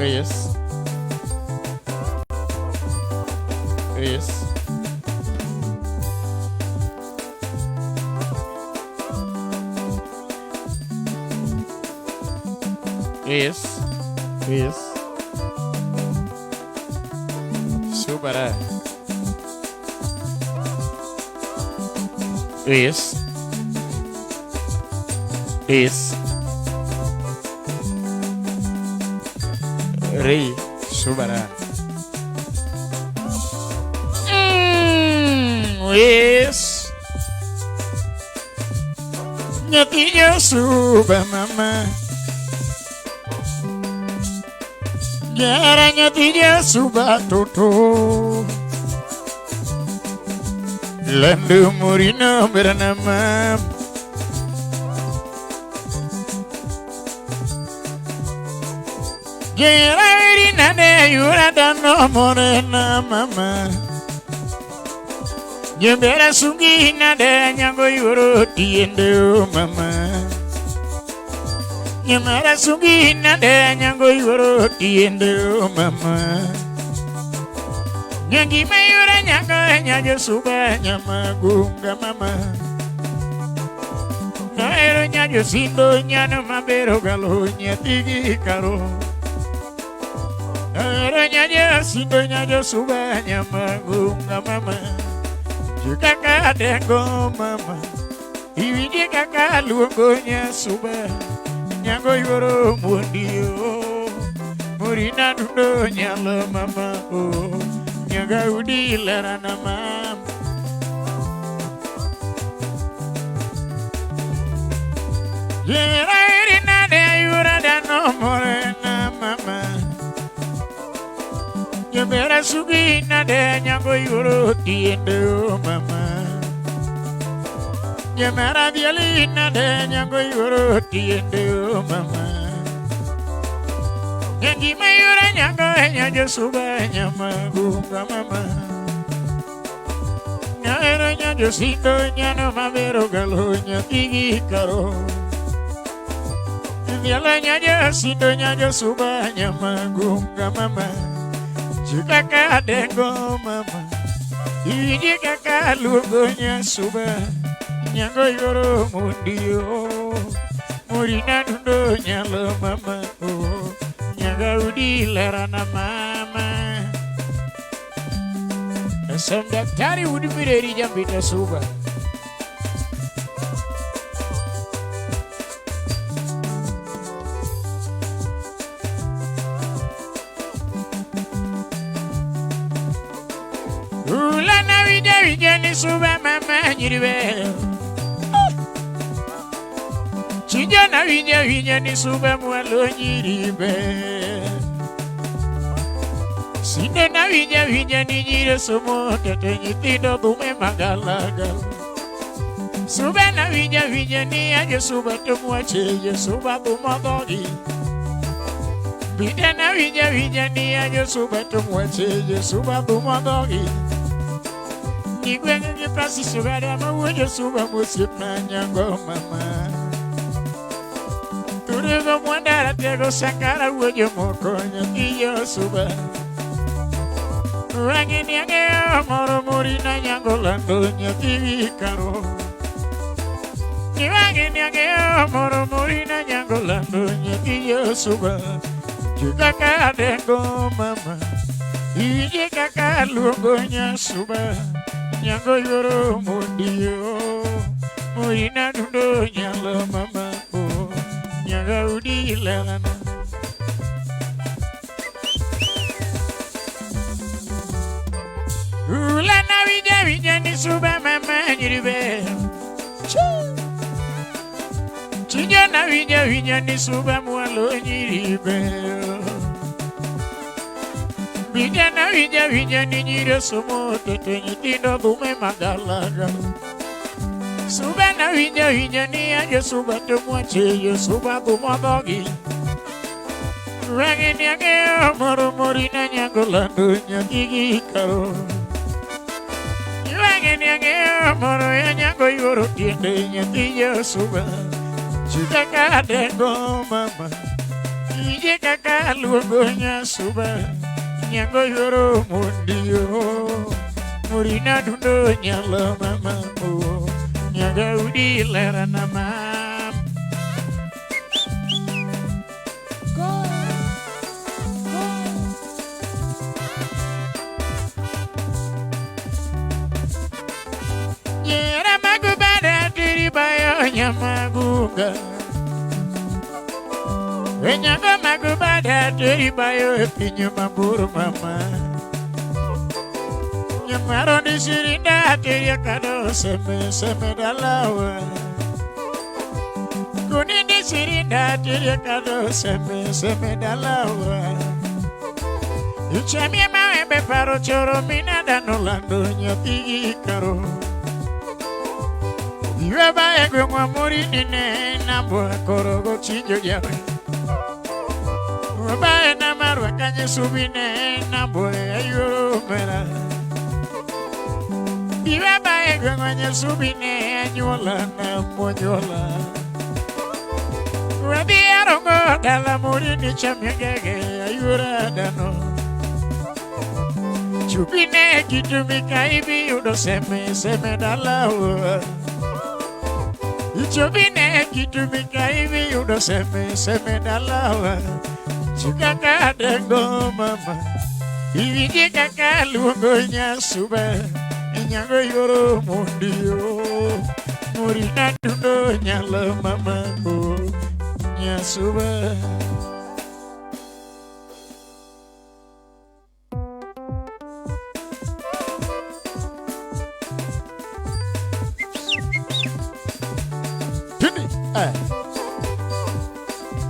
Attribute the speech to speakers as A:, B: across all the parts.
A: Yes. Yes. Yes. Yes. Super. Yes. Yes. Rey. Super. Yes. Nyatinya super mama. Jaranya tidak subah tutu. Landu murina bernama Jarina de yurada nomorena mama. Jembera sungina de nyango yuru tiendo mama. Nyamara sungina de nyango yoro tiendo mama. Nyangi mayura nyanga nyajo suba nyama gunga mama. Naero nyajo sindo nyana mabero galo nyatigi karo. Naero nyajo sindo nyajo suba nyama gunga mama. Juga kadengo mama. Iwi jika kaluongonya suba. Nyango yoro mundio Murina dundo nyala mama oh Nyaga udi lerana mam Yera irina de yura dano morena mama Nyabera sugina de nyango yoro tiendo mama Nyamara violina de nyango yoro tiendo mama. Nyangi mayura nyango nyanjo suba nyama gunga mama. Nyara nyanjo sindo nyano mabero galo nyatigi karo. Viola nyanjo sindo nyanjo suba nyama gunga mama. Juga kadengo mama. Iji kakak lugonya suba. Nyango yoro mundio Murina dundo nyalo mama oh Nyaga udi lerana mama Asam daktari udi mireri jambita suba Ulana wija ni suba mama nyiribe Chijana vinya ni suba mwalo nyiribe Sinde na vinya ni nyire sumo tete nyitido dume magalagal Suba na vinya ni aje suba tumwache je suba tumodogi Bida na vinya ni aje suba tumwache je suba tumodogi Nigwe nge prasi suba dama uje suba musipna nyango mama Turego mwandara tego sakara ujo mokonya iyo suba Rangi niange moro murina nyango landonya tivi karo Rangi niange moro murina nyango landonya iyo suba Juga kadengo mama Ije kakak luongonya suba Nyango yoro mundio Murina dundo nyalo mama oh Nyaga udi lerana Ulana wija ni suba mama nyiribe Chijana wija ni suba mwalo nyiribe Bijana wija ni nyire sumo tete nyitindo dume magalaga Suba na wija ni aje suba tumwache yo suba tumodogi Rangi niange moro morina nyango lando nyatigi karo Rangi niange moro ya nyango yoro tiende nyatiyo suba Juga kadengo mama Ije kakak luongonya suba nyango yoro mundio murina dundo nyalo mama o nyaga udi lera nama nyera magubada diri bayo nyamaguga Enyaga magubada diri bayo pinyo mamburu mama Nyamaro di sirinda diri kado seme dalawa Kuni di sirinda diri kado seme dalawa Yuchami mawe beparo choro mina danolando nyati karo Iwe bae gwe mwamuri nine nambo korogo chinjo jawe Bae na marwa kanye subine na boe ayuro mera Iwe bae kwenye subine anyola na monyola Rabi arongo dala muri ni chamyagege ayura dano Chubine kitumika hivi udo seme dala ua Chubine kitumika hivi udo seme dala ua Chukaka dengo mama Iwiki kaka luongonya suba Inyango yoro mundio Murina dundo nyala mama ko Nyasuba Tini,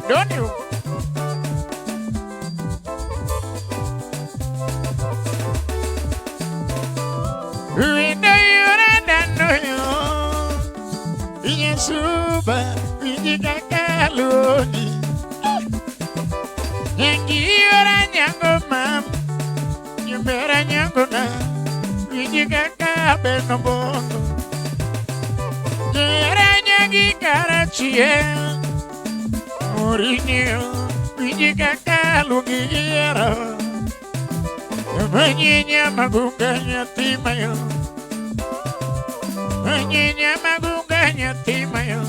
A: don't you? Suba wijika kaloni Nyangi ora nyango mam Nyumbera nyango na Wijika kabeno bongo Nyera nyangi karachie Murinio Wijika kalungira Manyinya magunganya timayo Manyinya magunganya timayo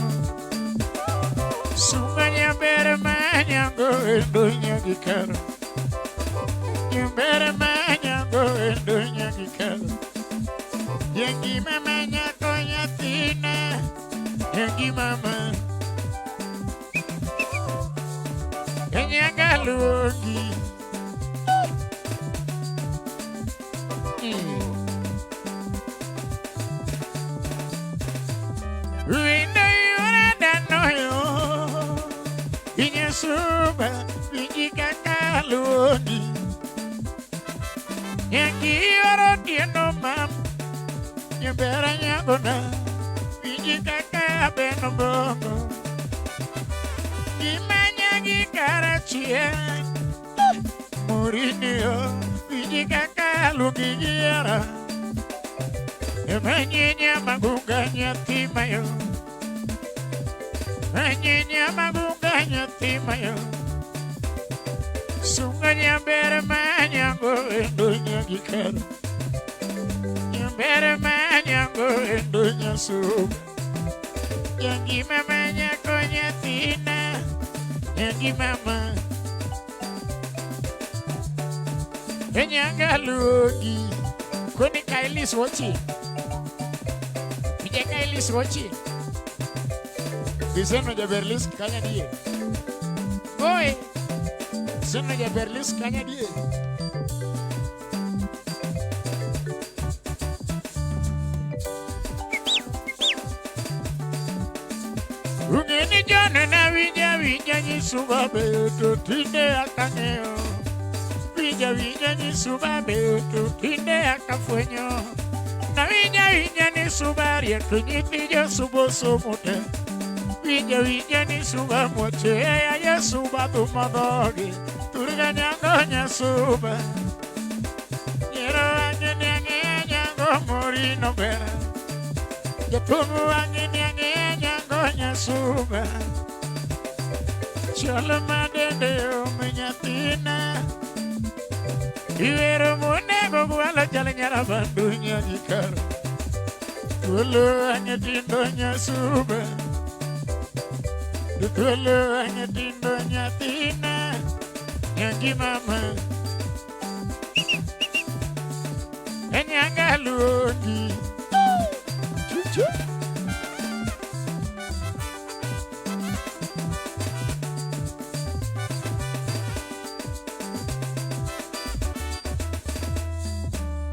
A: Sunganya bermanya go endonya gikaro Bermanya go endonya gikaro Yangi mamanya konya tina Yangi mama Kanya galugi Winda yura danoyo Inya suba Wijika kaloni Yangi yura dieno mam Nyembera nyagona Wijika kabeno bongo Imanya gikarachie Murinio Wijika kalugira Manyinya magunganya timayo Manyinya magunganya timayo Sunganya bermanya go endonya gikaro Bermanya go endonya suga Yangi mamanya konya tina Yangi mama Kenyanga lugi Kuni kailis wachi Kailis rochi Biseno ya berlis kanya die Boy Seno ya berlis kanya die Ungeni jana na wija nyisubabe Tutinde akaneo Wija nyisubabe Tutinde akafuenyo Na wija ni subari Kunyiti ya subo sumute Wija ni suba moche Ya suba tumadogi Turga nyango suba Nyero ange nyango morino bera Yapumu ange nyango suba Chala made bende menyatina Iwero monego gwala jala nyara bandunya gikar Tulo anya tindo nyasuba Tulo anya tindo nyatina Nyangi mama Enyanga luongi Chuchu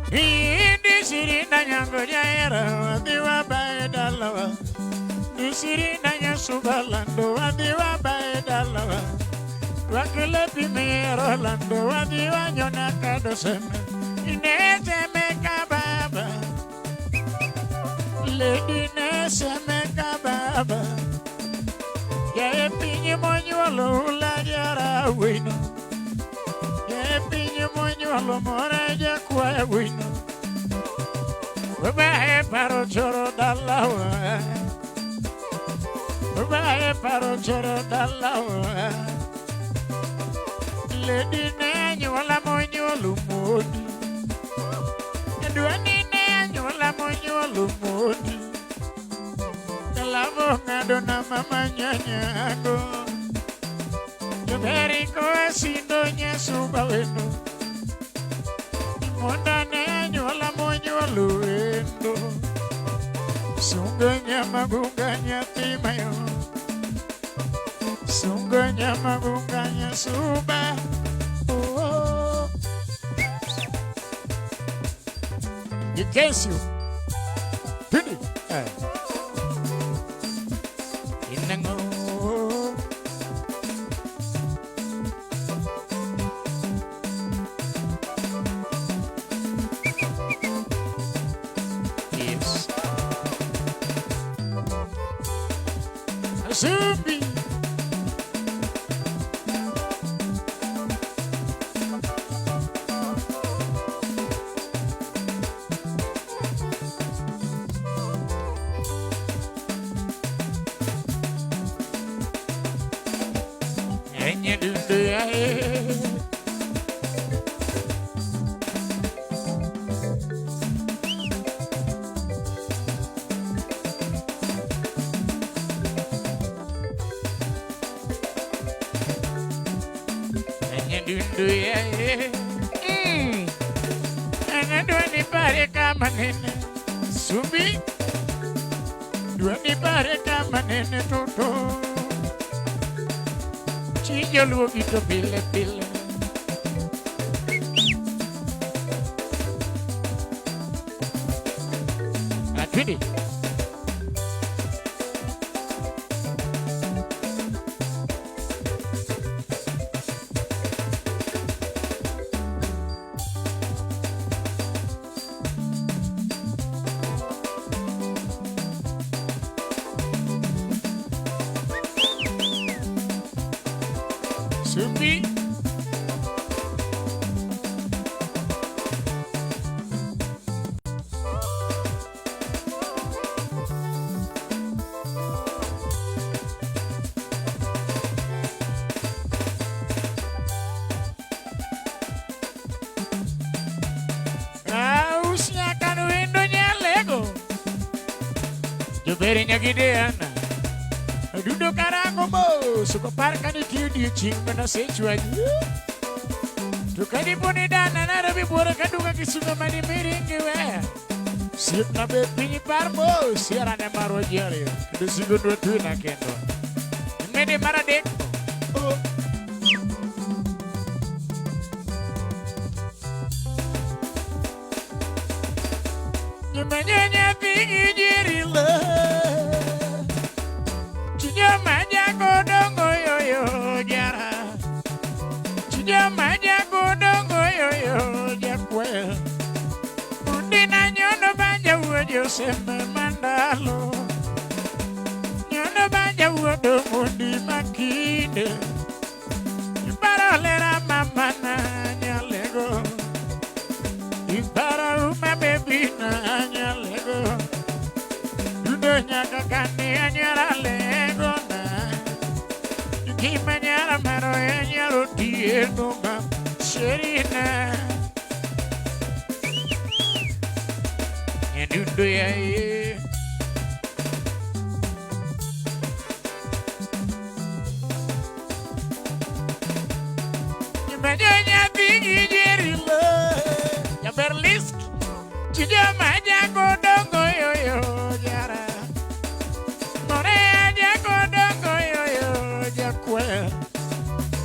A: Hindi sirina nyango jaera Wadiwa baedalawa Sirina nyasubalando Wadiwa baedalawa Wakile pimero lando Wadiwa nyona kadoseme Ineze meka baba Lady nese meka baba Yae pinyi monyolo ula jara wino Yae pinyi monyolo moreja kwa wino Ubahe paro choro dalawa Ubahe paro choro dalawa Lady ne nyola monyolo modi Duani ne nyola monyolo modi Kalavo ngado na mama nyanyago Yoberiko asindo nyasuba weno Monda ne nyola monyolo wendo Sunganya magunganya timayo Sunganya magunganya suba Against you. Pity. Inango. Yes. Zubi. Manene Subi Duani bareka manene toto Chiyo luogito pile pile Atwidi Subi Ausnya kan windonya Lego Juberinya gideana Duduk karango mo Suka parkan ikiu di cing Mana sejuanya Duka di puni dana Narabi bora kadunga kisunga mani miring giwe Siap nabe pinyi parmo Siaran yang maro jari Kedu sigun dua tuina kendo Mede maradek Nyemanya pingi jiri lah Maja godongo yo jara Cija maja godongo yo jakwe Undina nyono banja wojo seme mandalo Nyono banja wodo mundi makide Ibara lera mama na nyalego Ibara uma baby na nyalego Dudo nyaka kani anyara lego Kimanyara maro tieno ma serina Ndundo ya ye Nyumanya tingi jerilo Ya berlisk Chuja maja kodongo yo yo jara More aja kodongo yo yo jakwe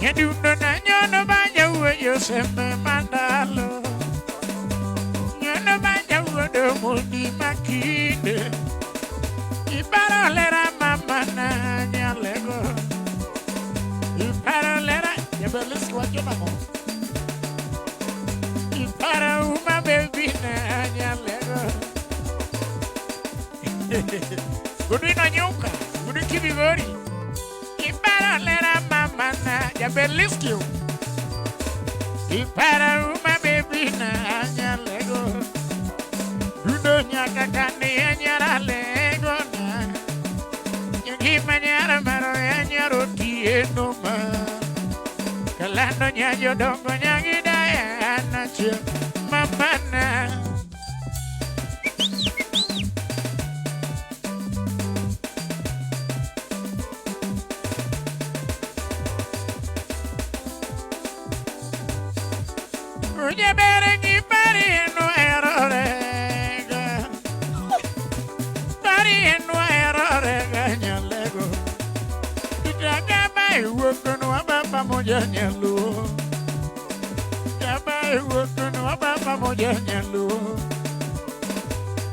A: Ndundo na nyono banya uwe seme mandalo Nyono banya uwe mundi makinde Iparolera mama na nyalego Iparolera ya berlis kwa mamo Ipara uma baby na nyalego Gudu ino nyuka Gudu kibigori Iparolera mama na ya berlis kiyo Ipara uma baby na nyalego Dunia kakani anyara legona Nyagi manyara maro anyaro tieno ma Kalando nyanyo dongo nyagi daya anache mamana Unya berengi pari no errore Nyalego Itagaba iwokono wababa moja nyalo Gaba iwokono wababa moja nyalo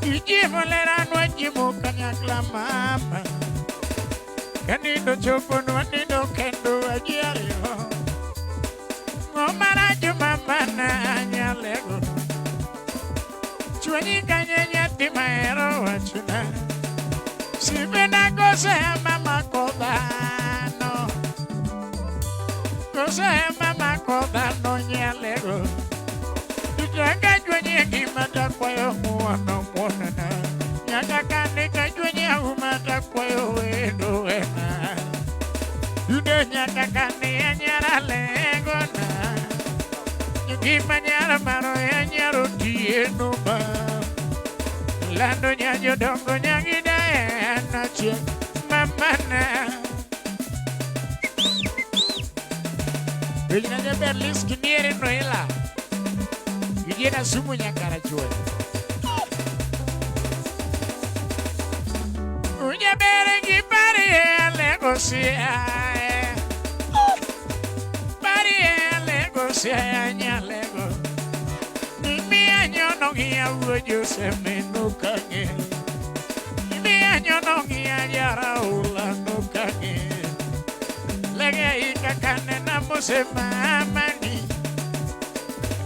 A: Ijimolera nwajimu kanyakla mama Kanido chopo nwanido kendo ajialio Ngomara jumama na nyalego Chwenyi kanyenya timaero wachuna Sibena cosa mama codano Cosa mama codano nyalego Tujaga jwenye kimata kwa yo muano mwanana Nyaga kane ka jwenye umata kwa yo wendo wena Yude nyaga kane anyara legona Nyugima nyara maro ya nyaro tieno ma Lando nyanyo dongo nyagida Nache mamana Bejina de berlis kiniere noela Yudiena sumu nyakara chue Unya berengi pari alegosia Pari alegosia nyalego Nimi anyo nongia uojo semenukage Nyono ngia yara ula nukage Lege ika kane na mose mamani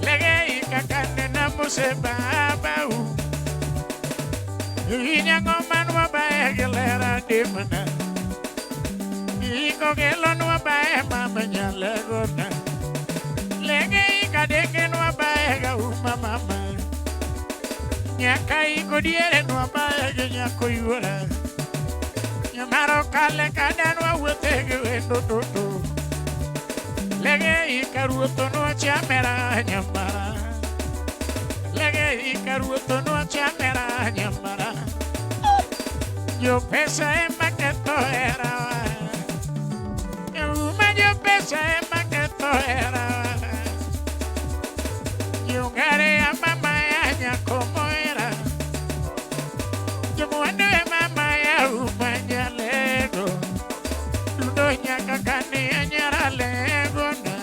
A: Lege ika kane na mose babau Inyango manwa bae gelera dimana Iko gelon wa bae mama nyalegona Lege ika deke nwa bae ga mama Nyaka iko diere nwa bae nyako yura Nyamaro kale kadanwa wetege wendo toto Lege ikaruto no chamera nyamara Lege ikaruto no chamera nyamara Yo pesa emaketo era yo pesa emaketo era Yo gare a mama ya nyako Kakani anyara legona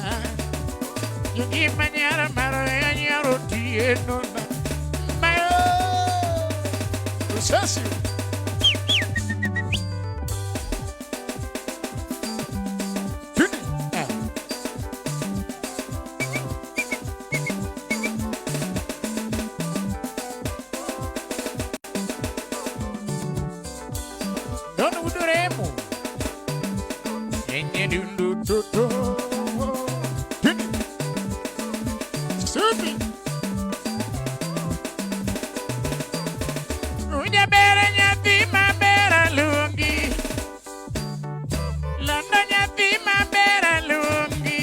A: Yugi manyara maro anyaro tieno na Mayo Usasi Dono uduremo Supi Unya bere nyati ma bera lungi Lando nyati ma bera lungi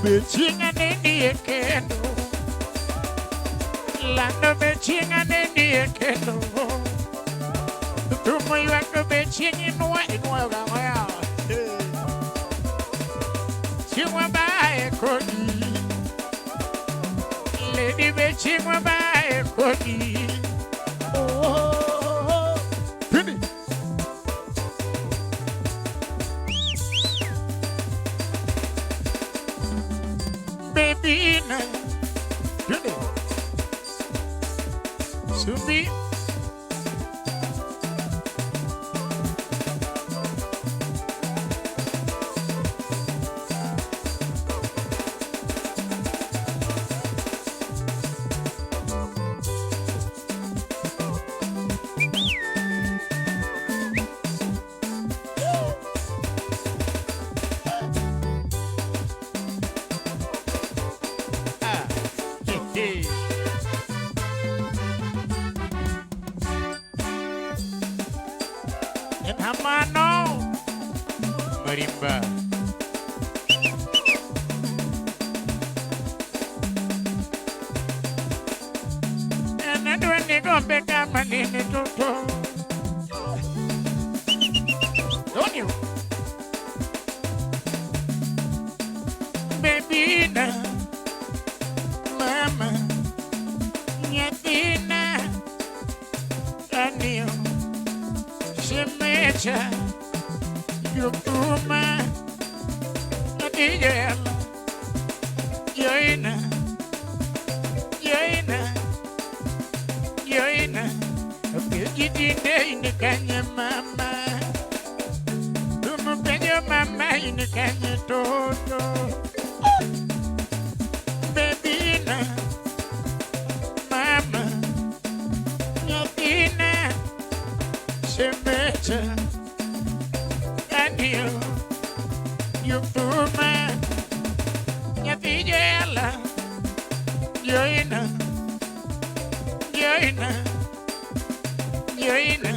A: Bechinga nini ekendo Lando bechinga nini ekendo Tumo yuako bechinga inua gamoya Chingwa bae kodi Lady bechinga bae kodi Pini Baby na Pini Subi Hamano Marimba Ena duende gombe kama nini toto Don't you Baby na Mama Nyatina Anio Shemecha Yukuma Adiyel Yoina Yoina Yoina Apigitine inikanya mama Tumupenyo mama inikanya toto Baby na Mama Nyatina Shemecha Anio Yukuma Nyatijela Yoina Yoina Yoina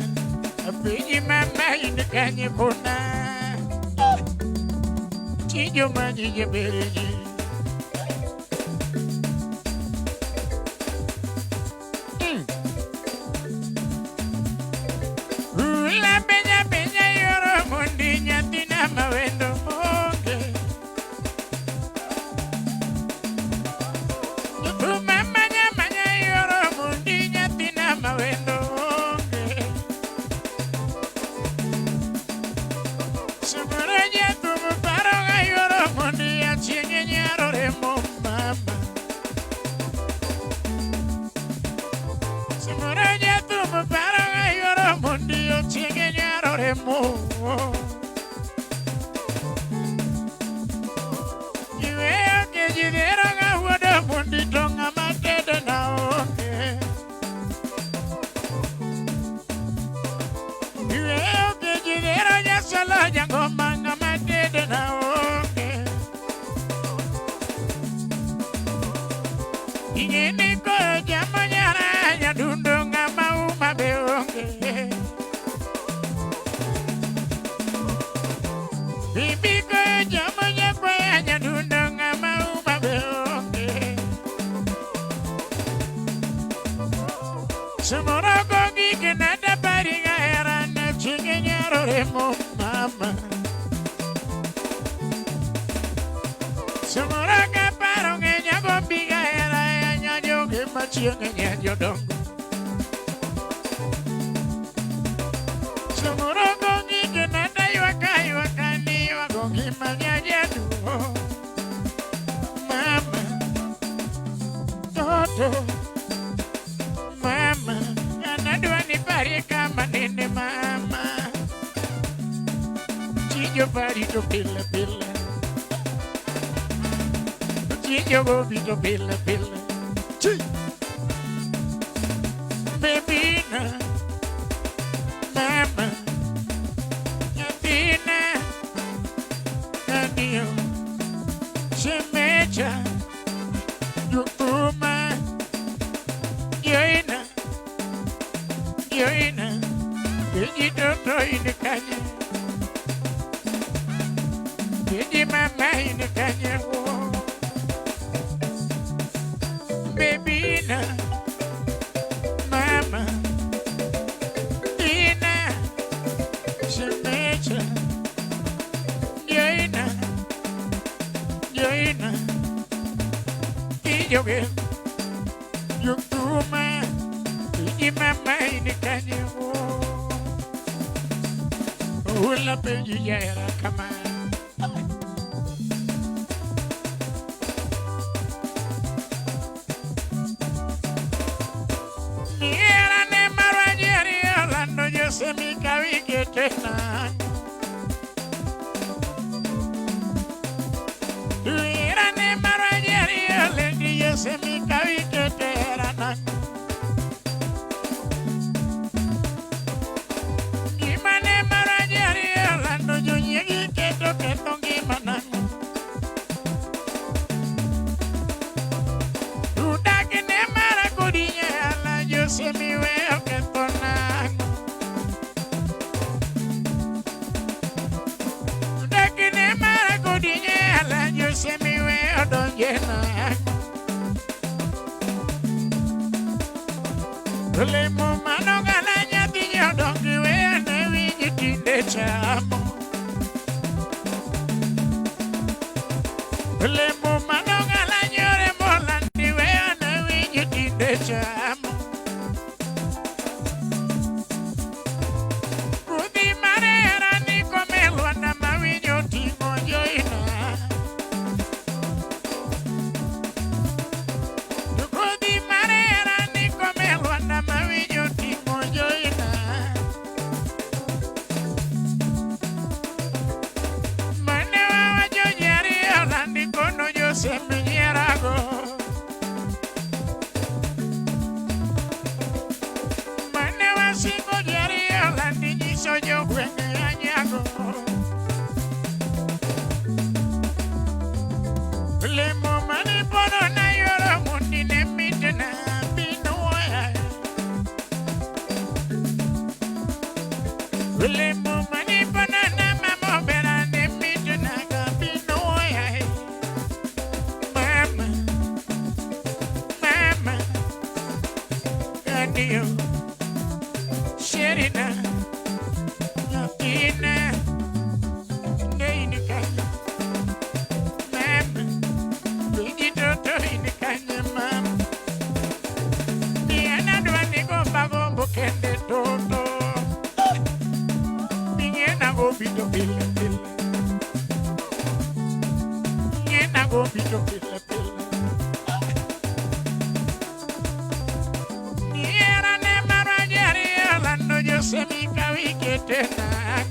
A: Apiji mama inikanye kona Chijo maji jebeji La peña peña yoro mundi nyatina mawendo monge Tu mama manya yoro mundi nyatina mawendo monge Sumuraja tumu paronga yoro mundi ya chinge nyaro remo mama Sumuraja tumu paronga yoro mundi ya chinge nyaro remo Iweo ke jidero nga wada mundi tonga matede na onge Iweo ke jidero nyasolo jangoma nga matede na onge Ingeni ko jamo nyara nyadundo nga mauma beonge Bibi ko jamo nyakwaya nyadundo nga mauma beonge Sumoroko gike nada paringa era na chinge nyaro remo mama Sumoraka paronge nyago biga era ya nyanyoge machinge nyanyodongo Sumoroko gike nada yuakani wagongi manyajadu Mama Toto Mama Anadua ni pari kama nene mama Chijo pari to pila pila Chijo gobi to pila pila Chi Baby na Mama Nyatina Anio Shemecha Yukuma Yoina Yoina Biji toto inikanya Biji mama inikanya Tina, Mama, Tina, Shemecha, Joina, Joina, Ijoge, Yukuma, Ijimama Inikanyo, Ula Peji Yara Kama. Se mi cabi que te están. Tuviera ne maro ayer y yo le dije se mi cabi que te eran. Gimane maro ayer y yo la no yo llegué que toque ton gimana. Tu da que ne mara curiña la yo se mi veo que tonan. Se mi veo don llena. Le mano galaña tiño don que vea ne viñiti de chamo. Le mano galaño de volante vea ne viñiti de chamo. Pudi marera ni comelo anda ma viño tingo yo y na. Se me hierago. Maneva sigo yeria la niñi soy yo huene añago. Le mo mani pono na yoro mundi ne mitena binoya. Le mo mani pono na mamo bera ne mitena binoya. Dio, Sherina, Tina, Neinika, Mam, Vigito Torinika, Mam, Diana Duanigo Bago Bokende Toto, Diana go Bito Pilla Pilla, Diana go Bito Pilla Pilla. Yo se mi cabi que te dan.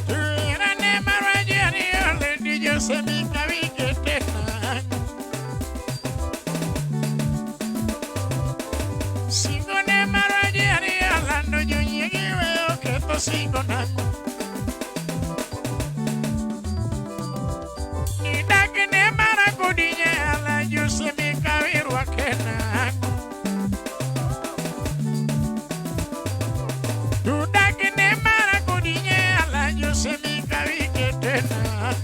A: Tuviera ne maro ayer y yo le di yo se mi cabi que te dan. Sigo ne maro ayer y hablando yo llegué y veo que esto sigo nada. Ni da que ne mara cudilla la yo se mi cabi ruaquena. Se mi cabi que te da.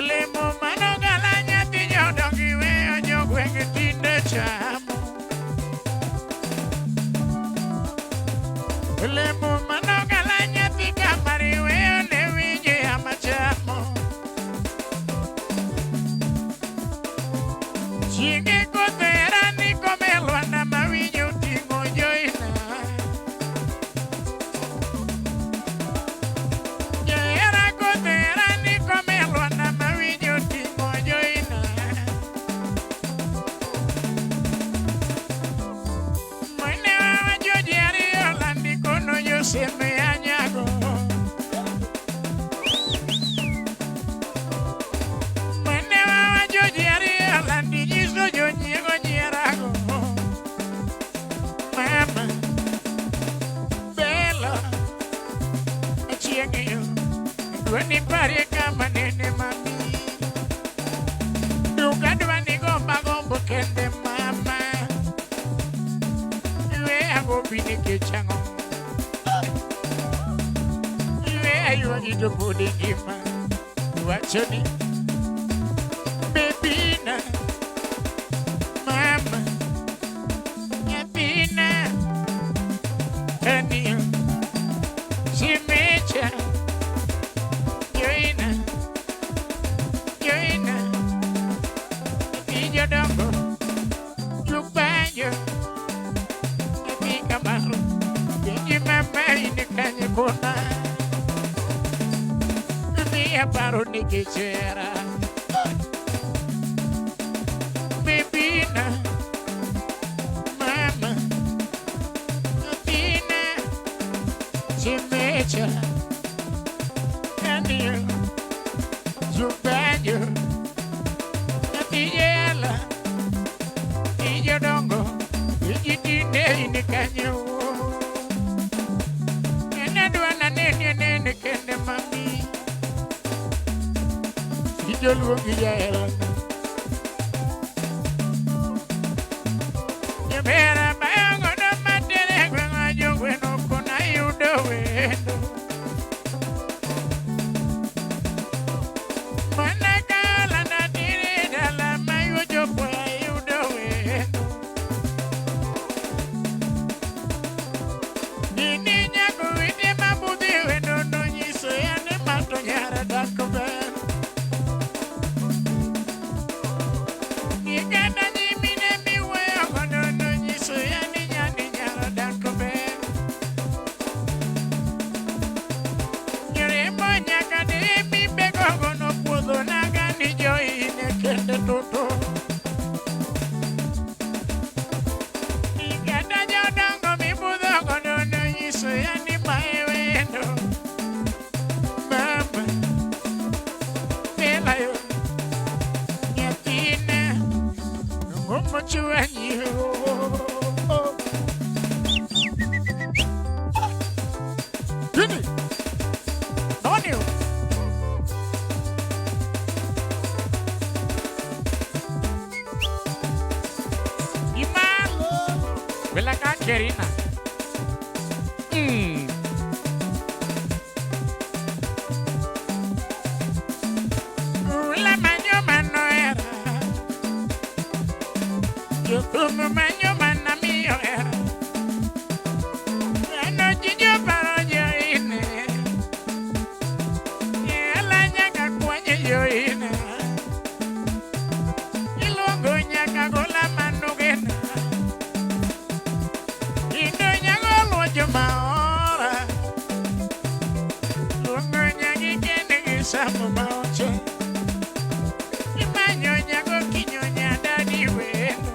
A: Le mo mano galaña ti yo don que veo yo juegue tin de chamo. Le mo mano galaña ti camari veo ne viñe a machamo. Chique cotera ni comelo anda ma viño tingo yo y na. Se me añago. Maneva yo llegaría la niñizo yo llego ñerago. Mama, Bella, chiquillo, duani pare cama nene mami. Nunca duani gomba gombo kende mama. Yue hago bini que chango. You are going to put it in my wachoni bebina mama nyathina Daniel Chimecha Joina Ijo dongo Jubanyo Yathi Kamaru Yathi mama ini kanye kona Mia paro ni kichera Bebina mama Yathina Chimecha Daniel Jubanyo Yela Ijo dongo Ijitinde ini kanyo Nene duana nene kende mami Ijo luongi Yela Nyemera bayango no matere Gwenga jongweno kona yudo wendo Bella cancherina. La maño mano era. Yo como maño mana mío era. La noche yo paro yo ine. Y la ñaca cuaña yo ine. Y luego ñaca con la mano gena. Mahora Lungo nyagi kene gisamu maoche Imanyo nyago kinyo nyadadi wena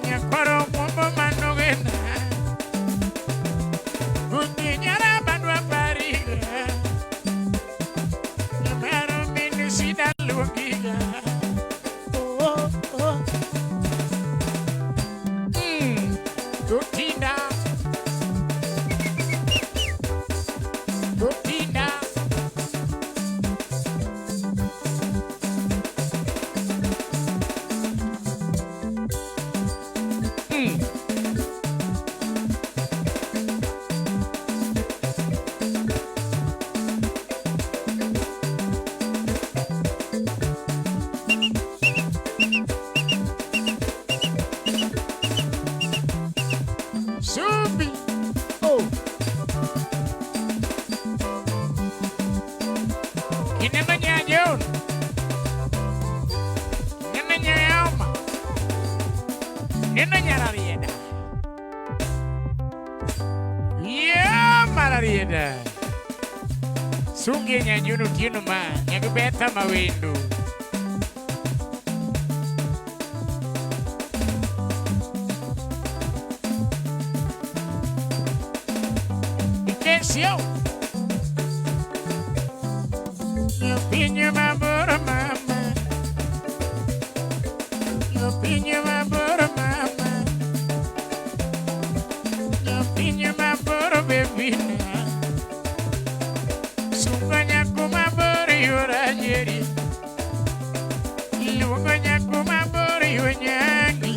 A: Nyakwaro mwombo manogena Ungi nyara bandwa pariga Nyamaro minu sida lungiga Tutinda Subi. Oh. Ini namanya Jun. Ini namanya Elma. Ini namanya Rarieda. Ya, Rarieda. Sungguhnya Junu Kinu mah, yang beta mah windu. Yo piña mabora mama. Yo piña mabora mama. Yo piña mabora bebina. Sunganya kumabora yorajeri. Lunganya kumabora yonyangi.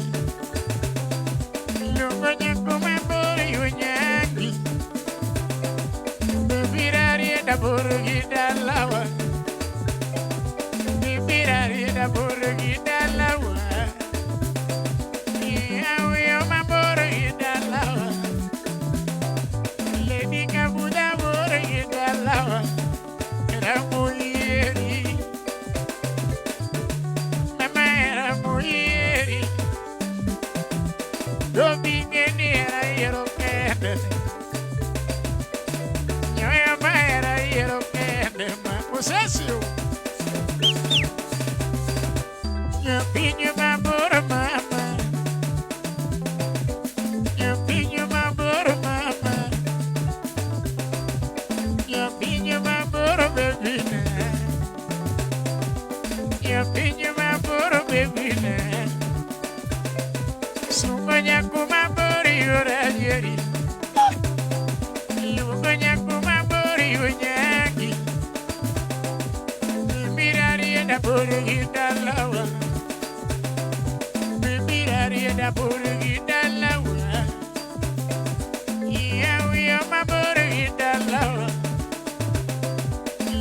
A: Lunganya kumabora yonyangi. Bebirari da burgi da lawa. pinyo maboro bebine. Sumanya kumabori urajeri. Luganya kumabori unyaki. Mirari da boro gidalawa. Mirari da boro gidalawa. Yawi maboro gidalawa.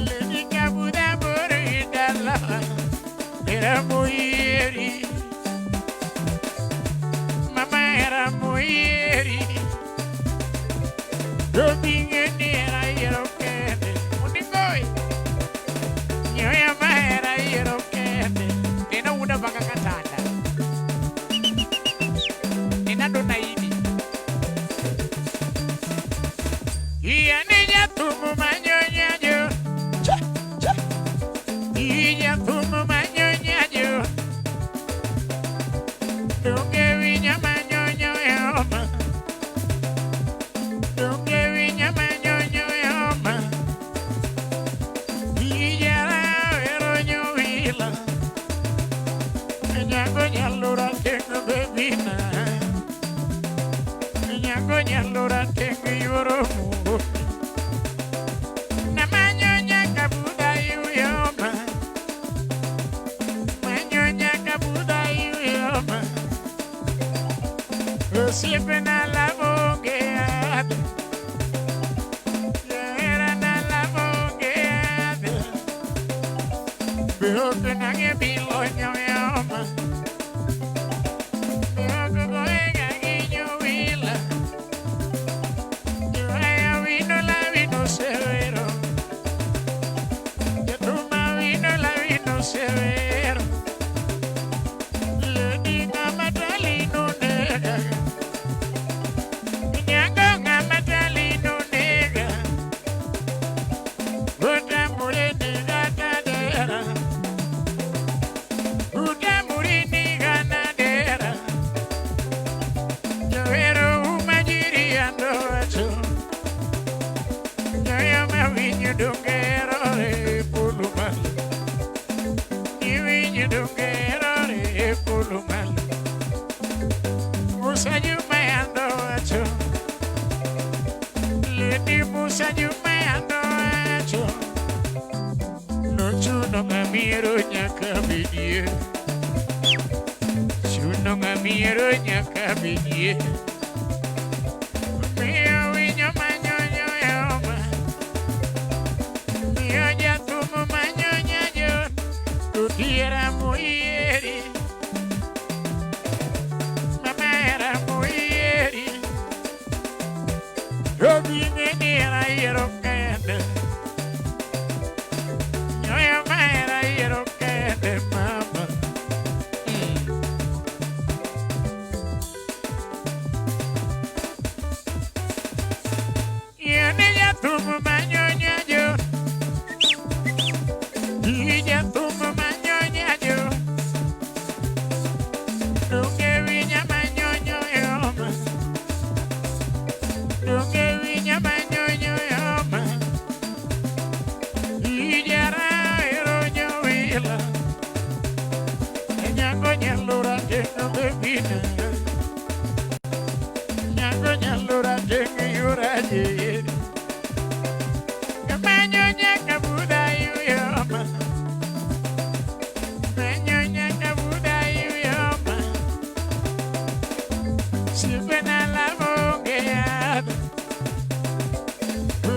A: Lady kabuda boro gidalawa. Era muiri. Mama era muiri. Robinge era yerokende. Uningoi. Nyoya maera yerokende. Tena una baka katanda. Nina dona ini. Iya niya tumu manyonya jo. Iya tumu manyonya jo. Dunge winya manyonyo yoma. Dunge winya manyonyo yoma. Iya la eronyo wila. Nyango nyalura tengo bebina. Nyango nyalura tengo yoromu. Na manyonya kabuda yoma. Manyonya kabuda yoma. Siempre na la boqueada. Era na la boqueada. Veo que nadie vilo yoma. Veo que goega guiño vila. Yo vino la vino severo. Yo toma vino la vino severo. Le diga matalino nega. Miro nyaka bidie. Mio winyo manyonyo yoma. Mio jatumu manyonya jon. Tutiera muieri. Mama era muieri. Robinge nira yerokende. Nyoya maera yerokende mama. Tumu manyonya jo. Ija tumu manyonya jo. Dunge winya manyonyo yoma. Dunge winya manyonyo yoma. Ija ra eronyo wila. Nyango nyalura tengo bebina. Nyango nyalura tengo yuraje.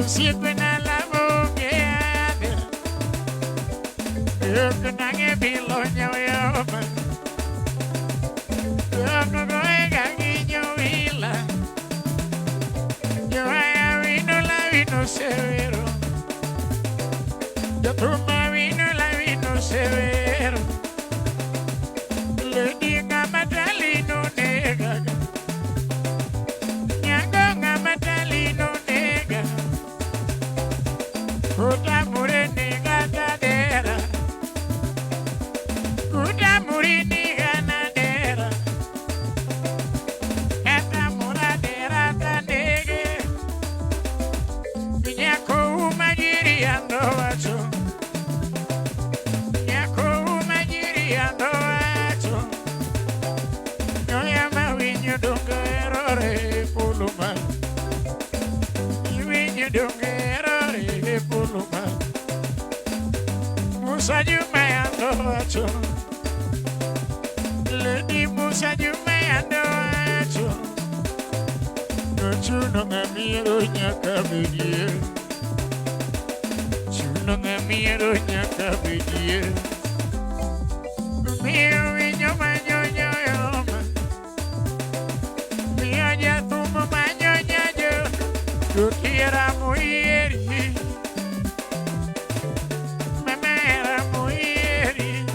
A: Siempre na la boqueada. Yo que nange biloño yoma. Yo que goega guiño vila. Yo haya vino la vino severo. Yo toma vino la vino severo. Le diga matalino nega. Nyango matalino nega. Kuta murini ganadera. Kuta murini ganadera. Kata muradera kanege. Nyako umajiri ando wacho. Nyako umajiri ando acho. Yo llama viño donguero re puluma. Y viño donguero re puluma. Musa yume ando acho. Lady Musa yume ando acho. Chuno ngamiro nyaka bedie. Chuno ngamiro nyaka bedie. Mio viño maño ñoyoma. Mio ya tumo maño ñayo. Yo quiera muiri. Mama era muiri.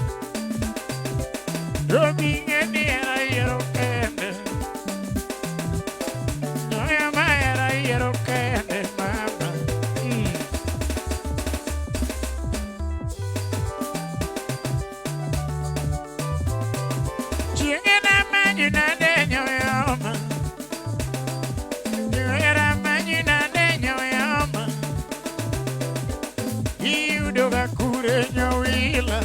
A: Yo vine ni era yero kende. No llama era yero kende mama. Chingena mañana de ñoyoma. Era mañana de ñoyoma. Iudoga kure ñoila.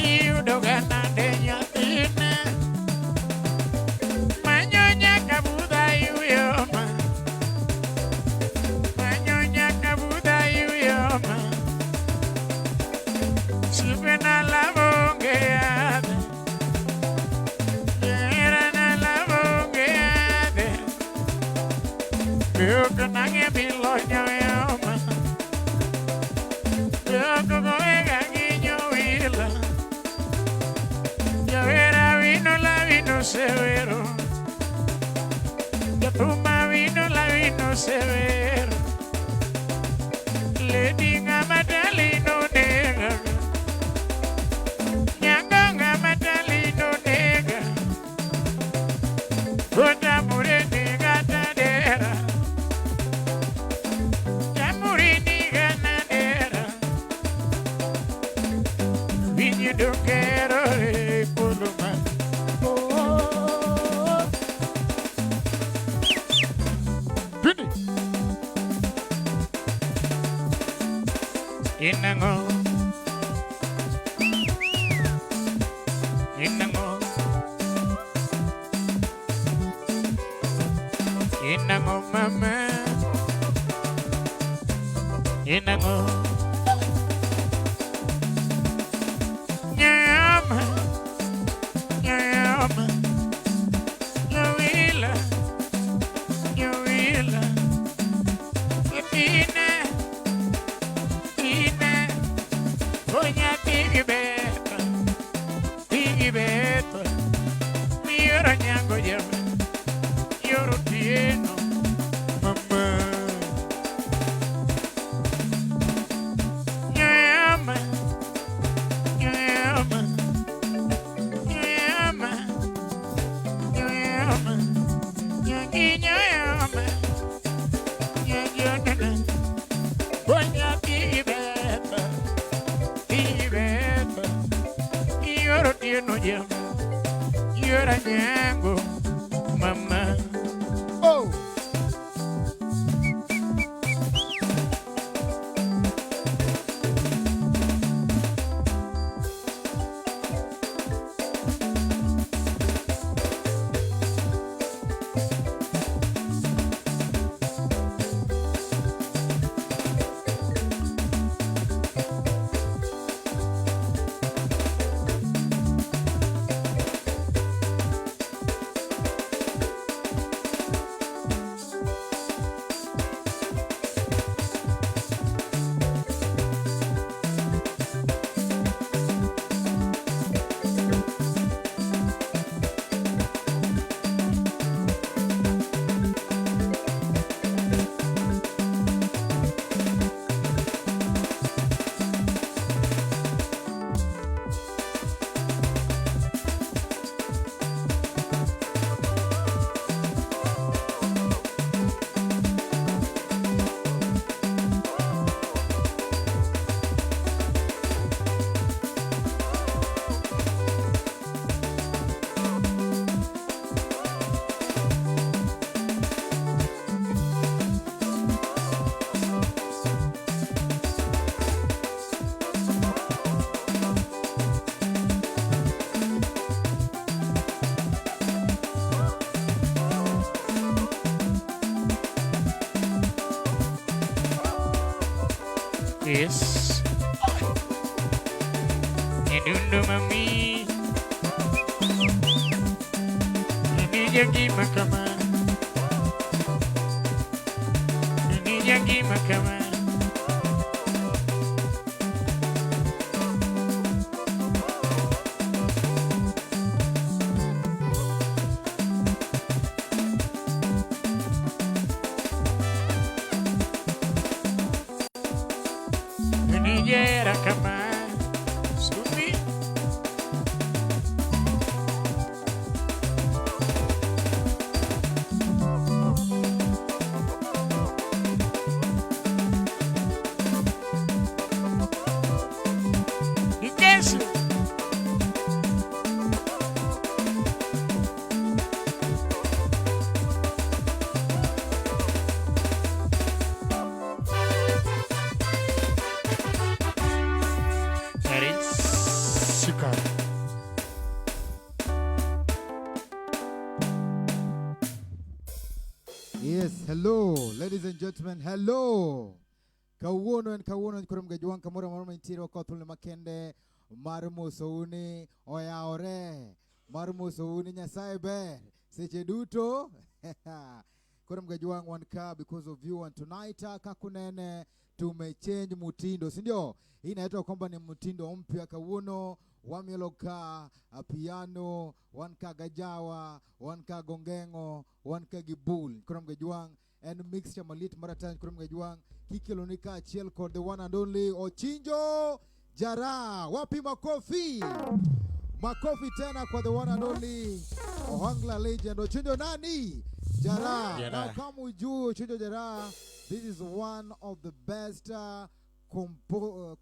A: Iudoga na de ñatina. Mañoña kabuda iuyoma. Mañoña kabuda iuyoma. Sipena la bongeade. Era na la bongeade. Veo que nange biloño yoma. Veo que goega guiño vila. Ya vera vino la vino severo. Ya toma vino la vino severo. Le diga matalino nega. Nyanga matalino nega. Kota mure nega tadera. Ya muri nega nadera. Viño donguero re puluma. Inango. Inango. Inango mama. Inango. Nyama. Nyama. Nyawila. Nyawila. Tina. Tina. Coña tigi beta. Tigi beta. Mioro nyango yama. Yoro tieno. Mama. Nyama. Nyama. Nyama. Nyama. Nyangi nyama. Nyangi nyama. Coña tigi beta. Tigi beta. Yoro tieno yama. Yoro nyango. Mama. Oh. Yes. Edundo mami. Nijagi makama. Nijagi makama. Nijera kama. Sufi. Yes. That is Sika.
B: Yes, hello, ladies and gentlemen, hello. Kawuono and Kawuono kurum gajuan kamura maruma intiro kotul makende marumu souni oyaore marumu souni nyasaye ber seche duto kurum gajuan wanka because of you, and tonight kakunene tumechange mutindo, si ndio? Hii inaitwa kwamba ni mutindo mpya. Kawuono wamieloka piano, wanka gajawa, wanka gongengo, wanka gibul kurum gajuan and mixture malit maratan kurum gajuan kikilonika achiel kod the one and only Ochinjo Jara. Wapi makofi? Makofi tena kwa the one and only Ohangla legend Ochinjo nani? Jara. Now kama ujue Ochinjo Jara, this is one of the best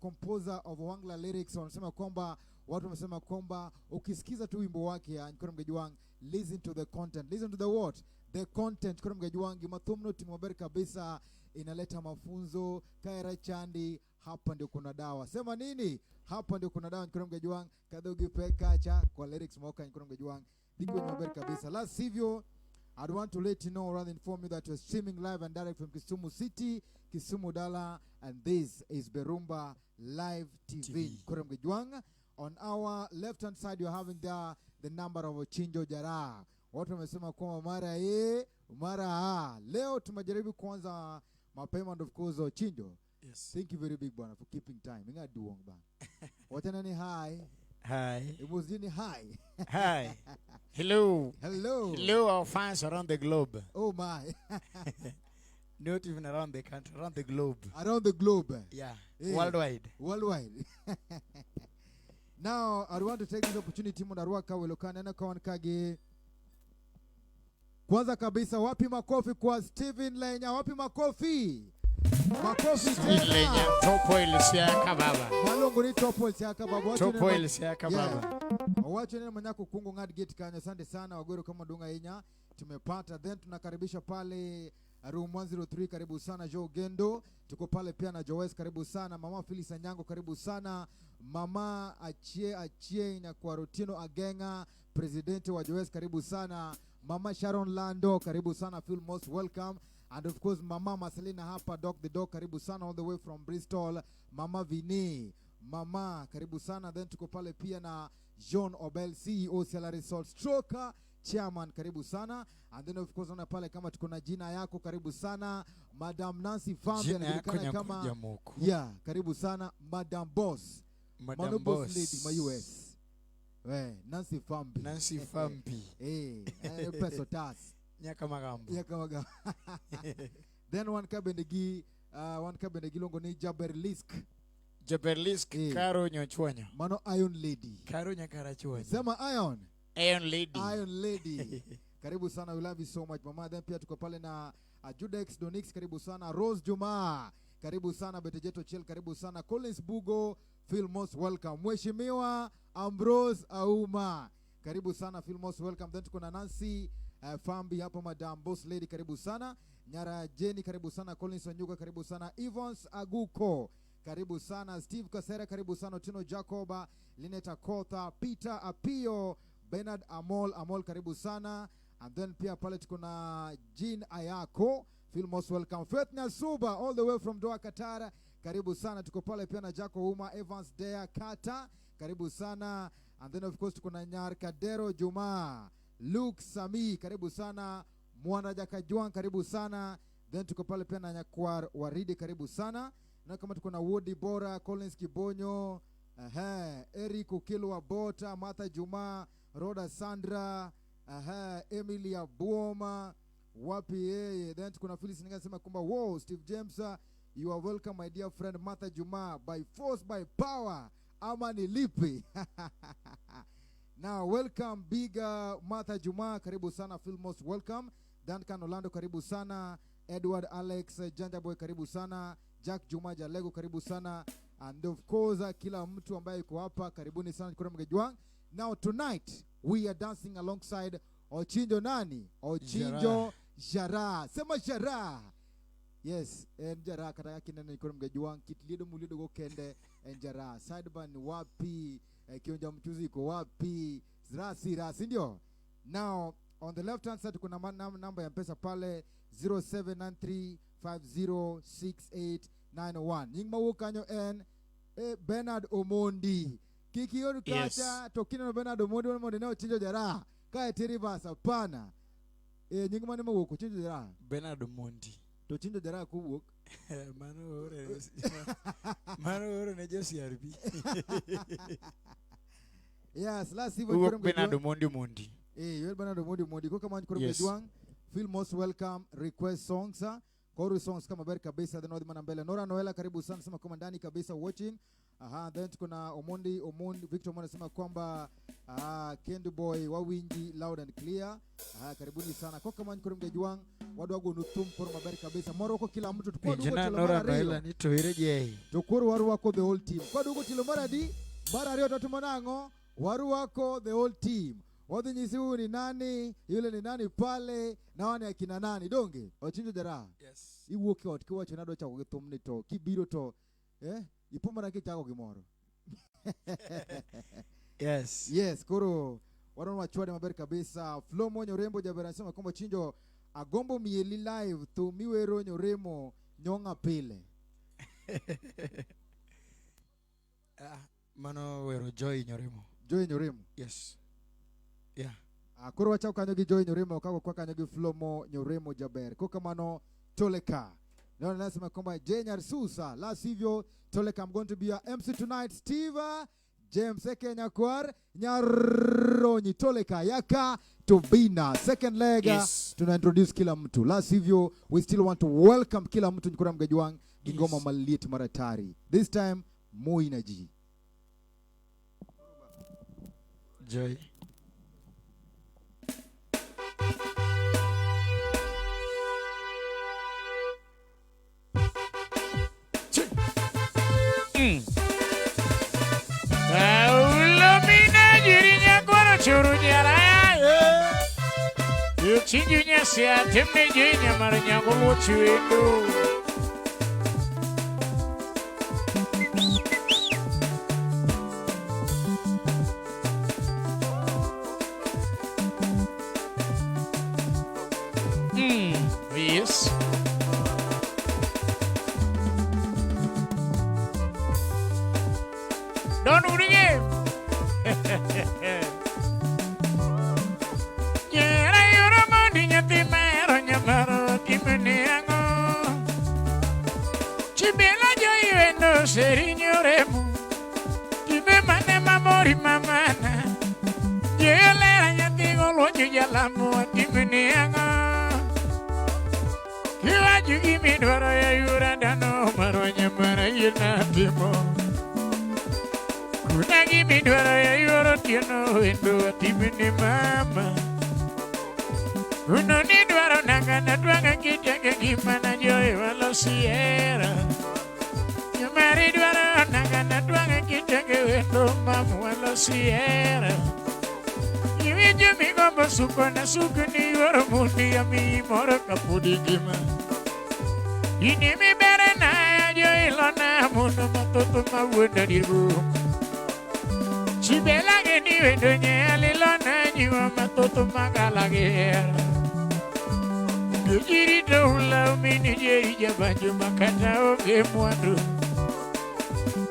B: composer of Ohangla lyrics. Wanasema kwamba watu wamesema kwamba ukisikiza tu wimbo wake ya Nkoro Mgejuang, listen to the content. Listen to the what? The content. Nkoro Mgejuang mathumno timoberi kabisa, inaleta mafunzo. Kaira chandi, hapa ndio kuna dawa. Sema nini? Hapa ndio kuna dawa. Nkoro Mgejuang kadogi pekacha kwa lyrics moka Nkoro Mgejuang diko timoberi kabisa. Last sivyo, I'd want to let you know, rather inform you, that you're streaming live and direct from Kisumu City, Kisumu Dala, and this is Berhumba Live TV. Nkoro Mgejuang. On our left-hand side, you're having the number of Ochinjo Jara. Watu wamesema kwa mara leo tumejaribu kwanza mapema, and of course Ochinjo.
C: Yes.
B: Thank you very big bwana for keeping time. Inga duong ba. Wacha nani hi.
C: Hi.
B: It was in hi.
C: Hi.
A: Hello.
B: Hello.
A: Hello, our fans around the globe.
B: Oh my.
C: Not even around the country, around the globe.
B: Around the globe.
C: Yeah.
B: Hey.
C: Worldwide.
B: Worldwide. Now, I want to take this opportunity Mundaruaka welokana na kawan kage. Kwanza kabisa, wapi makofi kwa Steven Lenya? Wapi makofi? Makofi tena.
A: Steven Lenya, topo ilisiaka baba.
B: Malongo ni topo ilisiaka baba.
C: Topo ilisiaka baba.
B: Wacho nene manyako kungu ngad gate kanya. Asante sana wagoro kama dunga inya. Tumepata. Then tunakaribisha pale room 103, karibu sana Joe Gendo. Tuko pale pia na Joes, karibu sana. Mama Phyllis Anyango, karibu sana. Mama Achie na kwa Rotino Agenga, presidente wa Joes, karibu sana. Mama Sharon Lando, karibu sana, feel most welcome. And of course Mama Marcelina hapa, Doc the Dog, karibu sana all the way from Bristol. Mama Vini, Mama, karibu sana. Then tuko pale pia na John Obel, CEO Salary Salt Stroker Chairman, karibu sana. And then of course ona pale kama tuko na jina yako, karibu sana. Madam Nancy Fambi anajulikana kama yeah, karibu sana. Madam Boss,
C: Madam Boss
B: lady ma US. Nancy Fambi.
C: Nancy Fambi.
B: Peso tas.
C: Nyaka magambo.
B: Then one kabendegi longo ni Jaberlisk.
C: Jaberlisk, Karo Nyochwanya.
B: Mano Iron Lady.
C: Karo Nyakara Chwanya.
B: Sema Iron.
A: Iron Lady.
B: Iron Lady. Karibu sana, we love you so much mama. Then pia tuko pale na Judex Donix, karibu sana. Rose Juma, karibu sana. Betejeto Chel, karibu sana. Collins Bugo, feel most welcome. Mheshimiwa Ambrose Auma, karibu sana, feel most welcome. Then tuko na Nancy Fambi hapo, Madam Boss Lady, karibu sana. Nyara Jenny, karibu sana. Collins Onyuga, karibu sana. Evans Aguko, karibu sana. Steve Kasera, karibu sana. Tino Jacoba, Lineta Kotha, Peter Apio, Bernard Amol, karibu sana. And then pia pale tuko na Jean Ayako, feel most welcome. Faith Nasuba, all the way from Doha, Qatar, karibu sana. Tuko pale pia na Jaco Uma, Evans Dea Kata, karibu sana. And then of course tuko na Nyar Kadero Juma, Luke Sami, karibu sana. Mwana Jakajuan, karibu sana. Then tuko pale pia na Nyakwar Waridi, karibu sana. Na kama tuko na Woody Bora, Collins Kibonyo, Eric Ukilwa Bota, Martha Juma, Roda Sandra, Emilia Buoma, wapi yeye. Then tuko na Phyllis Ninga sema kwamba wow, Steve James, you are welcome my dear friend Martha Juma, by force by power ama nilipi. Now welcome big Martha Juma, karibu sana. Feel most welcome. Duncan Orlando, karibu sana. Edward Alex Janja Boy, karibu sana. Jack Juma Jalego, karibu sana. And of course kila mtu ambaye yuko hapa, karibuni sana kwa Mgejuang. Now tonight we are dancing alongside Ochinjo nani? Ochinjo Jara. Sema Jara. Yes, and Jara kataka kinene kwa Mgejuang, kitlido mulido go kende and Jara. Sideban wapi? Kionja mchuzi iko wapi? Rasi ndio. Now on the left hand side kuna number ya pesa pale 0793506891. Nyingma wukanyo en Bernard Omondi. Kiki yoru kacha tokina no Bernard Omondi na Ochinjo Jara. Kae tiriba sapana. Nyingma nima wuko Ochinjo Jara.
C: Bernard Omondi.
B: To Ochinjo Jara kuwuk.
C: Mano ore ne Jesse Arbi.
B: Yes, let's see
C: what Bernard Omondi.
B: You're Bernard Omondi. Go come on Mgejuang. Feel most welcome. Request songs. Koru songs kama beri kabisa. Then wadhi manambele. Nora Noela karibu sana. Sema kama ndani kabisa watching. Then tukuna Omondi. Victor Omondi sema kwamba Kendu Boy wawingi loud and clear. Karibuni sana. Kwa kama Mgejuang. Wadu wagu nutum koru maberi kabisa. Moroko kila mtu. Tukua dugo
C: Nora Noela nito hireje.
B: Tukuru waru wako the whole team. Kwa dugo tilomara di. Bara rio tatumanango. Waru wako the whole team. Wadi nyisi huu ni nani, yule ni nani pale, na wani akina nani, donge? Ochinjo Jara.
C: Yes.
B: Iwo kiwa tukiwa chonado chako gitumni to, kibiro to, ipuma na kichako gimoro.
C: Yes.
B: Yes, kuro, wadonu wachuade maberi kabisa. Flo mo nyorembo Jabera nasema kwamba Chinjo, agombo mieli live, tu miwero nyoremo nyonga pile.
C: Mano wero Joy Nyoremo.
B: Joy Nyoremo?
C: Yes. Yeah.
B: Kuro wachao kanyogi Joy Nyoremo, kako kwa kanyogi Flomo Nyoremo Jaber. Kuka mano Toleka. Now nasema kwamba Jenyar Susa. Last hivyo Toleka, I'm going to be your MC tonight. Steve James Eke Nyakwar Nyaronyi Toleka Yaka Tobina. Second leg, yes. Tuna introduce kila mtu. Last hivyo we still want to welcome kila mtu Nkura Mgejuang. Gingoma yes. Maliet Maratari. This time Moinaji.
C: Joy.
A: Ulomina jirinya kono churu jara. Yuchinjunya siya temne jinya maranya kolo chuendo. Yes. Don't do it again. Yeah, you're a money at the man, your mother, Timoniango. Chibella Joy and no setting your emo. Timemane Mamori Mamana. Yeah, I think all what you yalamo, Timoniango. You give me what I would have no maronya marayna timo. Kuna give me what I would know into a timini mama. Uno need what I'm gonna drag a kid and joy while Sierra. You married what I'm gonna drag a kid and go mama while Sierra. You need to make up a sukana sukani or a mundi a me more a capudima. Inimi berena yo ilona muno matoto mawenda diru. Chibela geni wendonya lilona nyua matoto magalagera. Nujiri doula mini jeri jabanju makata oge mwandu.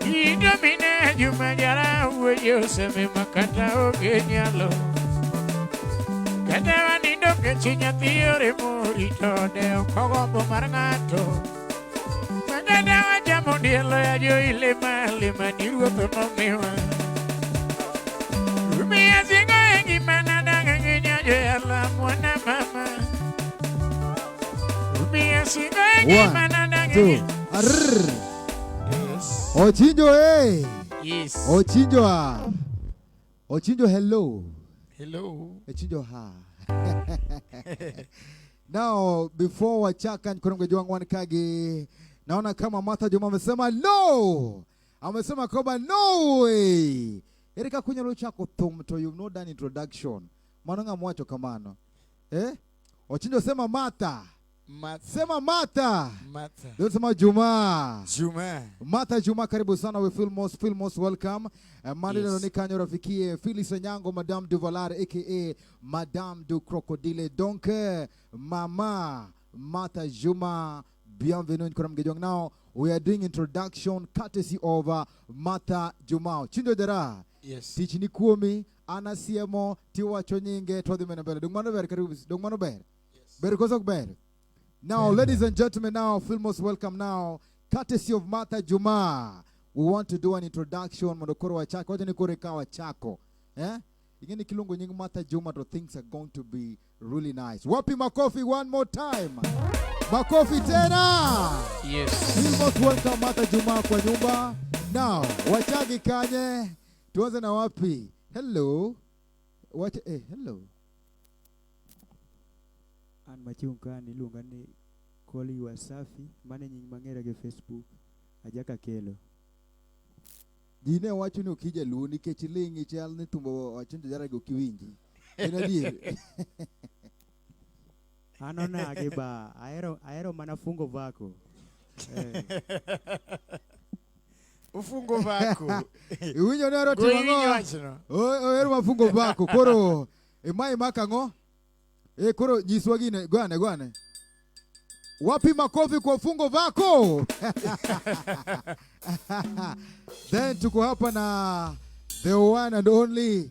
A: Idomine jumajara uwe seme makata ogenyalo. Kadewa nindo kechinya thiore morito deo kogombo mar ng'ato. Kadewa jamo dielo ya jo ilema lema ni ruotho nomiwa. Rumia zingo engi manadanga nginya jo yala mwana mama. Rumia zingo engi manadanga nginya. Yes.
B: Ochinjo, hey.
A: Yes.
B: Ochinjo, hello.
A: Hello.
B: Ochinjo, ha. Now, before wachaka nikuronge juangwani kagi, naona kama Martha Juma amesema no. Amesema kwamba no way. Erika kunya luchako thumto, you've not done introduction. Manonga mwacho kamano. Ochinjo sema Martha. Sema Martha. Don't sema Juma. Martha Juma, karibu sana. We feel most welcome. Mani yes. Ni kanyo rafikie Phyllis Onyango, Madame du Valar aka Madame du Crocodile. Donc Mama Martha Juma, bienvenue in Mgejong. Now we are doing introduction courtesy of Martha Juma. Chindo dera.
C: Yes.
B: Tichini kuomi anasiemo tiwa chonyinge twadi menabere. Dungmano ber karibu. Dungmano ber. Yes. Ber kozok ber. Now, ladies and gentlemen, now, feel most welcome now. Courtesy of Martha Juma. We want to do an introduction. Mondokoro wa chako. Wacha nikore kawa chako. Ingeni kilungu nyingi Martha Juma, to things are going to be really nice. Wapi makofi one more time. Makofi tena.
A: Yes.
B: Feel most welcome Martha Juma kwa nyumba. Now, wachagi kanye. Tuanze na wapi. Hello. Hello.
D: An machunga ni lunga ni koli wasafi mane nyingi mangera ke Facebook ajaka kelo
B: dine wacho ni ukija lu nikech lingi chal ni tumbo wachunjo jara go kiwinji ina dir
D: anona age ba aero mana fungo vako
C: ufungo vako
B: iwinjo ne roti mango ero mafungo vako koro mai makango koro nyiswa gine gwane wapi makofi kwa fungo vako. Then tuko hapa na the one and only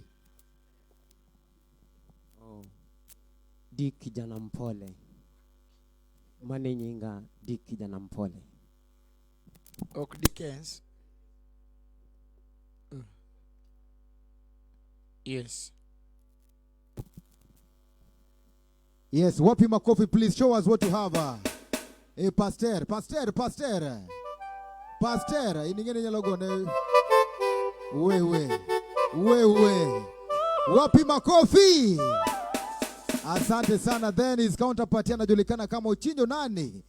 E: Dick kijana mpole. Mane nyinga Dick kijana mpole.
C: Ok Dickens.
A: Yes.
B: Yes, wapi makofi, please show us what you have. Pastor. Iningene nyalogone. Wewe. Wapi makofi? Asante sana. Then his counterpart anajulikana kama Ochinjo nani?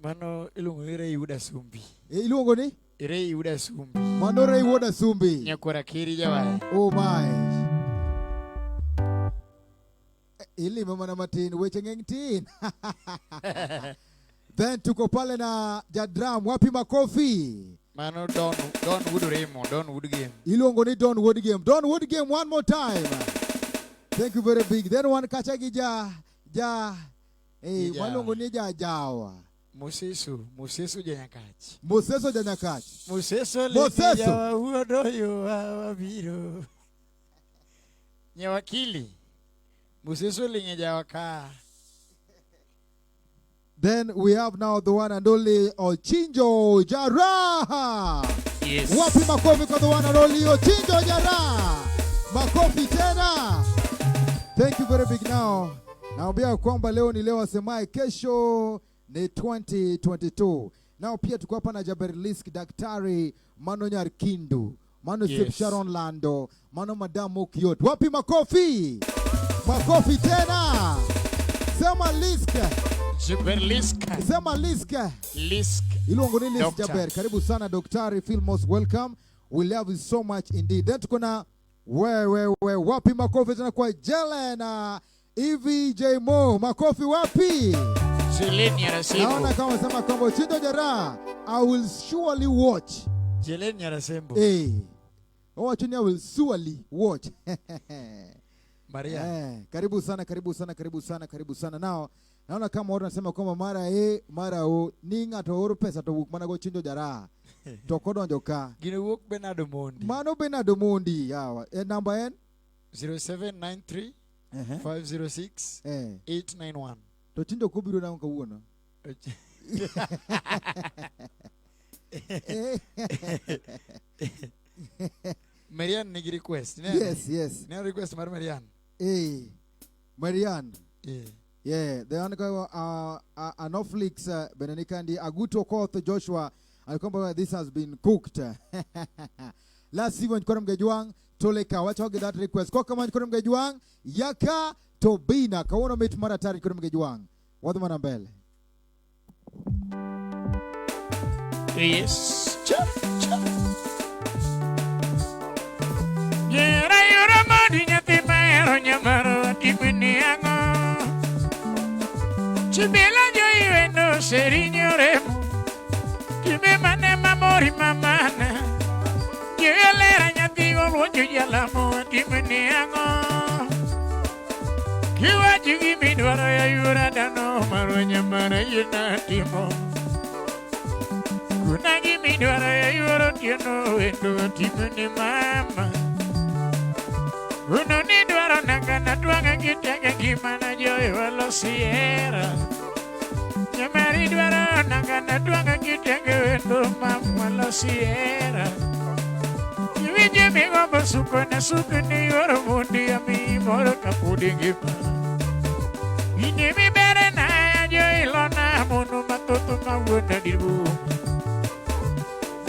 C: Mano ilungo ire Yuda Sumbi.
B: Ilungo ni?
C: Ire Yuda Sumbi.
B: Mano ire Yuda Sumbi.
C: Nyakora kiri jawa.
B: Oh my. Ili mama na matin weche ngengtin. Then tuko pale na Jadram, wapi makofi?
C: Mano Don Wood Game.
B: Ilongo ni Don Wood Game one more time. Thank you very big. Then one kachagi ja malongo ni jawa.
C: Museso janyakachi.
B: Museso
C: jawa uodoyo wa biro. Nyawakili. Museso lingeja waka.
B: Then we have now the one and only Ochinjo Jara.
A: Yes.
B: Wapi makofi kwa the one and only Ochinjo Jara. Makofi tena. Thank you very big now. Naambia kwamba leo ni leo asemaye kesho ni 2022. Now pia tuko hapa na Jaberlisk Daktari Mano Nyarkindu. Mano Sip Sharon Lando. Mano Madam Okiot. Wapi makofi? Makofi tena. Sema Lisk.
A: Jaberlisk.
B: Sema Lisk.
A: Lisk.
B: Ilongo ni Lisk Jaber. Karibu sana Daktari. Feel most welcome. We love you so much indeed. Then tuko na wapi makofi tena kwa Jelena EVJ Mo. Makofi wapi?
A: Jelena Yarasembo.
B: Naona kama sema kwamba Ochinjo Jara, I will surely watch.
C: Jelena Yarasembo.
B: I will surely watch.
C: Maria.
B: Karibu sana. Now, naona kama watu nasema kwamba mara o ninga to oru pesa to buk mana go Ochinjo Jara. to kodonjo ka.
C: Gino wuok Bernardo Mondi.
B: Mano Bernardo Mondi yawa. Number en
C: 0793 506 891.
B: To chinjo kubiro na kawuono.
C: Marian nigi request.
B: Yes.
C: Ne request mar Marian.
B: Marian.
C: Yeah.
B: The one Netflix Benenikandi Aguto Koth Joshua alikwamba this has been cooked. Last even kwa mgejuang toleka wacha get that request. Kwa kama kwa mgejuang yaka tobina kaona meet mara tari kwa mgejuang. Wadhu mana mbele.
A: Yes. Yera yora madi nyati maero nyamaro atipini ango. Chibila jo iwe no seriñoremo. Chibe mane mamori mamana. Yelera nyati olwojo yalamo atipini ango. Kiwa chigi midwaro ya yura dano maro nyamara yena timo. Kunagi midwaro ya yura tieno endo timini mama. Uno ni dwaro nangana tuanga kitenge gimana joy walo sierra. Nyamari dwaro nangana tuanga kitenge endo mama walo sierra. Iwije migombo suko na suko ni yoro mundi ya mi moro kapudi gipa. Inye mi bere na ya joy lona munu matoto mawuna dirbu.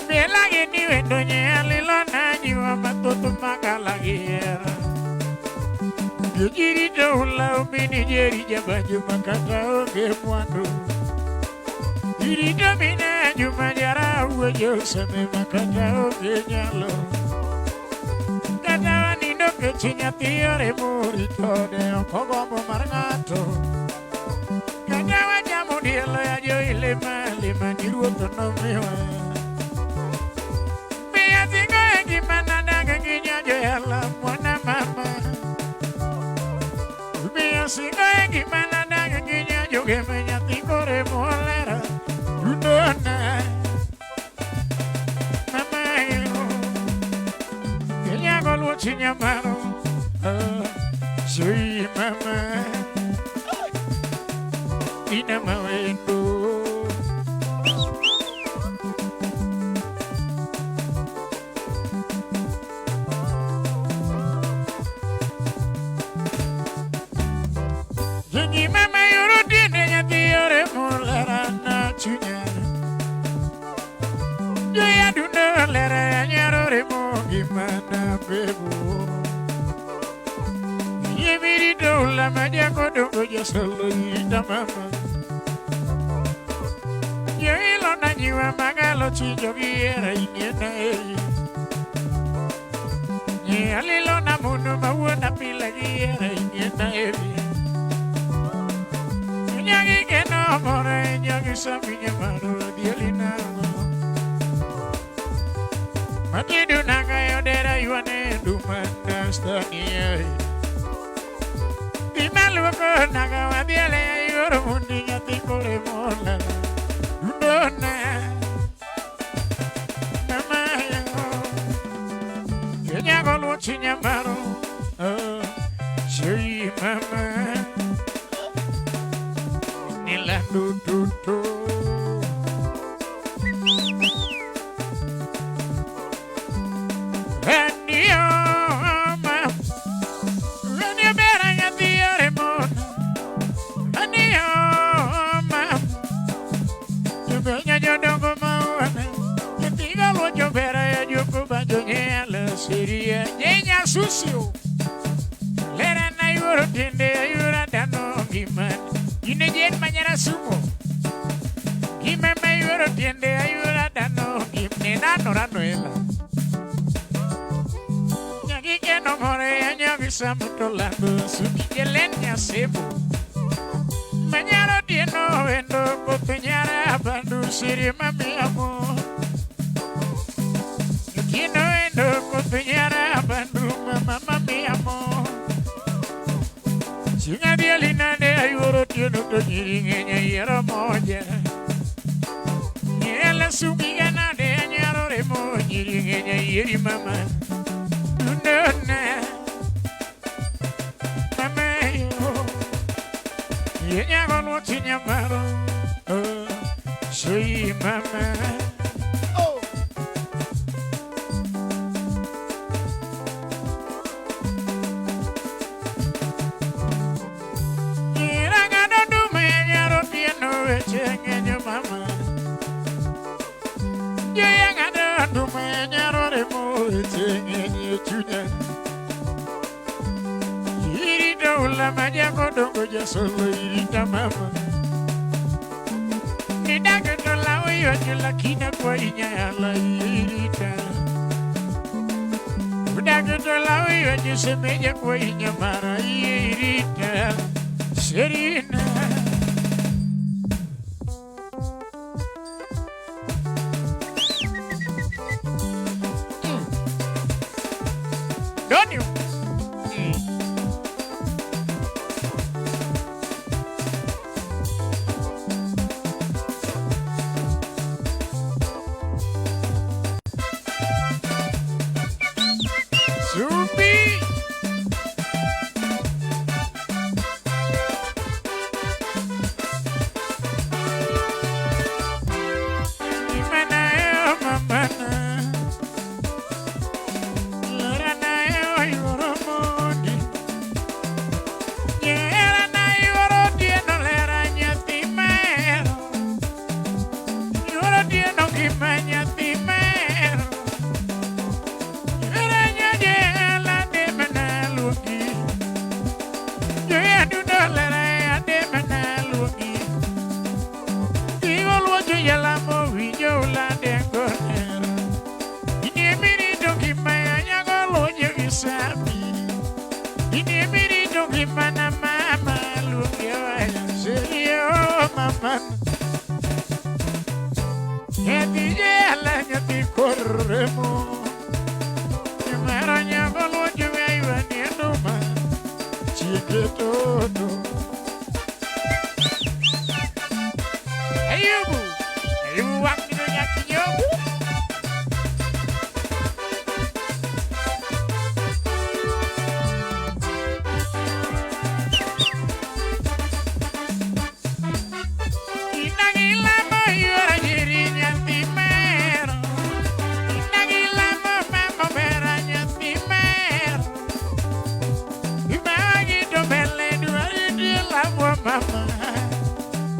A: Belagi ni wendo nyali lona nyiwa matoto makalagiera. Yujiri dola umini jeri jabaju makata oge mwandu. Yiri domina juma jara uwe joseme makata oge nyalo. Kata wanindo kechinya tiore murito de okogomo margato. Kata wajamu dielo ya jo ilema niruoto no mewa. Mia tingo egimana daga ginya jo yala mwana mama. Singo egi manada ginya joge menya tikore molera udona mama yo ginya golu chinya maro sui mama ina mawendo mama yoro tiene ya tiore molera na chunya. Yo ya duno lera ya nyaro remo gimana bebo. Ye miri dola madia kodongo ya solo ita mama. Yo ilo na nyiwa magalo chinjo giera inyena eyi. Ye alilo na munu mawona pila giera inyena eyi. Nyagi keno more nyagi sabinya maro dielina. Makidu naga yodera yuane dumanda stania. Dimalu ko naga wadiele yoro mundi nyati kore mola. Dudona. Mama yo. Nyago luchinya maro. Shui mama. Nila dududu. Randio mam, randio beranya tiare mon. Randio mam, jubelnya jodoh mawana. Ketiga lo jobera ya joko bajonya la siria. Nyenya susio. Lera na yuro tende yura dano gimana. Ine jen manyara sumo. Gime me yoro tiende ayura dano. Gime nano rano ela. Nyagi ke no more ya nyagi samuto lando. Suki jelenya sebo. Manyara tieno wendo. Kopenyara bandu siri mami amo. Kino wendo. Kopenyara bandu mama mami amo. Singa dielina de ayuro tieno to nyiringenya yera moja. Nyela sugi gana de nyara Yiri mama. Nuna. Mama yo. Yenya golo tinya maro. Shui mama. Oh. Yiraga do do me yaro tieno echenye mama. Yiraga do me yaro remo echenye chunya. Yiri do la maja kodongo jasolo yiri mama. Nidaga la oyo la kina kwa inya la irita. Nidaga la oyo semeja kwa inya mara irita. Serena. Don't you? Zubi. Imana yo mamana. Lorana yo yoromondi. Yerana yorodi no lera nyatimero. Yorodi no kimanya timero. Corremos, y me arañaba lo que me iba viendo más, chiquito. Ayubu, waktu nyakiyo.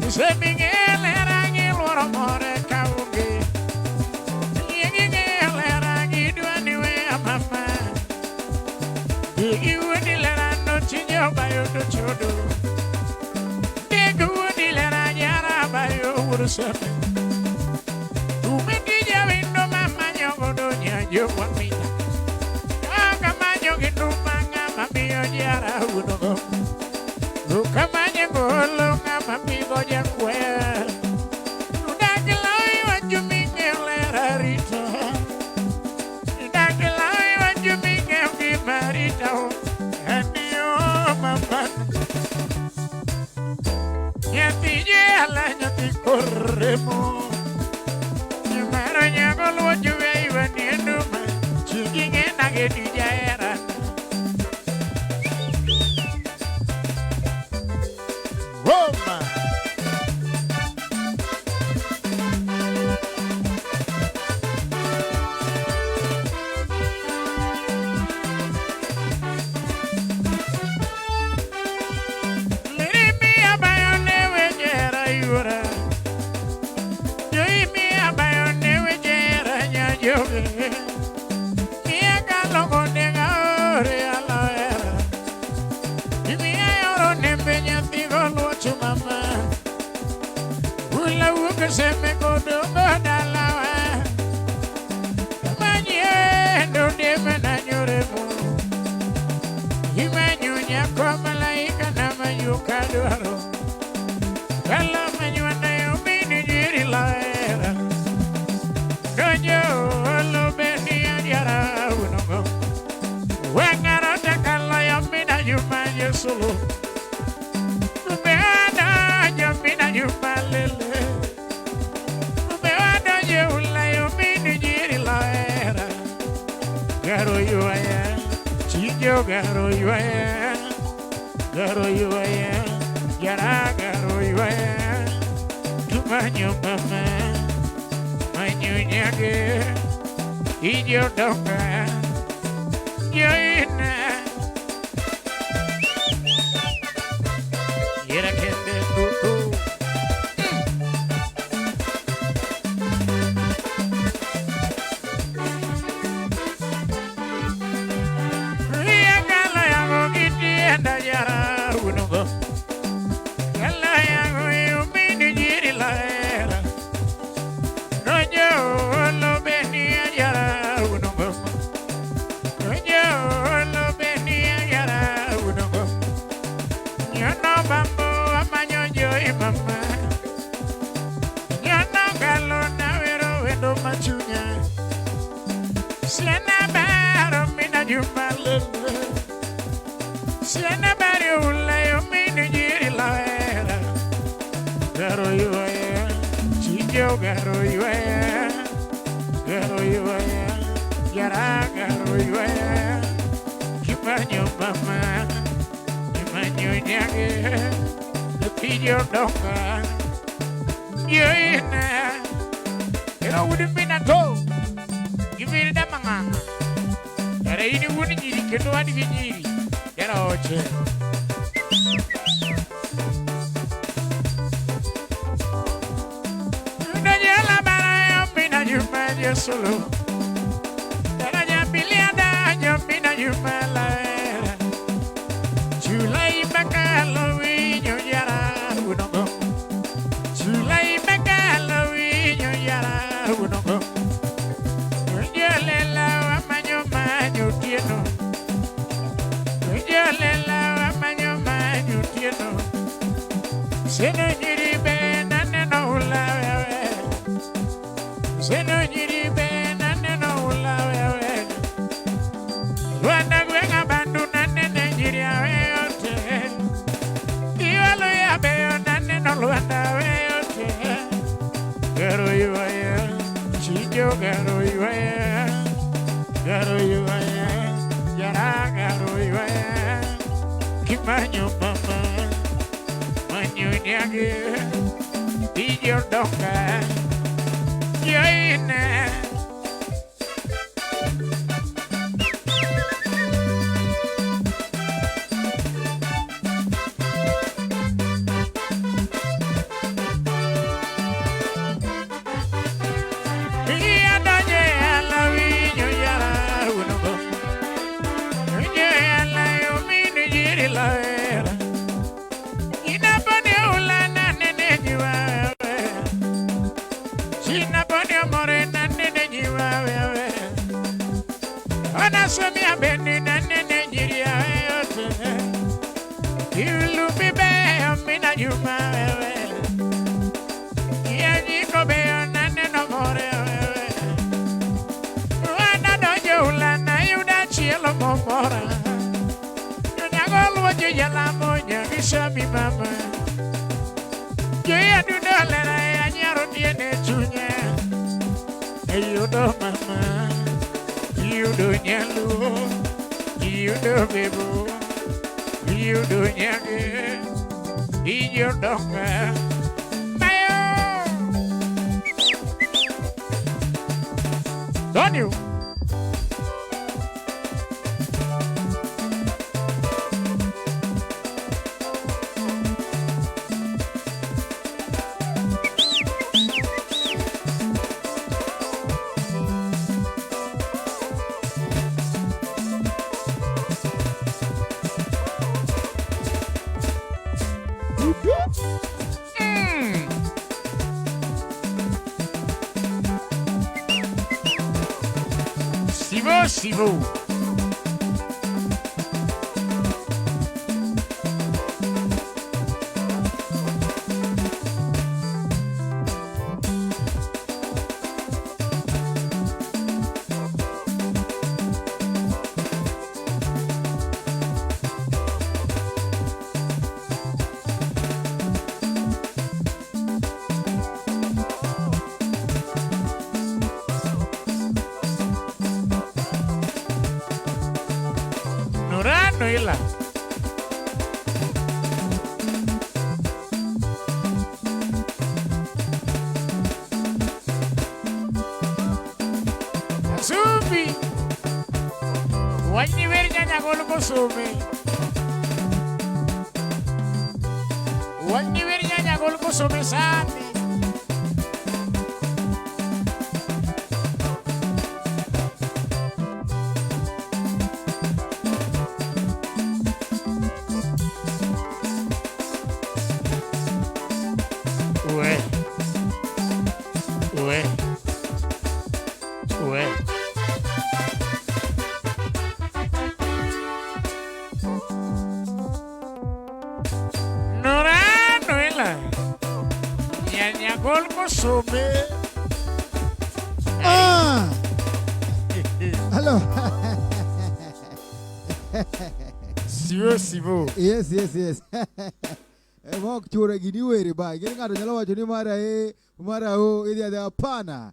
A: Se Miguel era el more kauge. Miguel era giduani we mama. Digi wudi lera no chinyo bayo do chodo. Digi wudi lera nyara bayo urusame. Umedi jawindo mama nyogodo nyajo wamita. Kama nyogindo manga mamiyo nyara unogo. Kama nyegolo ngama pigo jakwe. Udagilai waju mingelera rita. Udagilai waju mingel gimarita. Andio maman. Nyati jela nyati korremo. Nyamaro nyagolo waju weiwa nienduma. Chiginge nage di jaera. Roma. Se me codo dalawa. Manye do de menanyuremu. Imanyunya kwa malaika na mayukadoro. Kala manyuana yumini jiri laera. Dojo lo beni adiara unogo. Wengara takala yumina yumaje solo. Umeana yumina yumalele. Ula yo mini jiri lae Chijo garo yuaya, yara garo yuaya. Tumanyo mama, manyo nyage, ijo donga, yoina. Yera kende tutu. Anda yara unugo, yalla yangu yumini jiri laera. Rojo lo beni yara unugo, rojo lo beni yara unugo. Nyono bambo amanyojo imama, nyono galo na wero wendo machunya. Siena baro mina jumalele. Siena bari ula yo minu jiri laera. Garo yuaya, chijo garo yuaya, yara garo yuaya. Kimanyo mama, kimanyo nyage, kijo donga. Yoina, kira wudin minato, gimiri damanga. Kira ini wudin jiri kendo wadi jiri. Get out here. Daniela Baraya, Mina, you man, you're solo. Dania Biliada, you Mina, you man, July Bacalo, you yara, would not go. July Bacalo, you yara, would not go. You're Lela, man, you dear no. Lela manyo tieno seno nyiri be nane no lawe seno nyiri be nane no lawe wanda gwenga bandu nane nyiri awe ote iwalo ya be nane no wanda awe ote garo yuaya chijo garo yuaya yara garo yuaya. Kimanyo mama, manyo nyage, ijo donga, yoina. Iya doje ala winyo yara unugo, doje ala yomini jiri laera. Ina pone ulana nene jiwa, china pone amore na nene jiwa. Ona somi abendi na nene jiri ayote. Ilu bibe amina juma. Iya jiko be na nene amore. Wana doje ulana yuda chielo momora. Nyagolo jela monya bisami mama. Jaya dudalera ya nyaro tiene chunya. Ayudo mama. Ayudo nyalu. Ayudo bebo. Ayudo nyage. Ijo donga. Mayo. Donio. Sivo. Noela. Supi. Wanyi vernya gol ko sume. Wanyi vernya gol ko sume sani.
B: Hello.
A: Sivo.
B: Yes. Mok chura gini weri ba. Gini ngado nyala wacho ni mara ili ya hapana.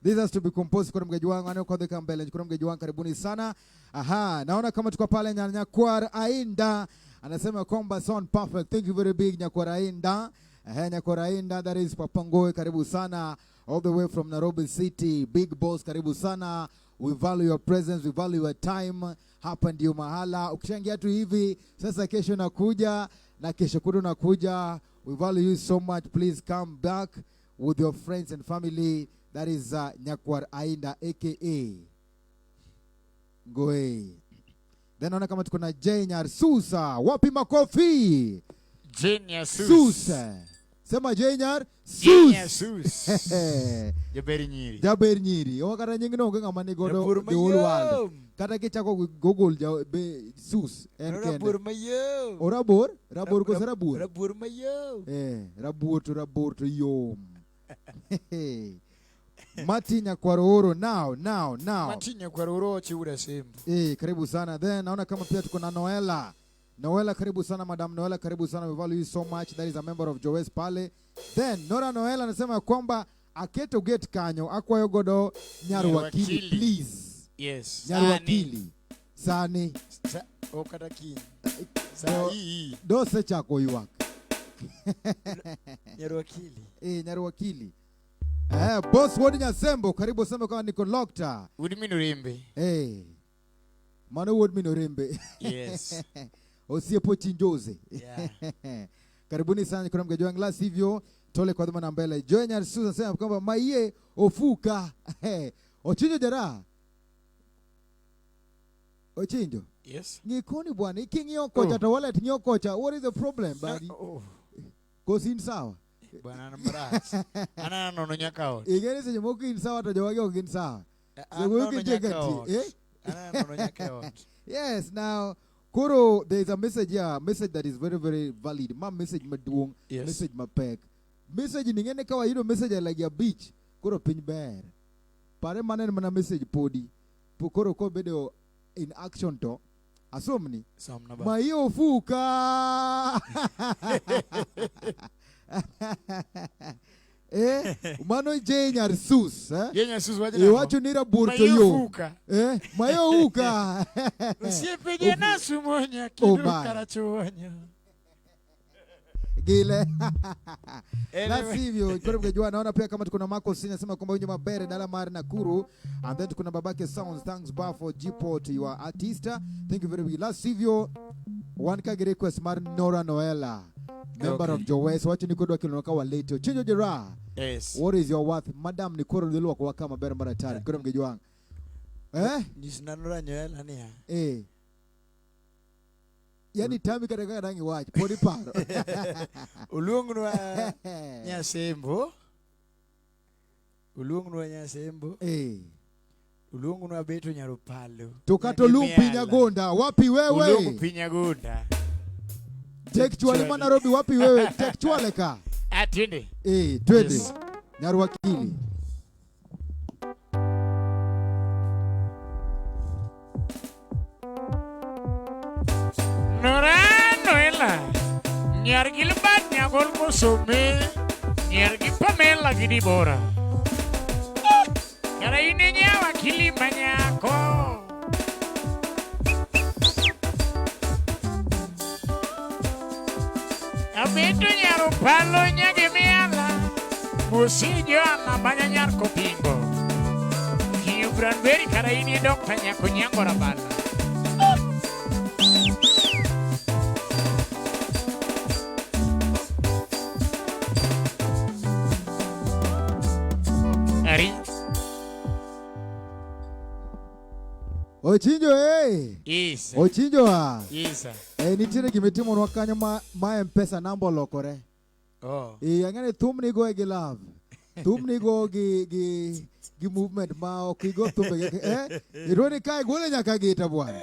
B: This has to be composed kwa mgeji wangu. Ano kwa dhika mbele. Kwa mgeji wangu karibuni sana. Aha. Naona kama tuko pale Nyakwar Ainda. Anasema kwamba sound perfect. Thank you very big Nyakwar Ainda. Nyakwar Ainda. That is Papangoe. Karibu sana. All the way from Nairobi City. Big boss. Karibu sana. We value your presence. We value your time. Hapa ndio mahala. Ukishangia tu hivi. Sasa kesho nakuja. Na kesho kudu nakuja. We value you so much. Please come back with your friends and family. That is Nyakwar Ainda aka Goe. Then naona kama tuko na Jenya Susa. Wapi makofi?
A: Jenya
B: Susa. Sema Jenya
A: Sus. Jaberi nyiri. Wakara nyingine ongenga manigodo the whole world. Kata kichako Google be Sus.
C: Rabur mayo.
B: Rabur ko sarabur.
C: Rabur mayo.
B: Rabur to yom. Mati Nyakwaroro now.
C: Mati Nyakwaroro chiura sembo.
B: Karibu sana. Then naona kama pia tuko na Noela. Noela karibu sana, Madam Noela karibu sana. We value you so much. That is a member of Joes pale. Then Nora Noela anasema kwamba aketo get kanyo akwa yogodo Nyarwakili please.
A: Yes.
B: Nyarwakili. Sani.
C: Okataki.
B: Dose chako yuwak.
C: Nyarwakili.
B: Nyarwakili. Boss Wodi Nyasembo karibu sana kwa niko Lokta.
A: Wodi Minorimbe.
B: Mano Wodi Minorimbe.
A: Yes.
B: Osiepo Chinjoze.
A: Yeah.
B: Karibuni sana kwa mgejo wangu, la sivyo tole kwa dhama na mbele. Joenya Susan sema kwamba maiye ofuka. Ochinjo jera. Ochinjo.
A: Yes.
B: Ngikoni bwana ikingio kocha to wallet ngio kocha. What is the problem buddy? Kosin sawa.
C: Bwana namras.
A: Ana nono nyakao.
B: Igere se moki in sawa to jawage ogin sawa. Yes, now Kuro, there is a message here, message that is very, very valid. Ma message maduong,
A: yes.
B: Message mapek. Message ningene kawa hilo message like a beach. Kuro pin bear. Pare manen mana message podi. Kuro ko bedo in action to. Asomni. Mayo fuka. Mano Jenya Sus,
A: Jenya Sus
B: wacho nira burto yo. Mayo uka.
A: Siempre llena su moña kidu karachuonya.
B: Gile. La sivyo, kwa mkejua naona pia kama tuko na Marco Sina sema kwamba unyo mabere dala mari na kuru, and then tuko na babake Sounds. Thanks bar for G-Port, you are artista. Thank you very much. La sivyo, one kage request mari Nora Noela. Member of Joes, wacho nikodo wakilonoka wa late. Chinjo jera.
A: Yes.
B: What is your worth? Madam nikoro dilo kwa kama bere mara tari. Kwa mgejuang.
C: Nisinanura Noela niya.
B: Yani tami katika rangi wachi. Podi paro.
C: Uluongunwa Nyasembo. Uluongunwa Nyasembo. Uluongunwa Beto Nyarupalo.
B: Tokato lumpi Nyagonda. Wapi wewe?
A: Ulumpi Nyagonda.
B: Tekchuale Nairobi wapi wewe? Tekchuale ka.
A: Twende.
B: Twende. Yes. Nyarwakili.
A: Nora Noela. Nyargil bat nyagol ko some. Nyargi Pamela gidi bora. Kara ine Nyawakili manyako. Abeto nyaro palo nyage miala. Musijo ana banya nyar kopingo. Kiyo branberi karaini dokta nyako nyangora bala. Ari.
B: Ochinjo
A: Yes.
B: Ochinjo wa.
A: Yes.
B: Nitiere gimitimo nwa kanyo ma M-Pesa namba olokore.
A: Oh.
B: Ang'ane thumni go gi love. Thumni go gi movement ma ok igo thumbe ironi kai gole nyaka gita bwana.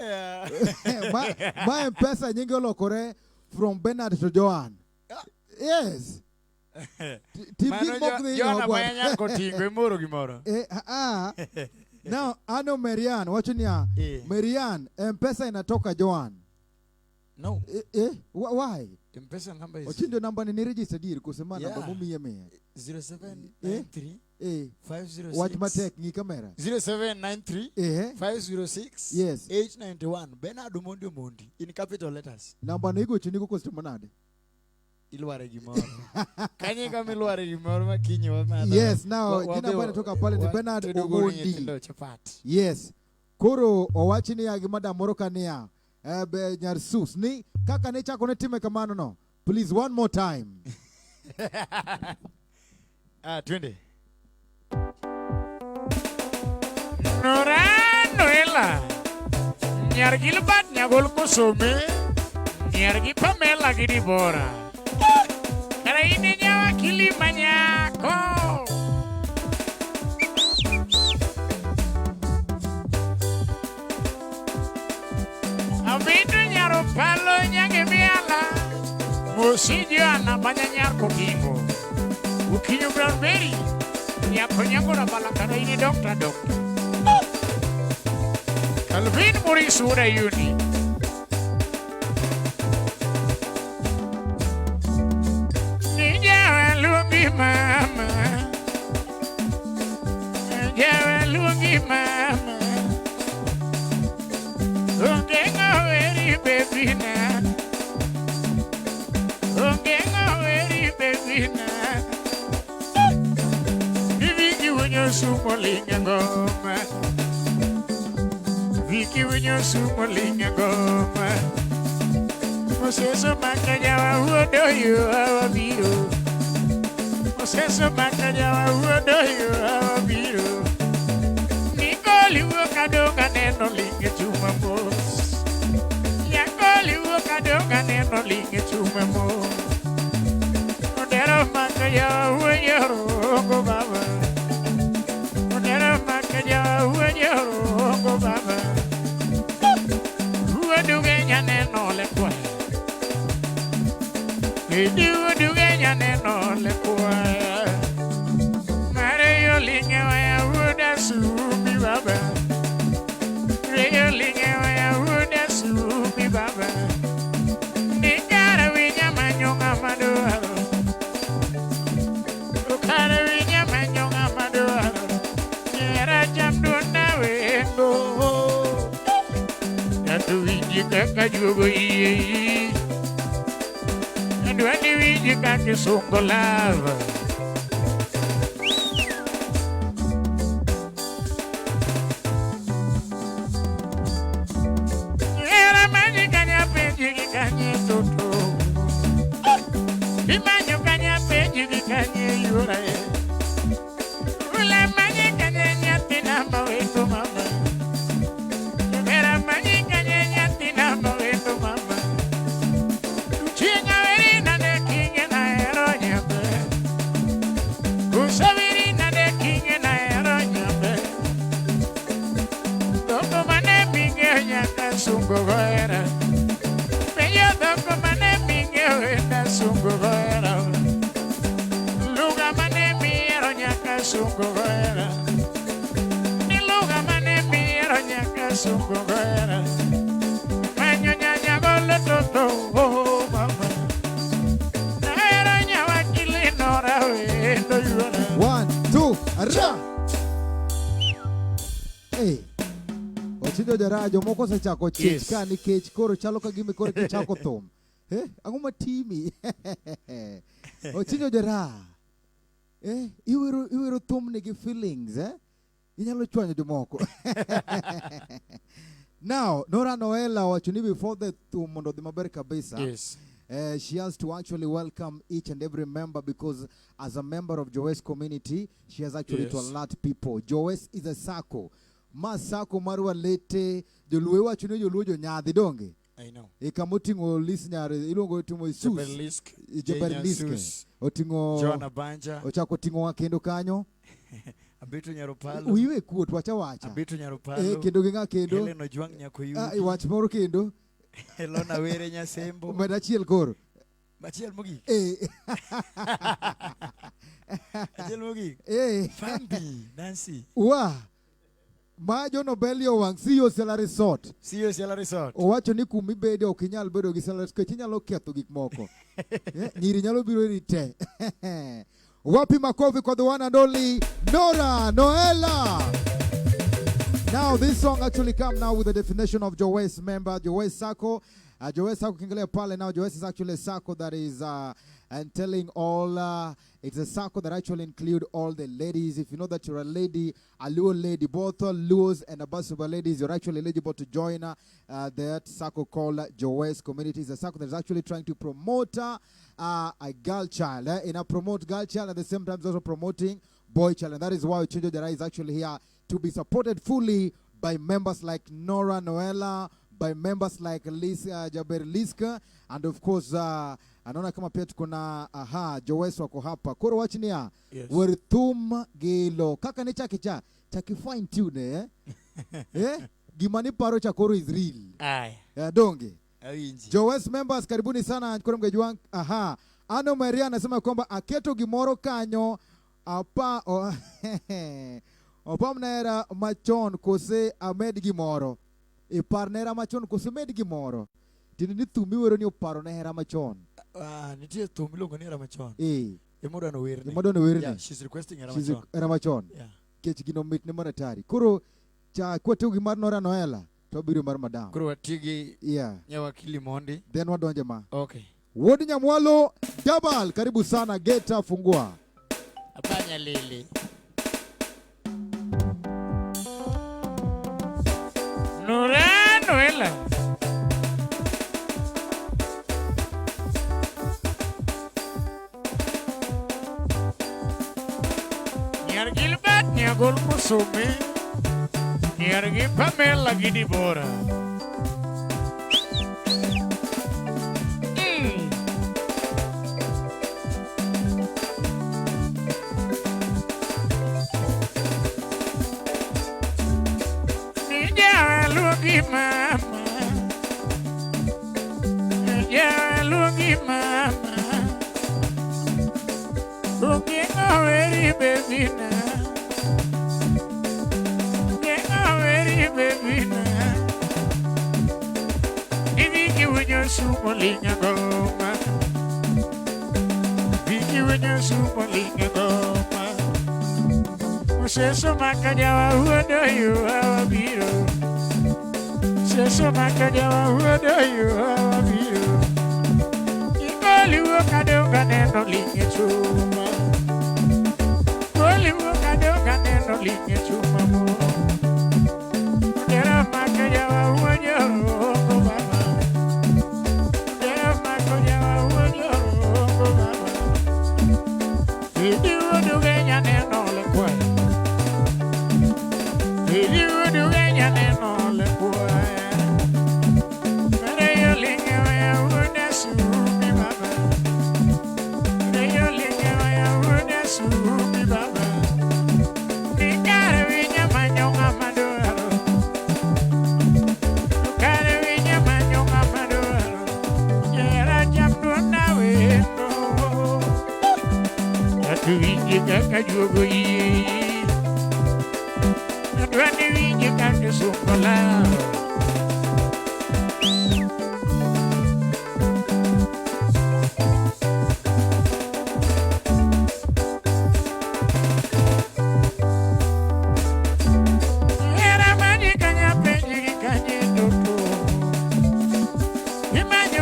B: Ma M-Pesa nyinge olokore from Bernard to Joan. Yes.
A: Joan banya kotingo imoro gimoro.
B: Now ano Marian wachunia Marian M-Pesa inatoka Joan.
C: No.
B: Why?
C: M-Pesa number is
B: Ochindo namba ni register dir kusema namba mumi yeme.
C: 0793 506.
B: Watch my tech ni kamera.
C: 0793 506
B: yes
C: 891. Bernard Mondi in capital letters.
B: Namba ni go chini ko customer nade.
C: Ilware gimoro. Kanye kama ilware gimoro makinyi wa mama.
B: Yes, now jina bwana toka pale ni Bernard Omondi. Yes. Koro owachini ya gimada moroka niya. Nyarsus ni kaka ne chako ne time kamano no. Please one more time.
C: Twende.
A: Noela. Nyar Gilbert nyagol kusome. Nyar gi Pamela gidi bora. Kara ini nyawa Kilimanyako. Abeto nyaro palo nyage miala. Musijo ana banya nyar kopingo. Ukinyo branberi. Nyako nyangora bala kara ini dokta. Calvin Morisura Uni. Nijawa lungi mama. Nijawa lungi mama. Ongenga weri baby na. Ongenga weri baby na. Viki wenyo sumo linga ngoma. Viki wenyo sumo linga ngoma. Moseso makajawa uodoyo awabiro. Moseso makajawa uodoyo awabiro. Nikoli uokadonga neno linge chuma mos. Yakoli uokadonga neno linge chuma mos. Odero makajawa uoyoro baba. Odero makajawa uoyoro baba. Uodugenya neno lekwa. Uodugenya neno lekwa. Mario linge waya uoda subi baba. Mario linge waya uoda subi baba. Nikara winya manyonga madoaro. Ukara winya manyonga madoaro. Nyera jamdona wengo. Yatu winji kaka jugo iye. Dwani winji kaka songo lava. Era mani kanya penji kanya toto. Imanyo kanya penji kanya yura. Ula mani kanya nyati namba wetu mama. Era mani kanya nyati namba wetu mama. Chinga verina de kinge na ero nyambe. Kusavirina de kinge na ero nyambe. Toko mane minge nyaka sungo goera. Peyo toko mane minge wenda sungo goera. Luga mane miero nyaka sungo goera. Ni luga mane miero nyaka sungo goera. Manyo nyanya gole toto oh mama. Naero nyawa kilinora wendo yuana.
B: 1 2 arra. Hey. Ochindo jarajo moko se chako chich ka ni kech koro chalo ka gimi koro kichako thum. Ang'o matimi? Ochinjo jara. Iwero thum nigi feelings, Inyalo chwanyo jomoko. Now, Nora Noela wachuni before the thum mondo dhi maber kabisa.
C: Yes.
B: She has to actually welcome each and every member because as a member of Joes community, she has actually to alert people. Joes is a sacco. Ma sacco marwa lete, joluwe wachuni joluwe jo nyadhi donge.
C: I know.
B: Ikamutingo listener, ilongo timo Isus. Jebelisk. Otingo
C: John Banja.
B: Ochako tingo wakendo kanyo.
C: Abitu Nyarupalo.
B: Uiwe kuot wacha.
C: Abitu Nyarupalo.
B: Kendo ginga kendo.
C: Heleno Juang Nyakoyugi.
B: Wach moro kendo.
C: Helona Were Nyasembo.
B: Medachiel koro.
C: Machiel Mugi. Achiel Mugi. Fambi Nancy.
B: Ma Jonobelio wang CEO Sela Resort.
C: CEO Sela Resort.
B: Owacho ni kumi bede ok inyal bedo gi Sela Resort, inyalo ketho gik moko. Nyiri nyalo biro rite. Wapi makofi kwa the one and only Nora Noela. Now this song actually come now with the definition of Joes member, Joes Sacco. Joes Sacco kingelea pale now. Joes is actually a Sacco that is and telling all, it's a Sacco that actually include all the ladies. If you know that you're a lady, a Luo lady, both Luos and Abasuba ladies, you're actually eligible to join that Sacco called Joes Community. It's a Sacco that is actually trying to promote a girl child. Promote girl child at the same time also promoting boy child. And that is why Chinjo Jara is actually here to be supported fully by members like Nora Noela, by members like Jaber Liska, and of course, anaona kama pia tuko na Joes wako hapa. Koro wachinia, werthum gilo. Kaka ni cha fine tune, Gimani paro cha koro is real.
C: Aye.
B: Donge.
C: Joes
B: members, karibuni sana. Koro mgejuang, Ano Maria anasema kwamba aketo gimoro kanyo, Opa mnera machon kose amed gimoro. Parnera machon kose med gimoro. Tini ni thumi wero ni oparo na hera machon.
C: Nitie thumi longo ni hera machon. Imodo no werne. Yeah, she's requesting hera machon.
B: Hera machon.
C: Yeah.
B: Kech gino mit ne maratari. Koro cha kwetu gimar Nora Noela. To biro mar madam.
C: Koro watigi nyawakili Mondi.
B: Then wadonje ma.
C: Okay.
B: Wodi Nyamwalo Dabal, karibu sana, geta fungua.
C: Apanya lili.
A: Nora Noela. Nyar Gilbert nyagol musume. Nyar Pamela Gidibora. Mama, yeah, looky, mama, looking already, baby now, looking already, baby now. If you with your super linya goma, if you with your super linya goma, Museso makajawa, who do you have a beetle? So makajawa wado you have you. Ikoli wakadonga neno linye chuma. Ikoli wakadonga neno linye chuma mo. Dera makajawa wado ko mama. Dera makajawa wado ko mama. Idi wado genya neno le kwa. Idi wado genya neno le kwa.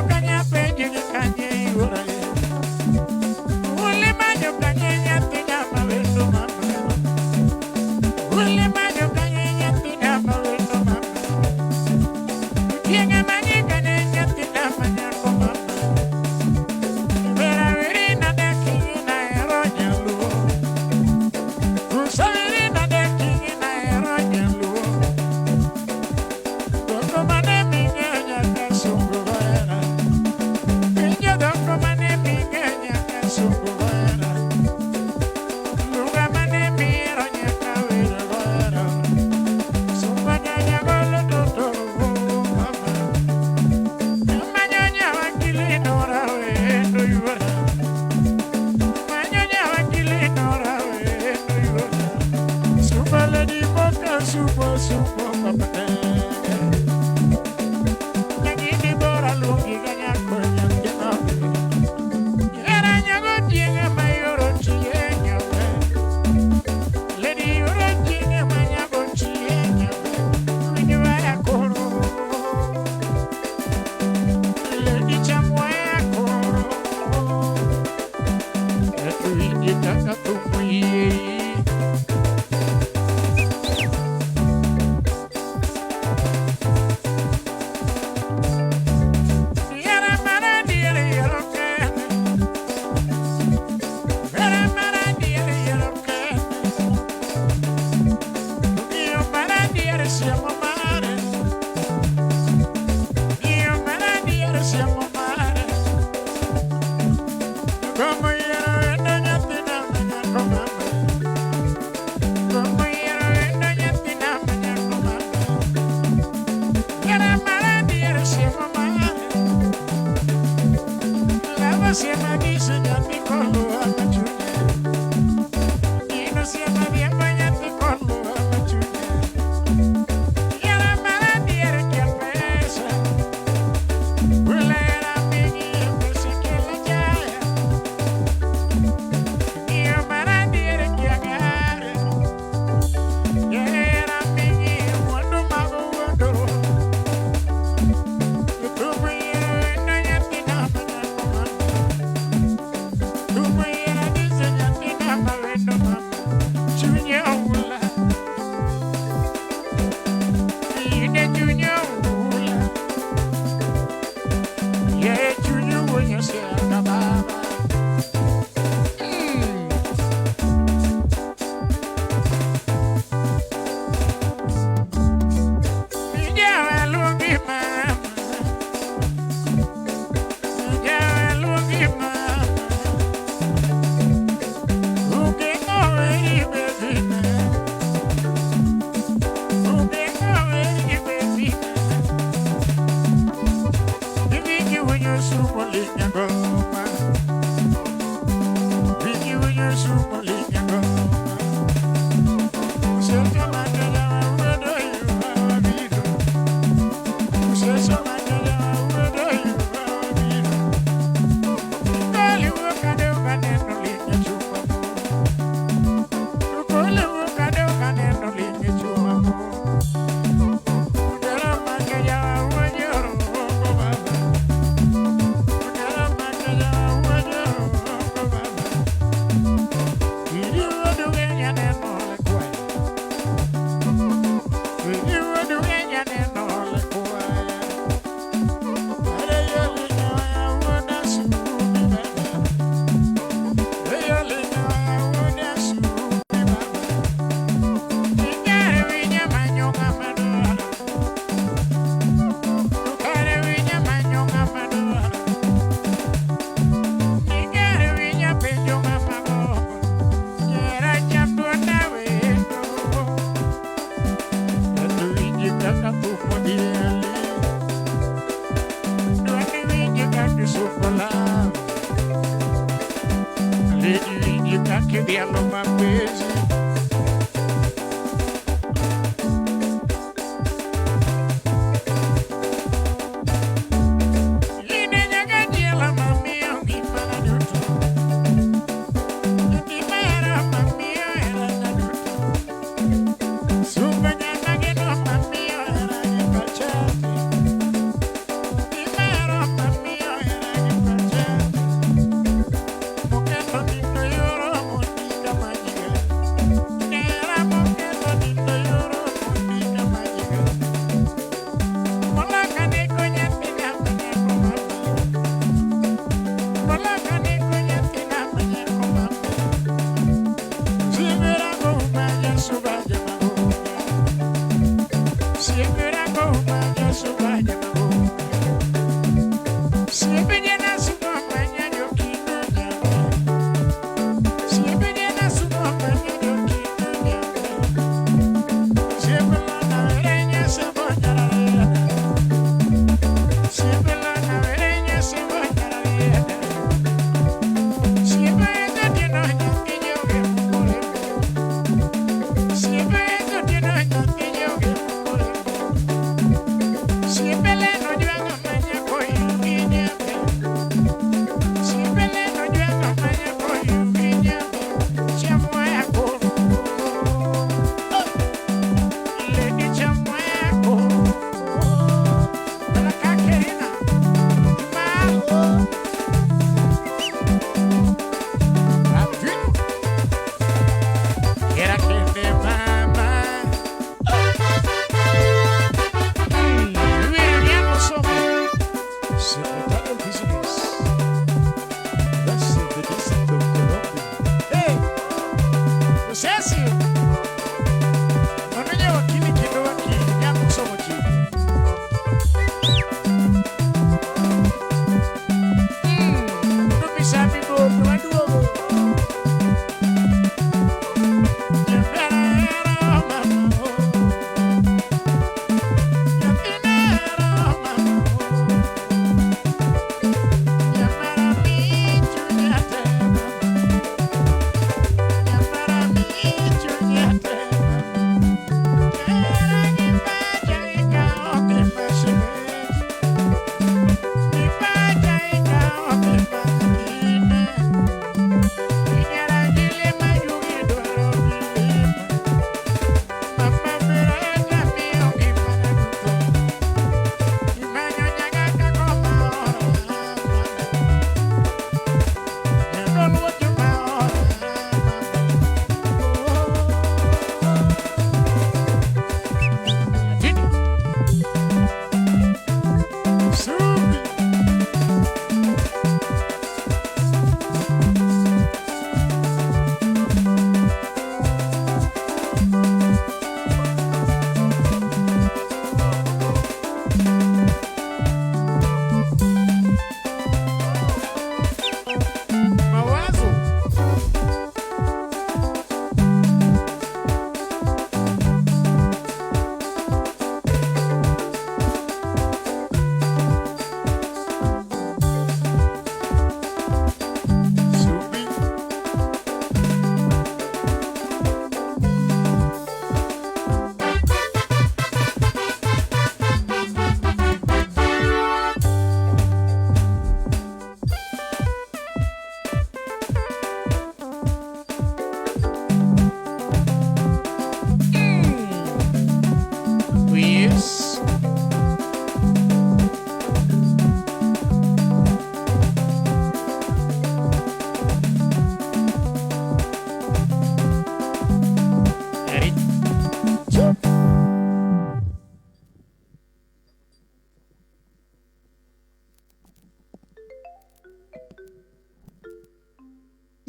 A: Kanya penji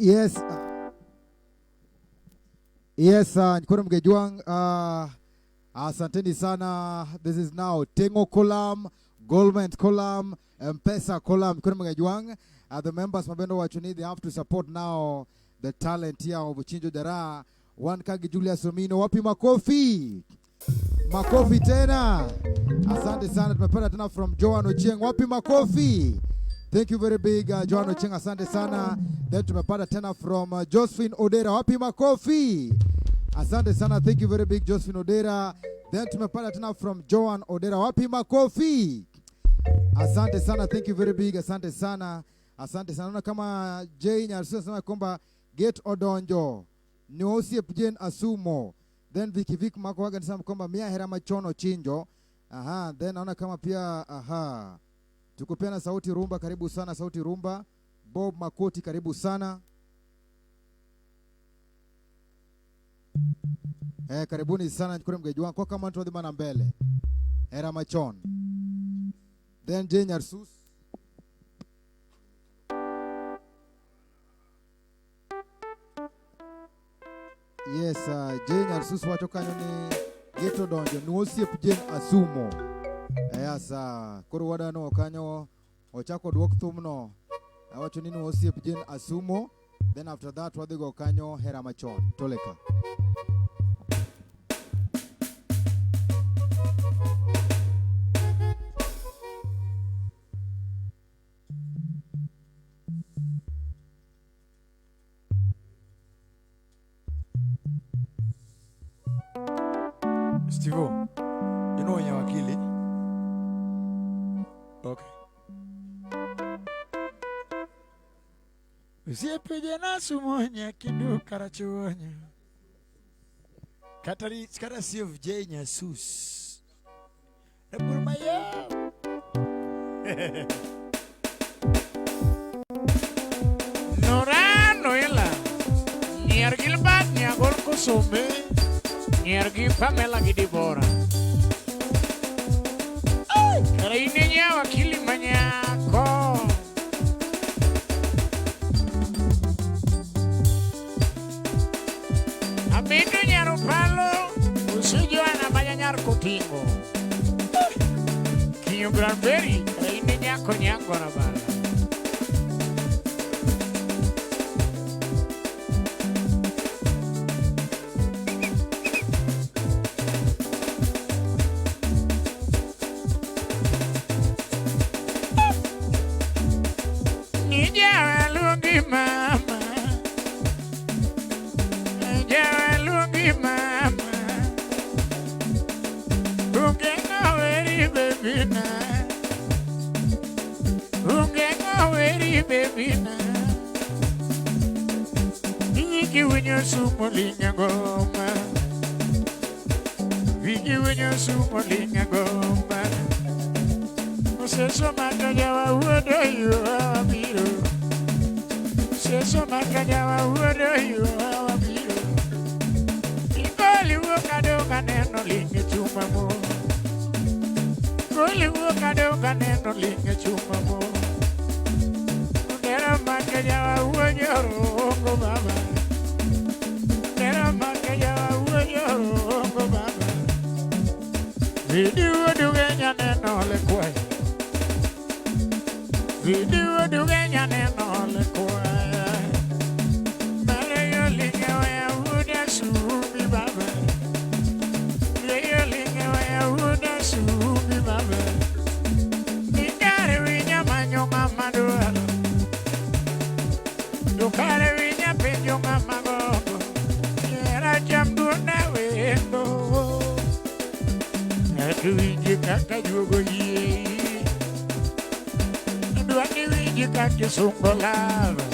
B: Yes. Yes, Nkoro Mgejuang, asanteni sana. This is now Tengo Kolam, Goldman Kolam, M-Pesa Kolam, Nkoro Mgejuang. The members Mabendo Wachuni, they have to support now the talent here of Chinjo Dara. One Kagi Julia Somino, wapi makofi? Makofi tena. Asante sana, tumepata tena from Joan Ochieng, wapi makofi? Thank you very big, Joan Ochieng, asante sana. Then tumepata tena from Josephine Odera, wapi makofi? Asante sana, thank you very big, Josephine Odera. Then tumepata tena from Joan Odera, wapi makofi? Asante sana, thank you very big, asante sana. Asante sana. Kama Jay Nyarsu anasema kwamba get odonjo ni Osiep Jane Asumo. Then Vic Mako waga anasema kwamba mia hera machono chinjo. Aha, then naona kama pia tukupeana sauti rumba, karibu sana sauti rumba. Bob Makoti, karibu sana. Karibuni sana Nkoro Mgejuang kwa kama mtu wadhima na mbele. Hera machon. Then Jay Nyarsu. Yes, Jane Arsus wacho kanyo ni geto donjo nuosiep Jane Asumo. Yes, koro wadano kanyo ochako duok thumno. Wacho ni nuosiep Jane Asumo. Then after that wadhigo kanyo hera machon. Toleka.
C: Stivo, you know your wakili? Okay. Usiepe Jane Asumo kidu karachuonya. Katari skara sieve Jane Asus. Berhumba ya.
A: Nora Noela, Niar Gilbert, Niagor Kosome, Niargi Pamela Gidibora. Karainenya wakili manyako. Abindo nyaro palo, usijuana manyanyar kutingo. Kinyo Granberry, karainenya konyango na bala. Mama, Jawalugi mama, ungenga weri baby na, ungenga weri baby na, Viki wenye sumo linga goma, Viki wenye sumo linga goma, Oseso maka jawa uodo yuwa miro. So makajawa uodo yuwa miro. Ikoli wakado kaneno linge chuma mo. Ikoli wakado kaneno linge chuma mo. Nera makajawa uodo rongo baba. Nera makajawa uodo rongo baba. Vidi uodo genya neno le kwai. Vidi uodo genya neno le kwai. Kaka jugo ye, duani wiji kaki sungo lava.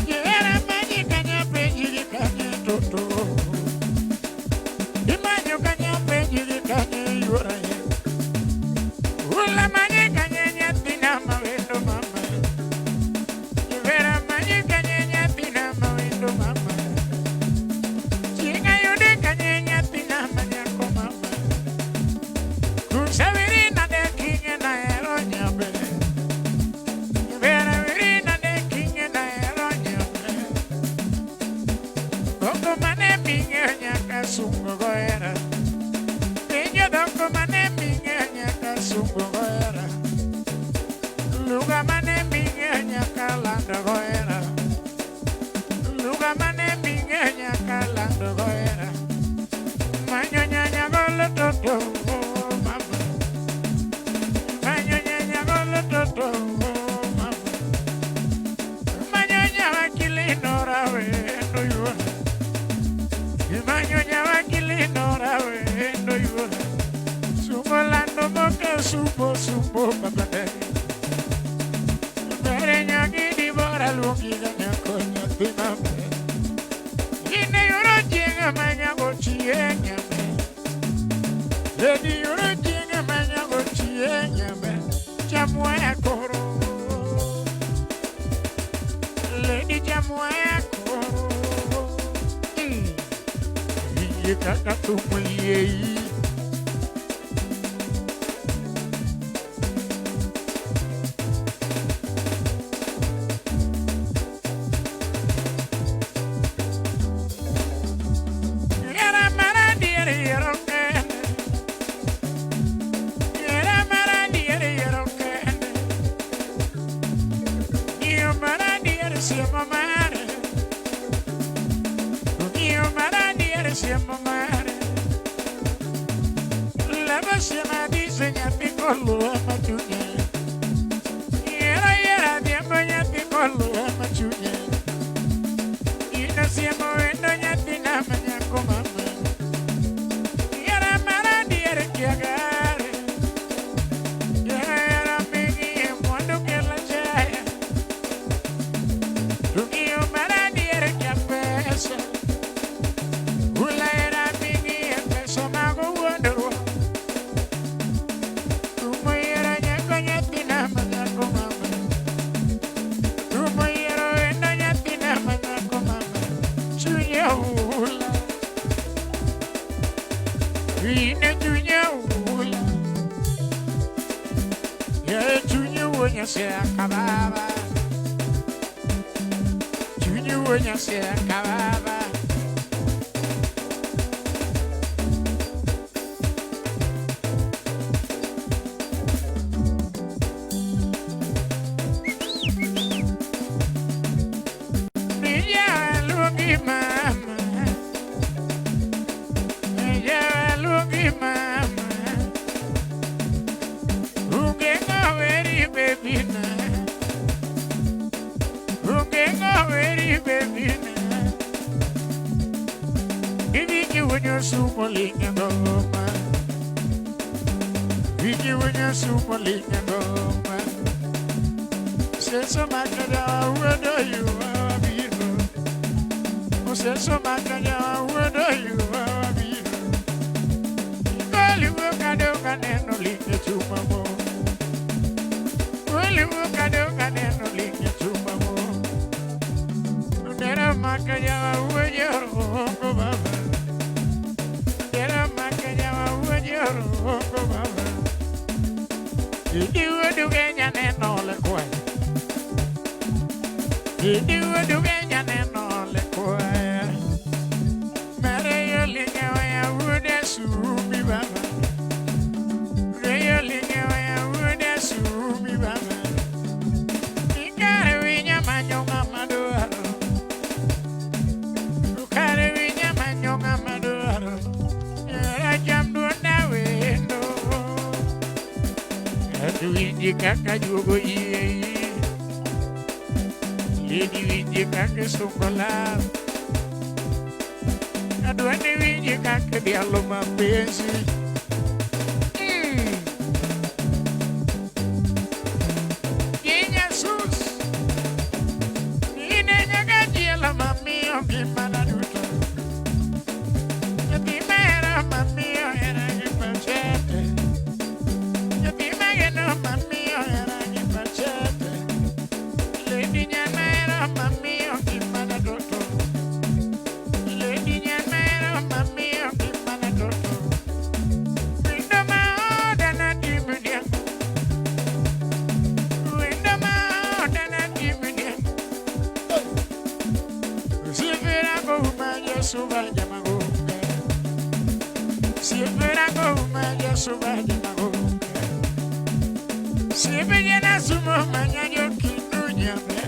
A: Yera maji kanya peji kanya toto. Imanyo kanya peji kanya yura ye. Ula maji kanya nyatina mawendo mama. Yera sungo goera. Luga mane mingenya kalando goera. Luga mane mingenya kalando goera. Manyonya golo toto mama. Manyonya golo toto mama. Manyonya wakili norawe no you. Manyonya wakili norawe no you. Sumolando moke supo papade. Berenya gidi bora lungi ganya konya timame. Ine yoro jenga manya gochienya me. Lady yoro jenga manya gochienya me. Jamwa koro. Lady jamwa koro. Iye kaka tumuye. Kaka jugo iye Lady winji kaka sukola Aduane winji kaka diallo mapenzi Kenya sus Ine nyaga jiela mamio gimana duto Yatimera mamio era gipachete Yatimera mamio era gipachete Lady nyamera mamio gimana duto Lady nyamera mamio gimana duto Sibijana sumo manyayo kindunya me.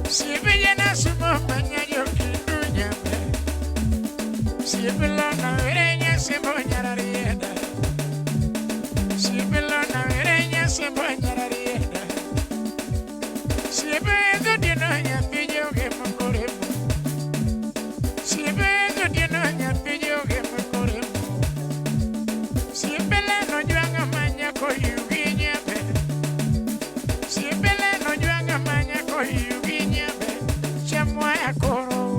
A: Sibijana sumo manyayo kindunya me. Sibila na verenya sebo nyararienda. Sibila na verenya sebo nyararienda. Sibezo dina nyatiyo ge makoremo. Sibezo dina nyatiyo ge makoremo. Sibila no juanga manya ko yugi nyabe. Sibila no juanga manya ko yugi nyabe. Chamwa akoro.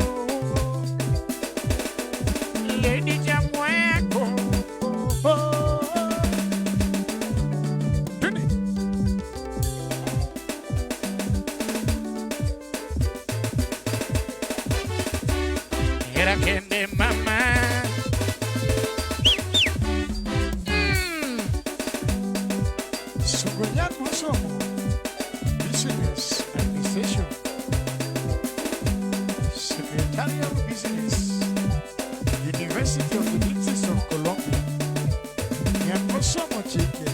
A: Lady chamwa akoro. Era kende mama. Sugoyan musomo. Business administration. Secretary of Business. University of the British of Columbia. Nyamusomo chike.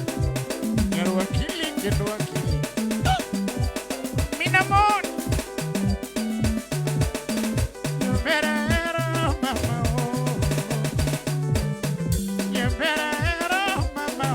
A: Nyarwakili kendo wakili. Minamon. You better mama. You better mama.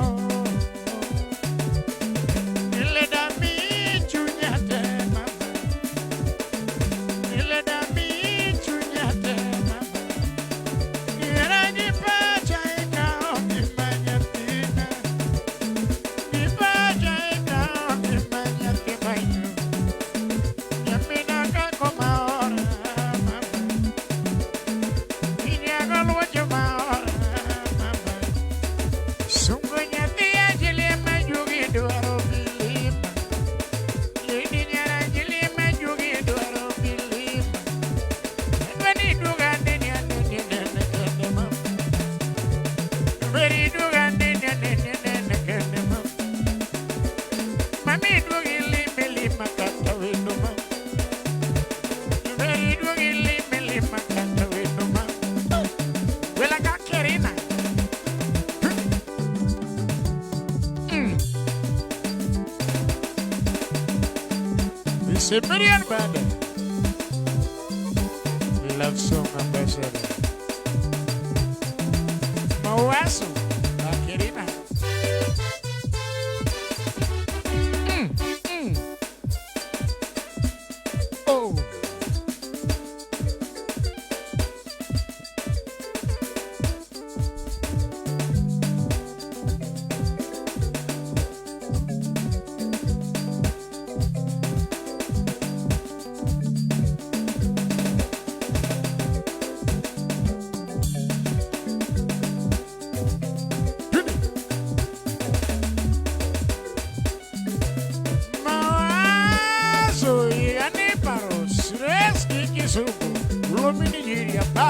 A: Siberian band. Love song ambassador. Mawasu, Akirina. Oh.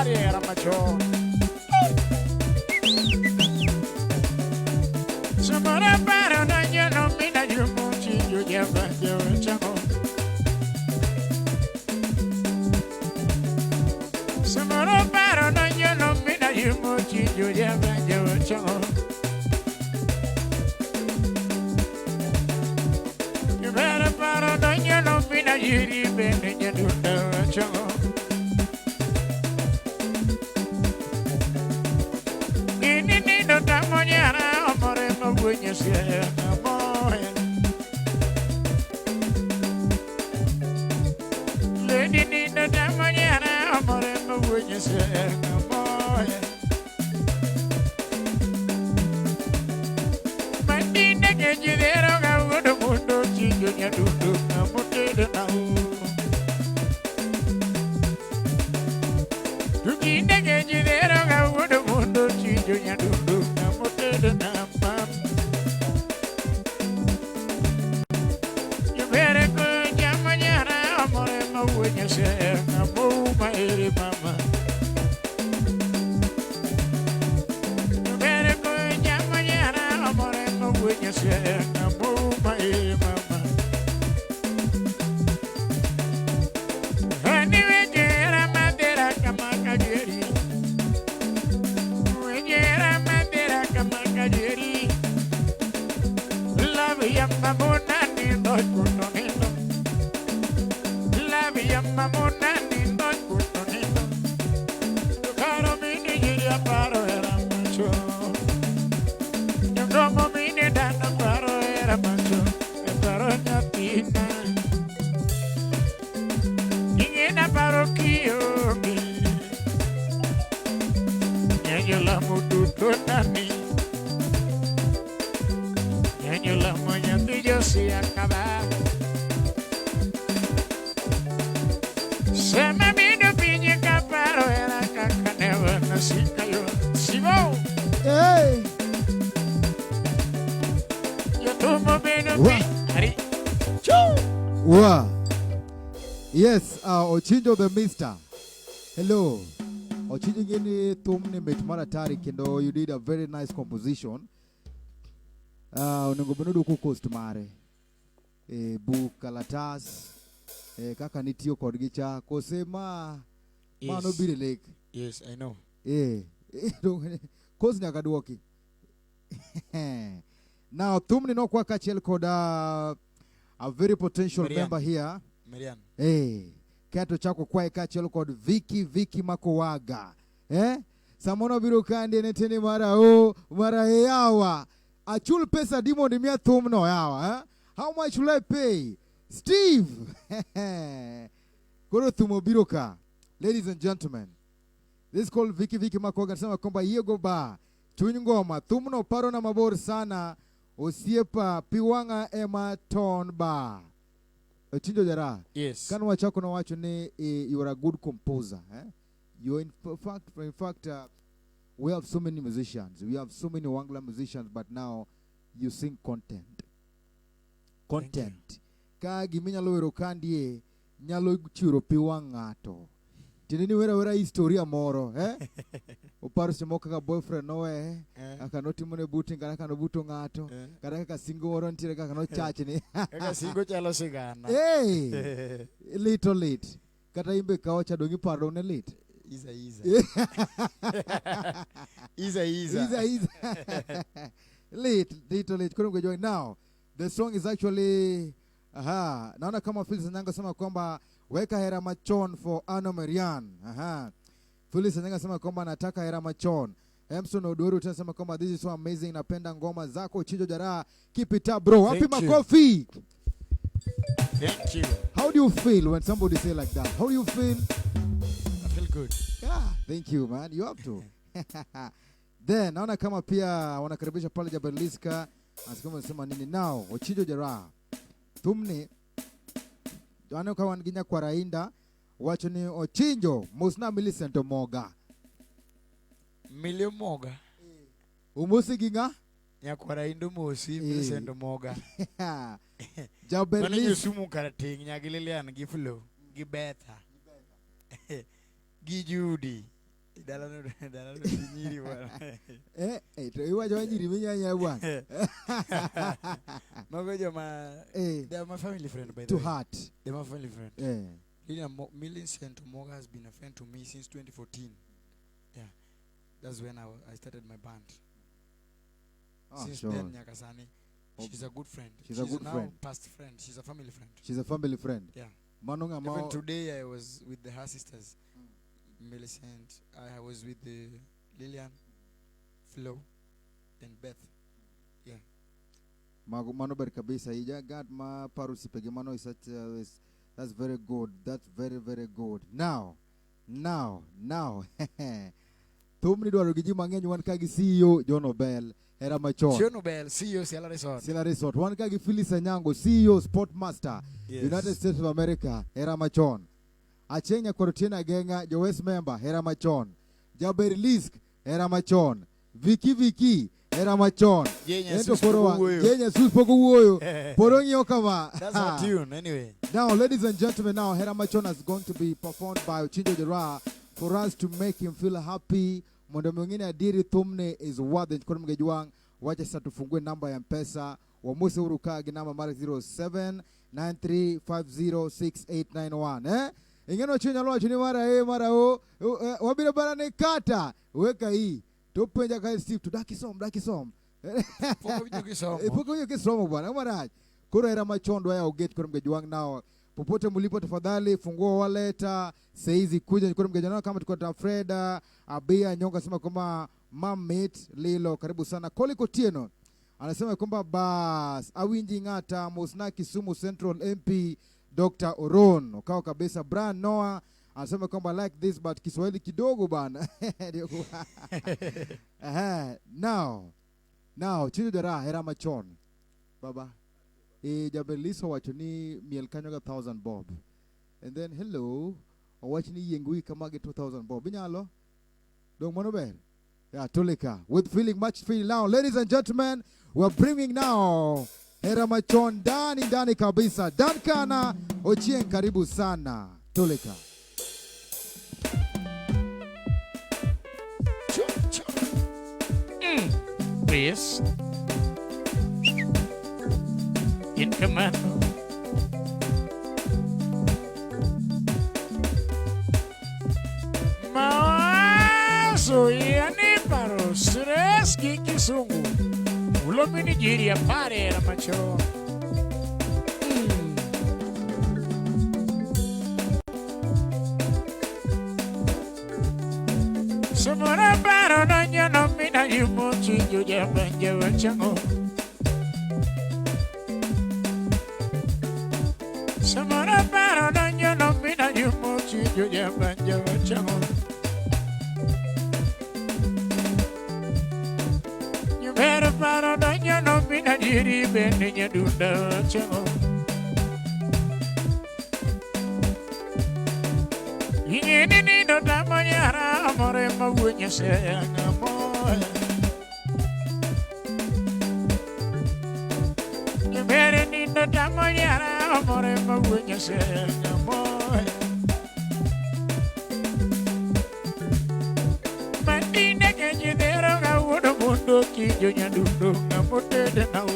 A: Era macho. Samara para na no mina yumuchi yo lleva yo chango. Samara para na no mina yumuchi yo lleva yo chango. You better para na no mina yiri bene yo chango. When you see a boy, lady need the damaniana, amore, when you see a boy. My dinner get you there, I would have put no chicken to do a potato now. To dinner get you there, I would have put no chicken to do a potato now. When you say, I'm my mama. You better go, Yamana, I'm when you say, I'm my mama. Anyway, I'm a dera kamakajeri. When you're a madera kamakajeri, love Labi mamona nindo kuno nindo. Labi mamona nindo kuno nindo. Caro mini gira paro era macho. Como mini dando paro era macho. E paro nyatina. Ningena paro kiyo. Nyanyola muduto nani. Nyanyola monyati josi akaba. Sema mido pinye kaparo era kakaneva nasika yo. Sivo.
B: Hey.
A: Yo tomo mido pinye.
B: Wow. Yes, Ochinjo the Mister. Hello. Ochinjo ngini tumni metumara tari kendo you did a very nice composition. Unengo benudu kukost mare. Bu kalatas. Kaka nitio kodgicha. Kosema.
C: Yes.
B: Mano bire lake.
C: Yes, I know.
B: Kosi nyakaduoki. Now, tumni no kwa kachel koda a very potential
C: Marian.
B: member here.
C: Marian.
B: Kato chako kwa kachel kod Vicky Makowaga. Samono biro kandi neteni mara yawa. Achul pesa dimo dimia tumno yawa. How much will I pay? Steve. Koro tumo biro ka. Ladies and gentlemen. This is called Vicky Makowaga. Nasema kwamba yego ba. Tunyngoma tumno paro na mabor sana. Osiepa piwanga ema ton ba. Ochinjo jara.
C: Yes.
B: Kanu wachako na wacho ne you are a good composer. You in fact we have so many musicians. We have so many Wangla musicians, but now you sing content. Ka giminya lo wero kandie nyalo chiro piwangato. Tinini wera historia moro, Uparo simo kaka boyfriend nowe, aka no timone buting kana kana buto ngato, kana kaka singo woro ntire kaka no church ni.
C: Kaka singo chalo sigana.
B: Hey, little late. Kata imbe kaocha dongi paro ne late.
C: Iza.
B: Little late. Couldn't go join now. The song is actually naona kama Phyllis Nyanga sema kwamba weka hera machon for Ano Marian. Phyllis Nyanga sema kwamba nataka hera machon. Emson Odoru tunasema kwamba this is so amazing, napenda ngoma zako Chinjo Jara. Keep it up bro. Happy makofi.
C: Thank you.
B: How do you feel when somebody say like that? How do you feel?
C: I feel good.
B: Yeah, thank you man. You have to. Then naona kama pia wanakaribisha pale Jabaliska. Asikoma nasema nini now? Ochinjo Jara. Tumni Jana kwa wanginya kwa rainda wacho ni Ochinjo musna Millicent Moga.
C: Milio Moga.
B: Umusi ginga?
C: Nyakwara indo mosi Millicent Moga.
B: Jaberlis.
C: Mani yusumu karating nyagililian giflo gibeta. Gijudi. Dalano nyiri bwana.
B: To iwa jo nyiri minyanya bwana.
C: Mago joma they are my family friend by the
B: to
C: way.
B: heart.
C: They are my family friend. Millicent Moga has been a friend to me since 2014. Yeah. That's when I started my band. Since then Nyakasani. She's a good friend. She's a good friend. Past friend. She's a family friend.
B: She's a family friend.
C: Yeah.
B: Manonga
C: Even today I was with her sisters. Millicent. I was with Lillian, Flo, and Beth. Yeah.
B: Mano ber kabisa. Ija God ma parusi pege mano is such that's very good. That's very very good. Now. Tumni dwaro giji mang'eny wan kagi CEO John Obel era machon.
C: John Obel CEO Sierra Resort.
B: Wan kagi Phyllis Anyango CEO Sportmaster.
C: Yes.
B: United States of America era machon. Achenya Korotina Genga jo West member era machon. Jaber Lisk era machon. Vicky era machon.
C: Jenya
B: Sus pogo wuoyo. Porongi okama.
C: That's our tune anyway.
B: Now ladies and gentlemen, now Hera Machon is going to be performed by Ochinjo Jara for us to make him feel happy. Mondo mwingine adiri tumne is worth it. Kwa mgejuang wacha sasa tufungue namba ya M-Pesa. Wamuse urukagi namba mara 0793506891. Ingeno chinya loa chini mara wabile bara ne kata. Weka hii. Tupenja kai Steve. Tudaki som. Poko hiyo kisomo bwana. Maraj. Kura era machondo ya ugate kwa mgejuang nao. Popote mlipo tafadhali fungua waleta saizi kuja kwa mgejuang kama tuko na Freda Abia Nyonga sema kwamba Mamit Lilo karibu sana. Koli Kotieno anasema kwamba bas awinji ngata Mosna Kisumu Central MP Dr. Oron ukao kabisa. Brian Noah anasema kwamba like this but Kiswahili kidogo bana. Now chido dara hera machon baba jabeliso wachoni miel kanyo ga 1000 bob and then hello wachni yengui kama ge 2000 bob binyalo dong mono ber yeah toleka with feeling much feel now. Ladies and gentlemen, we're bringing now hera machon ndani kabisa. Dankana Ochieng karibu sana toleka.
A: Please. In command. Mawazo yani paro stress kikisungu. Ulomi Nigeria pare la macho. Samara paro nanya no mina yumochi juja banja wachango. Samara paro nanya no mina yumochi juja banja wachango. Nyumera paro nanya no mina jiri bende nyadunda wachango. Ingeni ni no tamanyara amore mawunya sayanga moya. Nyumera ni no tamanyara amore mawunya sayanga moya. Mandine kejidero ga wodo mundo kijo nyadundo ngamote de nao.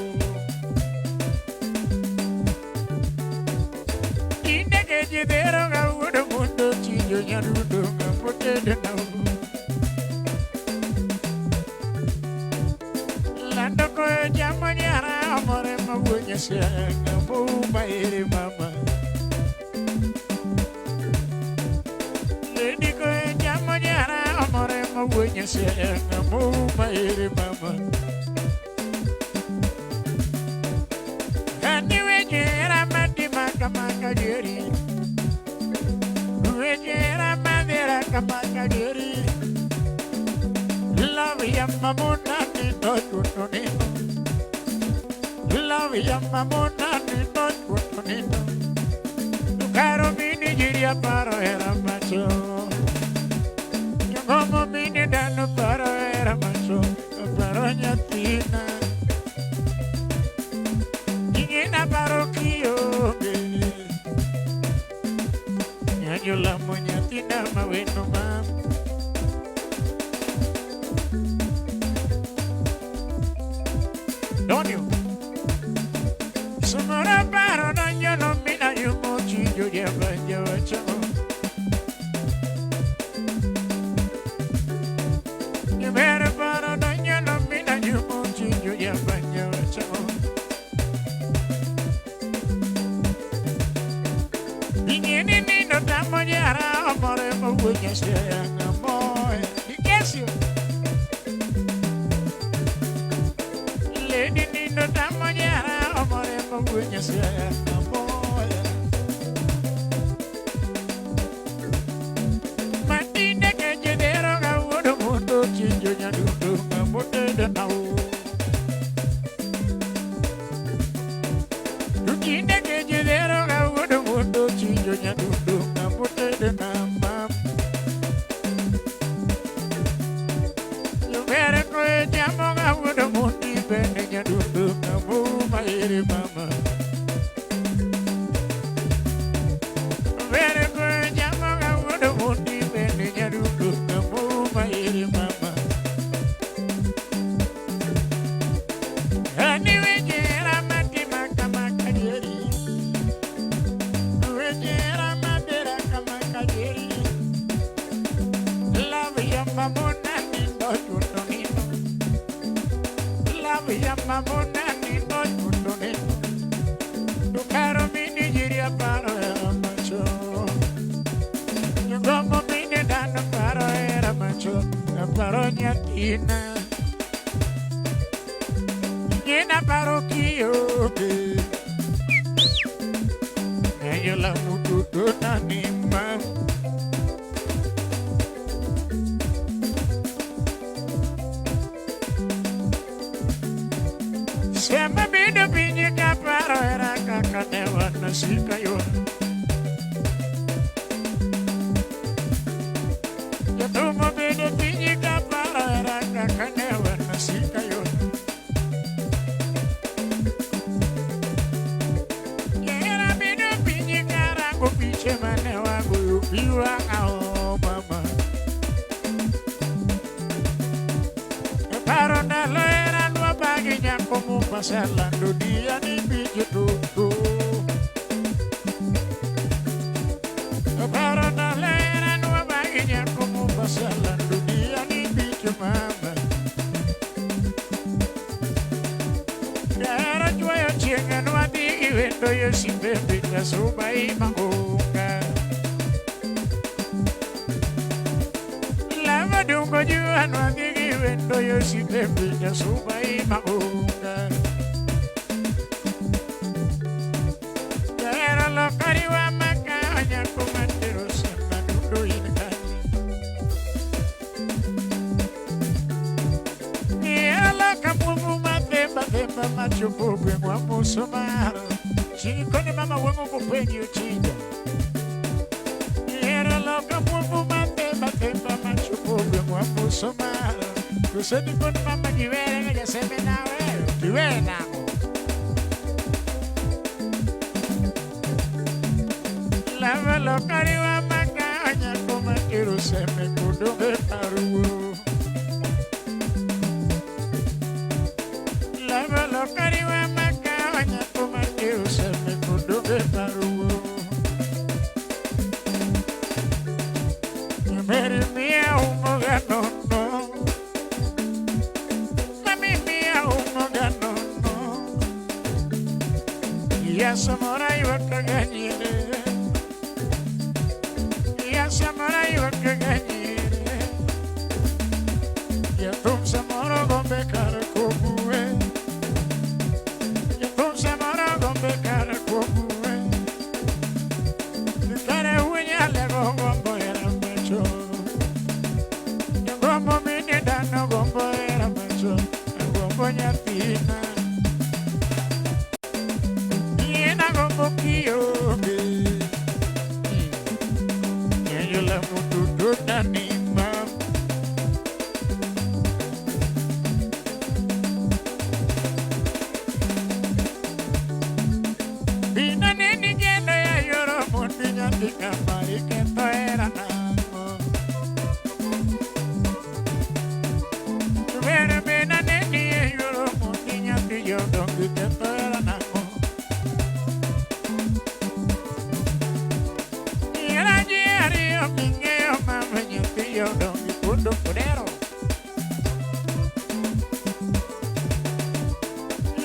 A: Inde kejidero ga wodo mundo kijo nyadundo ngamote de nao. Lando ko jamanyara amore mawunya sayanga moya ere mama. Lady ko jamanyara amore mawunya sayanga moya ere mama. Kaniwe jera mati maka diri. Wejera madera kamaka diri. Love ya mamona ni no tutonino. Love ya mamona ni no tutonino. Caro mini giria paro era macho. Como mini dano paro era macho. Paro nyatina. Ingena paro kiyo. Nyanyola mo nyatina maweno mam. Don't you? Sumara paro nanya no mina yumochi juja banja wachamo. Nyumera paro nanya no mina yumochi juja banja wachamo. Ingeni ni no tamanyara amore mawunya sayanga moya. Ikesyo. Lady ni no tamanyara amore mawunya sayanga moya. Matinde kejidero ga wodo mundo kijo nyadundo ngamote de nao. Tukinde kejidero ga wodo mundo kijo nyadundo ngamote de nama. Yumere ko jamo ga wodo mundi bende nyadundo ngamo ere mama. Yumere ko jamo ga wodo mundi bende nyadundo ngamo ere mama. Aniwe jera mati maka diri. Wejera madera kama diri. Love ya mamona ni no tutonino. nyathina Nyina parokio Ng'eyo la mututo na nima Siapa beda pinye kaparo era kakanewa nasika yon Yatuma beda pinye kaparo era kakanewa nasika yon Yera beda pinye karango piche manewa guyupiwa ao mama Paro na loera nua bagi como pasando dia ni bicho tutu Para na lera nua bagi como pasando dia ni bicho mama Era juayo chenga nua digi vendo yo simpe pita suba i mangunga Lava dungo jua nua digi vendo yo simpe pita suba i mangunga Pero lo cariwa makanya kumandero sana dudu inkani Yala kapumu matemba machupu kwa musomaro Chikoni mama wengu kupengi uchida Yala lo kapumu matemba machupu kwa musomaro Kuseni koni mama jiwele ngaja seme nawe Jiwele nako Lava lo cariwa makanya Kuma kiru seme kudunge paruo Lava lo cariwa makanya Kuma kiru seme kudunge paruo Meri mia ungo ganono Mami mia ungo ganono Ya samurai wakaganyire Ya samurai wakaganyire Ya tum samoro gombe karakobue Ya tum samoro gombe karakobue Kare unya lego gombo era macho Ya gombo mini dano gombo era macho Gombo nyathina Yena gombo kiyoge Yela mututu nanima Bina nini gendo ya yoro mundi nyati kamari kento era nango Tuvere bina nini ya yoro mundi nyati yodongi kento era nango Yera jiari yo minge yo mama nyati yodongi kundo kudero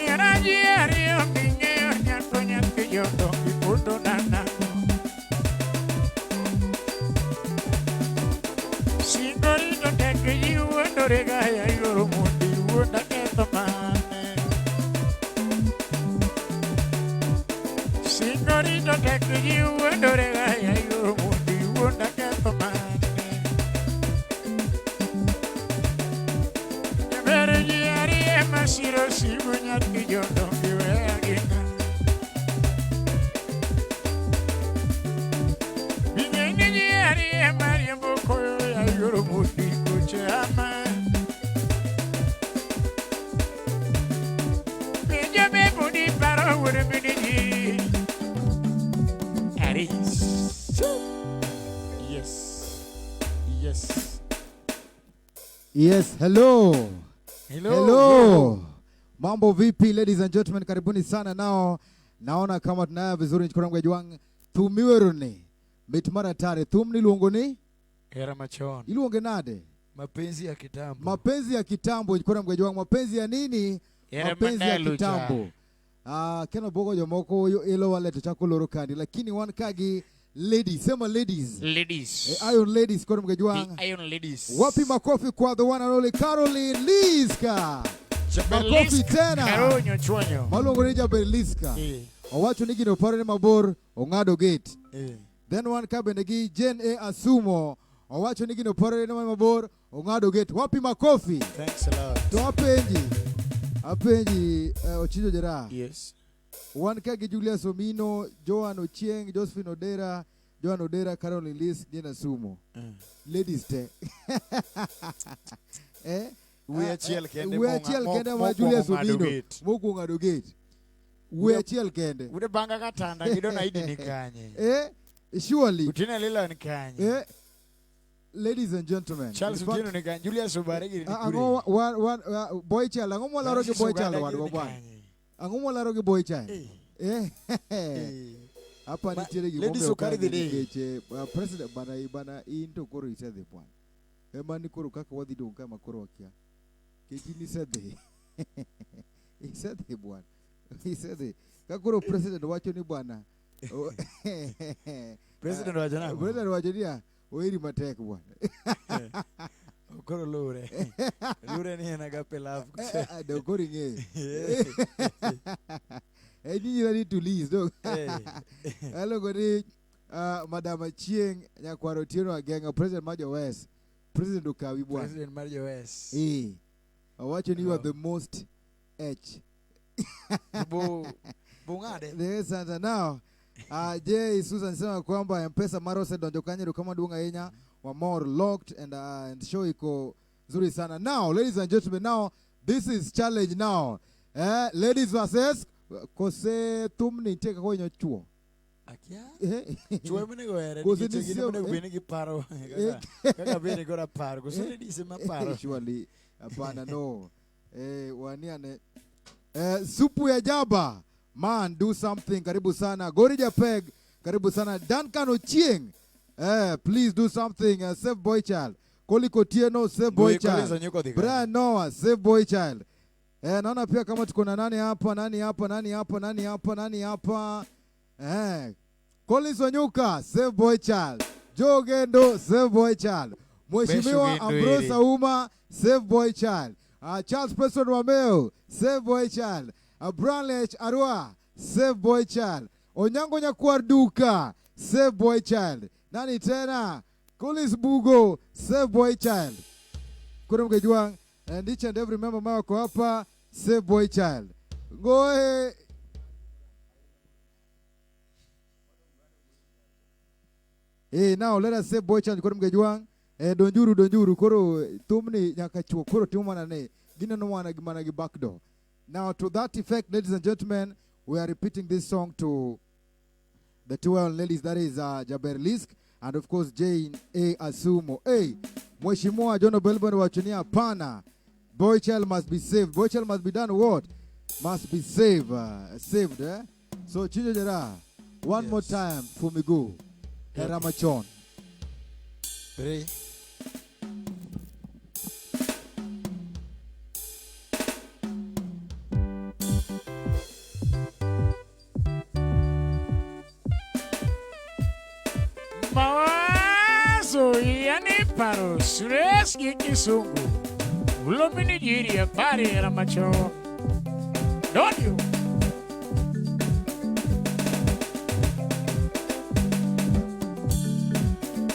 A: Yera jiari yo minge yo nyato nyati yodongi kundo nanango Singorito teke yiwo ndorega ya yoro mundi wunda keto mane Singorito teke yiwo ndorega ya yoro mundi wunda keto mane Yabere jiari ema siro sibu nyati yodongi weagina Bingeni jiari ema riembo koyo ya yoro mundi kuche ama Pinja me mudi paro wure miniji Aris Yes
B: Yes, hello.
C: Hello.
B: Mambo vipi ladies and gentlemen, karibuni sana nao. Naona kama tunaya vizuri nchikora mgejwang. Tumiweruni. Mitmara tare. Tumni luongoni?
C: Era machon.
B: Iluonge nade?
C: Mapenzi ya kitambo.
B: Mapenzi ya kitambo nchikora mgejwang. Mapenzi ya nini?
A: Era
B: Mapenzi ya
A: mandalucha.
B: kitambo. Kena bogo jomoko yo ilo wale tuchako loro kandi. Lakini wan kagi ladies. Sema ladies.
A: Ladies.
B: Iron ladies kwa mgejuang.
A: The Iron Ladies.
B: Wapi makofi kwa the one and only Caroline Liska. Makofi tena.
A: Karonyo chonyo.
B: Malungo nija Berliska. Owacho nigi no parene mabor ongado gate. Then one kabendegi Jen A Asumo. Owacho nigi no parene mabor ongado gate. Wapi makofi.
C: Thanks a lot.
B: To apenji Ochijo Jera.
A: Yes.
B: One kagi Julius Omino, Joan Ochieng, Josephine Odera, Joan Odera, Caroline Lisk, Jena Sumo. Ladies te.
C: We are chill kende
B: ma Julius Omino. Moku ngado gate. We are chill kende.
A: Ude banga katanda kidona idi nikanye.
B: Surely.
A: Utina lilo nikanye.
B: Ladies and gentlemen.
A: Charles Utino nikanye. Julius Obaregi nikure.
B: One boy child. Angomo la rogi boy child wadu. Angomo la rogi boy child. Hapa ni chile
C: Ladies who carry the day.
B: President bana into koro isede pwan. Ema ni koro kaka wadi do kama koro wakia. Keji ni sede. Isede bwana. Isede. Kakoro president wacho ni bwana.
C: President wajana.
B: President wajonia oiri matek bwana.
C: Koro lure. Lure ni nagape love.
B: Do koro nge. Ni need to lease do. Hello godi Madam Chieng nyakwaro tieno agenga President Majo West. President Okawi bwana.
C: President Majo West.
B: Awacho ni you are the most H.
C: Bungade.
B: Yes, and now Jay Susan sema kwamba M-Pesa maro se donjo kanyero kama dunga yenya wa more locked and show iko nzuri sana. Now ladies and gentlemen, now this is challenge now. Ladies versus kose tumni teka kwa nyo chuo.
C: Akia? Chuo mene goere ni chegine mene kubini ki paro. Kaka bini gora paro. Kose ladies ema paro.
B: Surely apana no. Waniane supu ya jaba. Man, do something. Karibu sana. Gorija Peg. Karibu sana. Duncan Ochieng. Please do something. Save boy child. Koli Kotieno, save boy child. Brian Noah, save boy child. Naona pia kama tuko na nani hapa. Collins Onyuka, save boy child. Joe Gendo, save boy child. Mheshimiwa Ambrose Auma, save boy child. Charles Preston Wameo, save boy child. Branlech Arua, save boy child. Onyango Nyakwar Duka, save boy child. Nani tena? Collins Bugo, save boy child. Kuna mgejuang, and each and every member wako hapa, save boy child. Go ahead. Now let us save boy child. Kuna mgejuang. Donjuru. Koro tumni nyakachuo. Koro tumana ne. Gina no wana gimana gi backdoor. Now, to that effect, ladies and gentlemen, we are repeating this song to the two ladies, that is Jaber Lisk, and of course, Jane A. Asumo. Mheshimiwa Jono Belbon wachunia pana. Boy child must be saved. Boy child must be done what? Must be saved. Saved, eh? So, Chijo Jera, one more time for me go. Heramachon.
C: Ready?
A: Paro Sures Kisungu Ulomini Jiria Pari Ramacho. Don't you?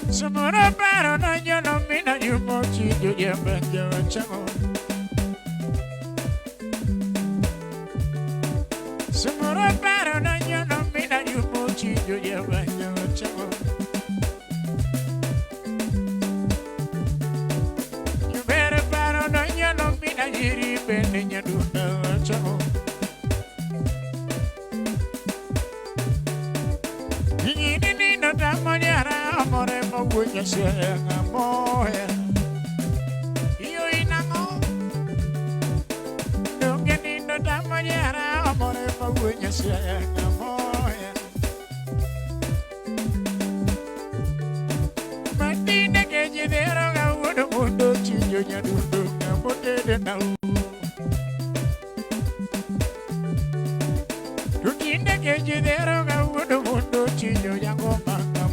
A: Samora Paro Nanya no Mina Yumochi Yamanja Chango. Samora Paro Nanya no Mina Yumochi Yamanja Chango. Jiri bene nyaduna chango Yini no tamanyara amore mabunya senga moya Iyo inango Dongeni no tamanyara amore mabunya senga moya Matine keji dero ga wodo mundo chinyo nyaduna Tukinde keji dero ga wudu mundu chinyo yango manga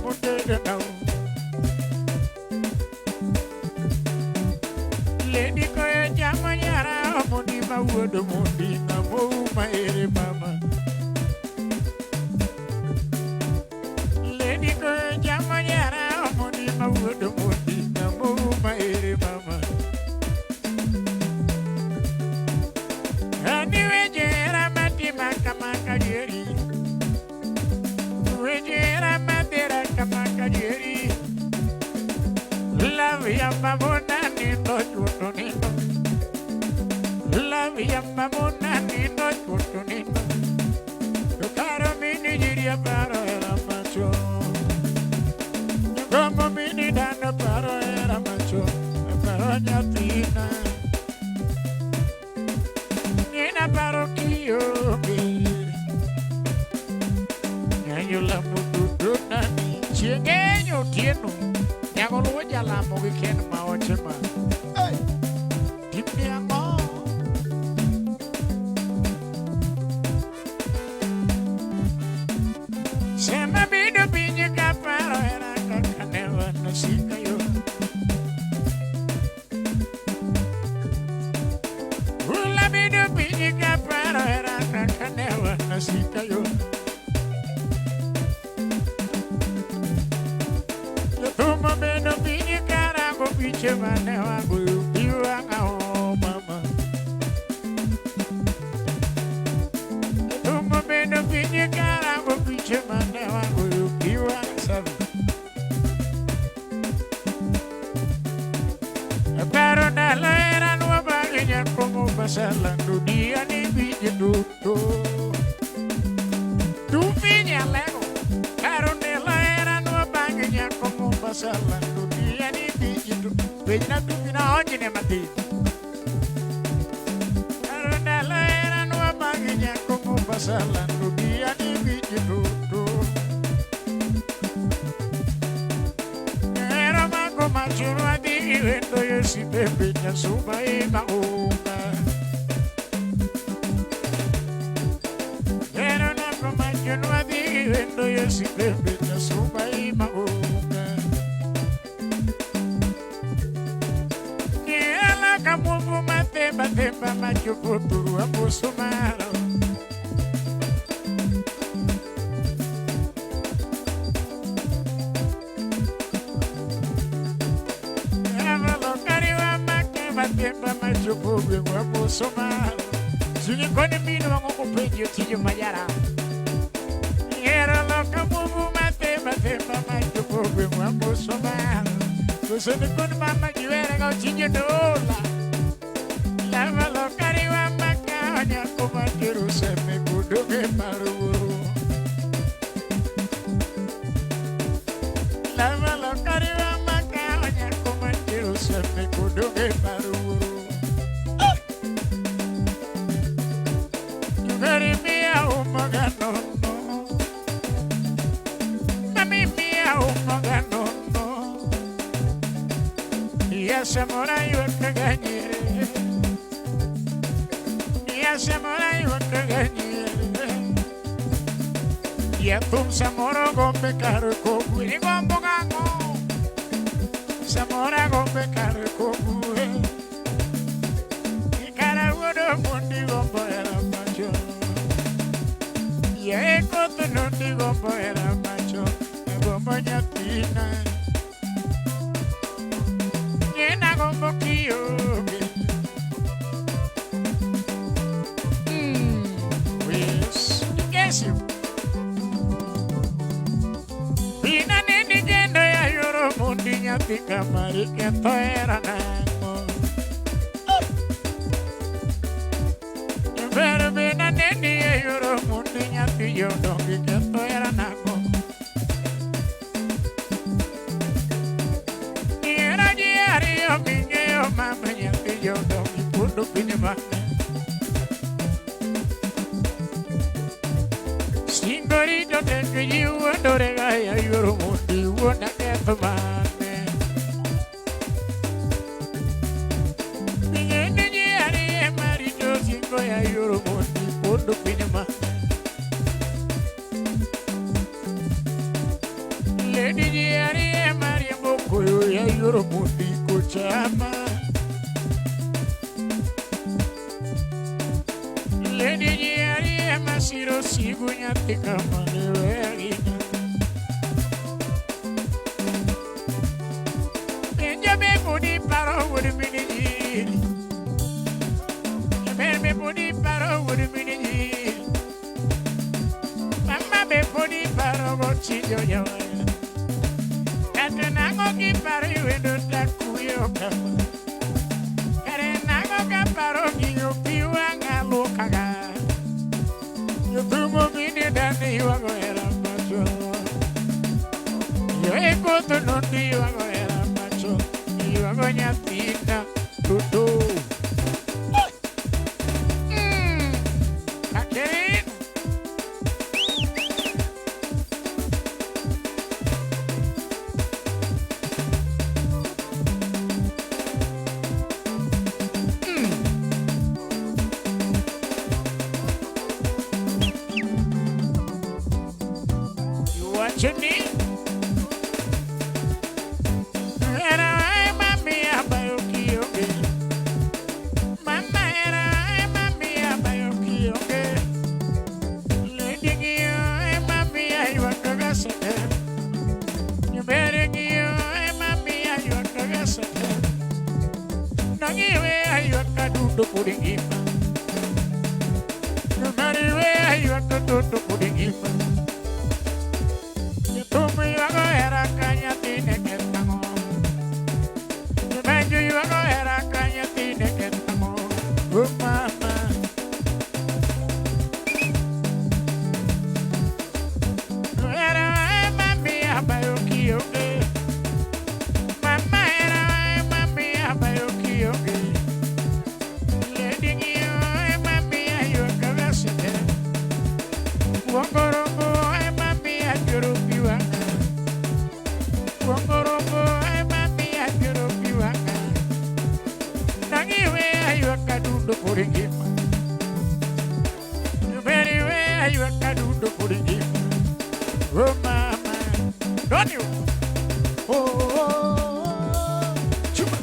A: mamona nindo chuto nindo. La via mamona nindo chuto nindo. Yo caro mini diria paro era macho. Yo como mini dana paro era macho. Paro nyatina. Nina paro kiyo Nyanyo la mudu nani. Chiengenyo tieno. Nyago luwa jalamo weekend ma ochema. Hey, tipni ango. Sema bidu binye kaparo era kakanewa nasika yo. Ula bidu binye kaparo era kakanewa nasika yo. Tuma beno binye karago biche mane wangu yuanga o mama. Tuma beno binye karago biche mane wangu yuanga sabi. Pero nalo era nuova bagaglia como pasarla dunia ni bije tutto. Tu fini allego. Pero nalo era nuova bagaglia como pasarla dunia ni bije tutto. Vedi tu fino a oggi ne matti. Pero nalo era nuova bagaglia como pasarla dunia ni bije tutto. Era manco macero a divento io si bevegna su mai maunga. Era manco macero a divento io si bevegna su mai maunga. Niela kamuvu matemba temba macho futuro a posomaro. Temba macho pobre guapo somaro. Sini kone mino wango kupenjo tijo mayara. Era loka muvu matemba temba macho pobre guapo somaro. Kusini kone mama jiwere gao tijo dola. Lava loka riwa makanya kumatiru seme kudoge maru. Lava loka riwa makanya kumatiru seme kudoge maru. Samurai wakaganyere, ya samurai wakaganyere, ya tum samoro gombe karo kobu ni gombo gango, samora gombe karo kobu, ikara wodo mundi gombo era macho, ya ekoto nundi gombo era macho, gombo nyatina. Yes, guess you. Pina nini jendo ya yoro mundi nyatika mari keto era nango. Pero pina nini ya yoro mundi nyati yodongi keto era nango. Mama nyati jodoh ipudu pini mana. Singori jodoh kejiwa dore gaya yoro mundi wona keto mane. Ningene jiari emari jo singo ya yoro mundi ipudu pini mana. Lady jiari emari mokoyo ya yoro mundi kuchama. Lady jiari emasiro sigunya tika malewegina. Benjabe budi paro wudi mini jiri. Benjabe budi paro wudi mini jiri. Mama be budi paro go chijo yawa. Katanango ki paro wendo takuyo. yo kama. Kare nago kaparo ngiyo piwa ngalo kaga. Yo tumo bini dani wago era macho. Yo eko to nondi wago era macho. Yo wago nyatina tutu. Kakerin. What you need? Era mami abayoki oge. Mama era mami abayoki oge. Lady gio mami ayuakaga sete. Nyubere gio mami ayuakaga sete. Nangiwe ayuakadudo kuringima. Nyubere ayuakadudo kuringima. Tumi wago era kanya tine ketango. Benju wago era kanya tine ketango. Mama. Era mami abayoki oge. Mama era mami abayoki oge. Lady gio mami ayoka sete. Wongorogo mami ayorupiwa. Wongorogo mami ayorupiwa. Nangiwe ayokadudo kuringima. Nyuberiwe ayokadudo kuringima. Oh mama, don't you? Oh, chuma.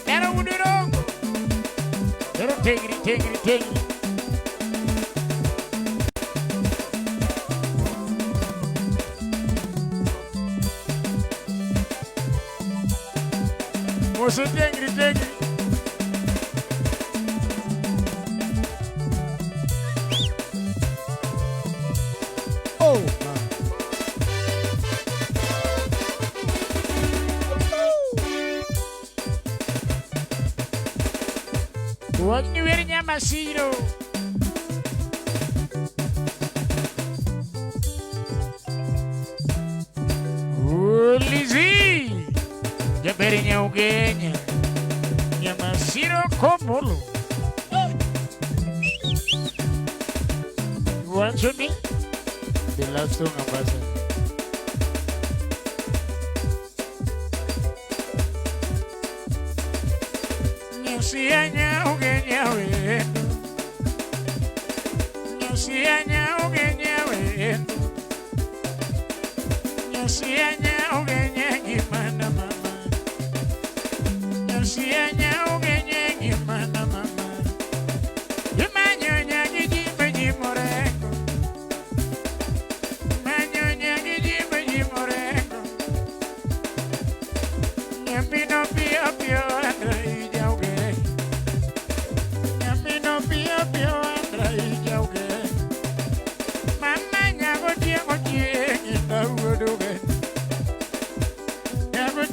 A: Pero unirong. Pero tegri. Moço tegri.
B: Oh,
A: Wag niyo rin niya masiro. Lizi. Ya perinya ugenya. Ya masiro komolo. Want to me? The last song ambassador. Nyusianya ugenya wendo. Nyusianya ugenya wendo. Nyusianya ugenya gimana mama. Nyusianya ugenya gimana mama. Imanyonya gigi beji morengo. Imanyonya gigi beji morengo. Nyambino pio pio andra ijauge. Nyambino pio pio andra ijauge. Mama nyago tie ngita uodoge. Nyago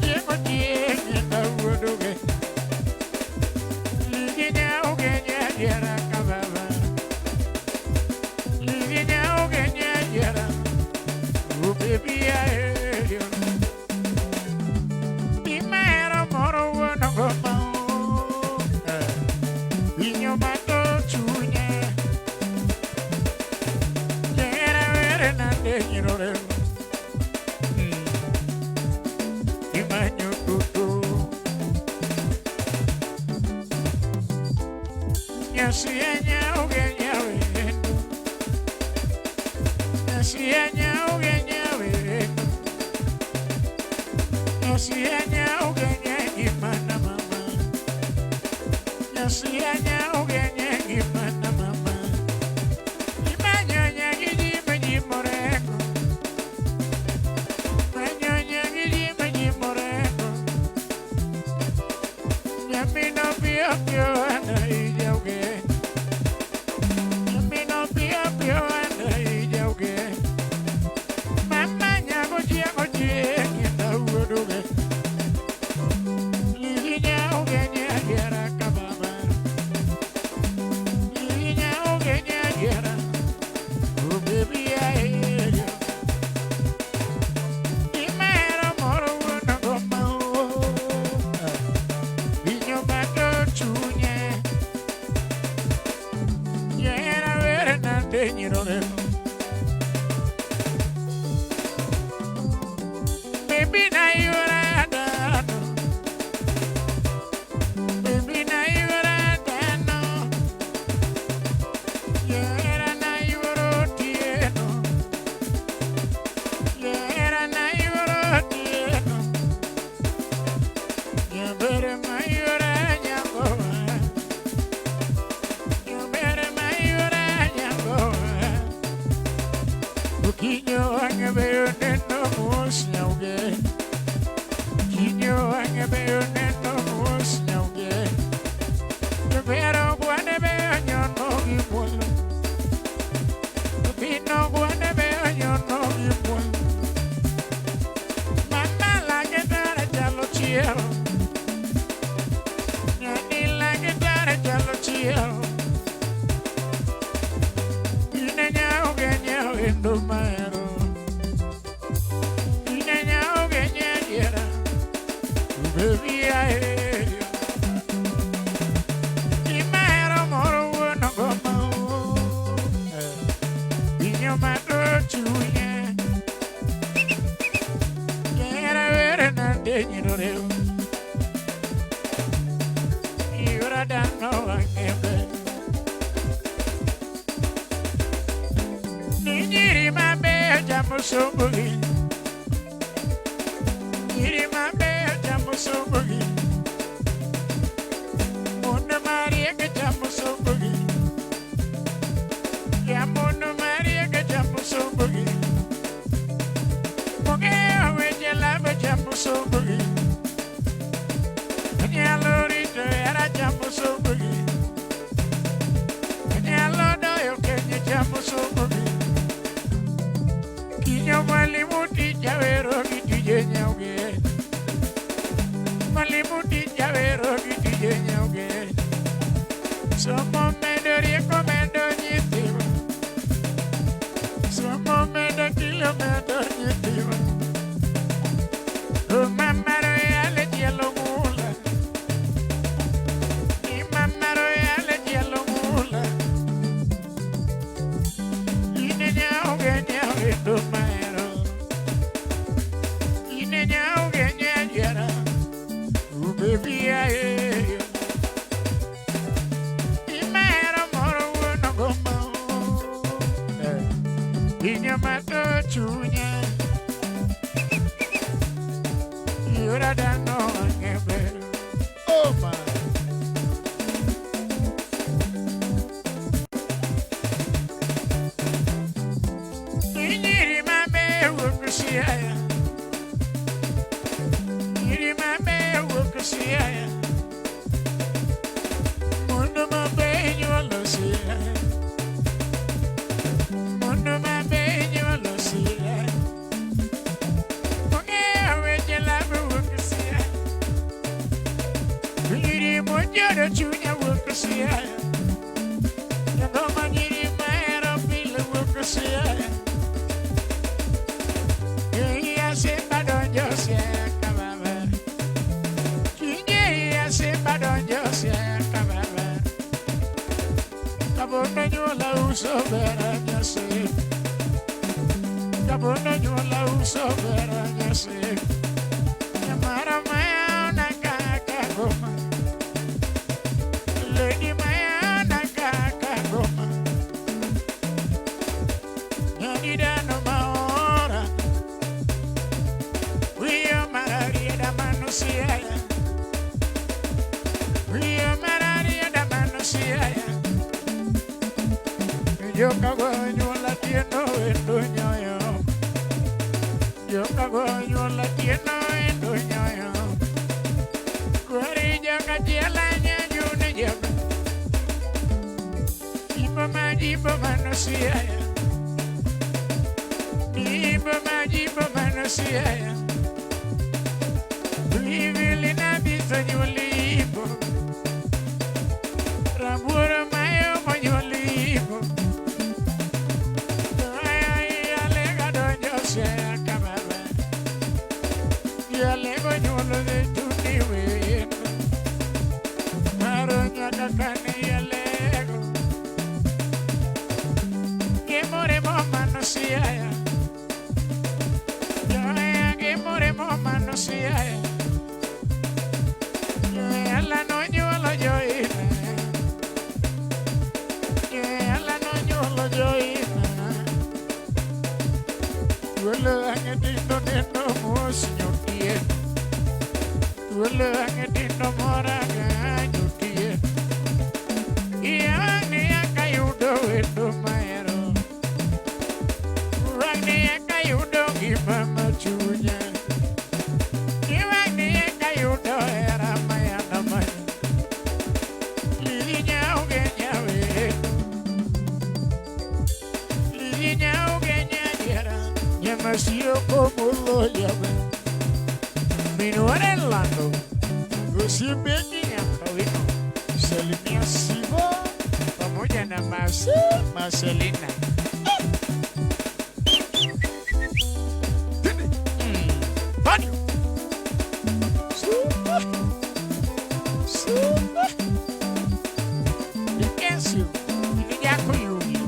A: tie ngita uodoge. Liginya ugenya jera kababa. Liginya ugenya jera. Oh baby I you. Imero moro wono goma. Inyo mato chunya. Jera vere na de nyirore. Imanyo tutu. Nyasianya ugenya wendo. Nyasianya ugenya wendo. Nyasianya ugenya gimana mama. Nyasianya ugenya gimana mama. Imanyonya gigi beji morengo. Imanyonya gigi beji morengo. Nyamino pio pio ana ijauge. chiel. Nyani la gitara chalo chiel. Ine nyao genyao endo maero. Ine nyao genyera. Baby I Imaero moro uno goma. Inyo mato chuye. Kera vere nande nyiroreo. Yura dano angebe. Ninyiri mabe jamusubugi. Nyiri mabe jamusubugi. Mona Maria ke jamusubugi. Ya Mona Maria ke jamusubugi. Mogeo weje lava jamusubugi. Nyalorito era jamusubugi. Nyalodo yo kenye jamusubugi. Kinyo malimuti javero gitije nyauge. Malimuti javero gitije nyauge. Somo medo rieko medo nyitiwa. Somo medo kilomedo nyitiwa. Mamaro yale dielo mula. Mamaro yale dielo mula. Ine nyao genye do maero. Ine nyao genye jera. Baby I Imaero moro uno goma. Inyo mato chunya. Yura dano angebe. Oh my. Nyiri mabe wukusiaya. Nyiri mabe wukusiaya. Mundo mabe nyolosia. Mundo mabe nyolosia. Mogea weje lava wukusia. Nyiri mojoro chunya wukusia. Nyangoma nyiri maero pile wukusia. Iya simba donjo siaka baba. Iya simba donjo siaka baba. Kabono nyola uso vera nyase. Kabono nyola uso vera nyase. Nyamara maya nakaka goma. Lady maya nakaka goma. Nyani dano maora. Rio Maria da Manusiaya. Rio Maria da Manusiaya. Yo cago la tienda en doña. Yo cago la tienda en doña. Cuarilla cachela ñayuna llama. Ipa Manusiaya. Ipa Manusiaya. Vivili na bisogno libo. Raburo mayo moño libo. Ay, alega doño se acababa. Y alego ñolo de tu nivel. Maroña cacane y alego. Que moremos manos si haya. Que moremos manos si haya. La noño lo yoina. La noño lo yoina. Duele angetito neno mo señor tie. Duele angetito moraga tie. Y ani akayudo edo maero. Ani akayudo gimama chunya. Ani akayudo era mayana maya. Lili nyao genyawe. Lili nyao genyajera. Nyamasiyo como lo llama. Orlando, usibeki nyakawino, Salimia Sivo, pamoja na Marcelina. Funny. Super. Super. Ikensu, yako yumi.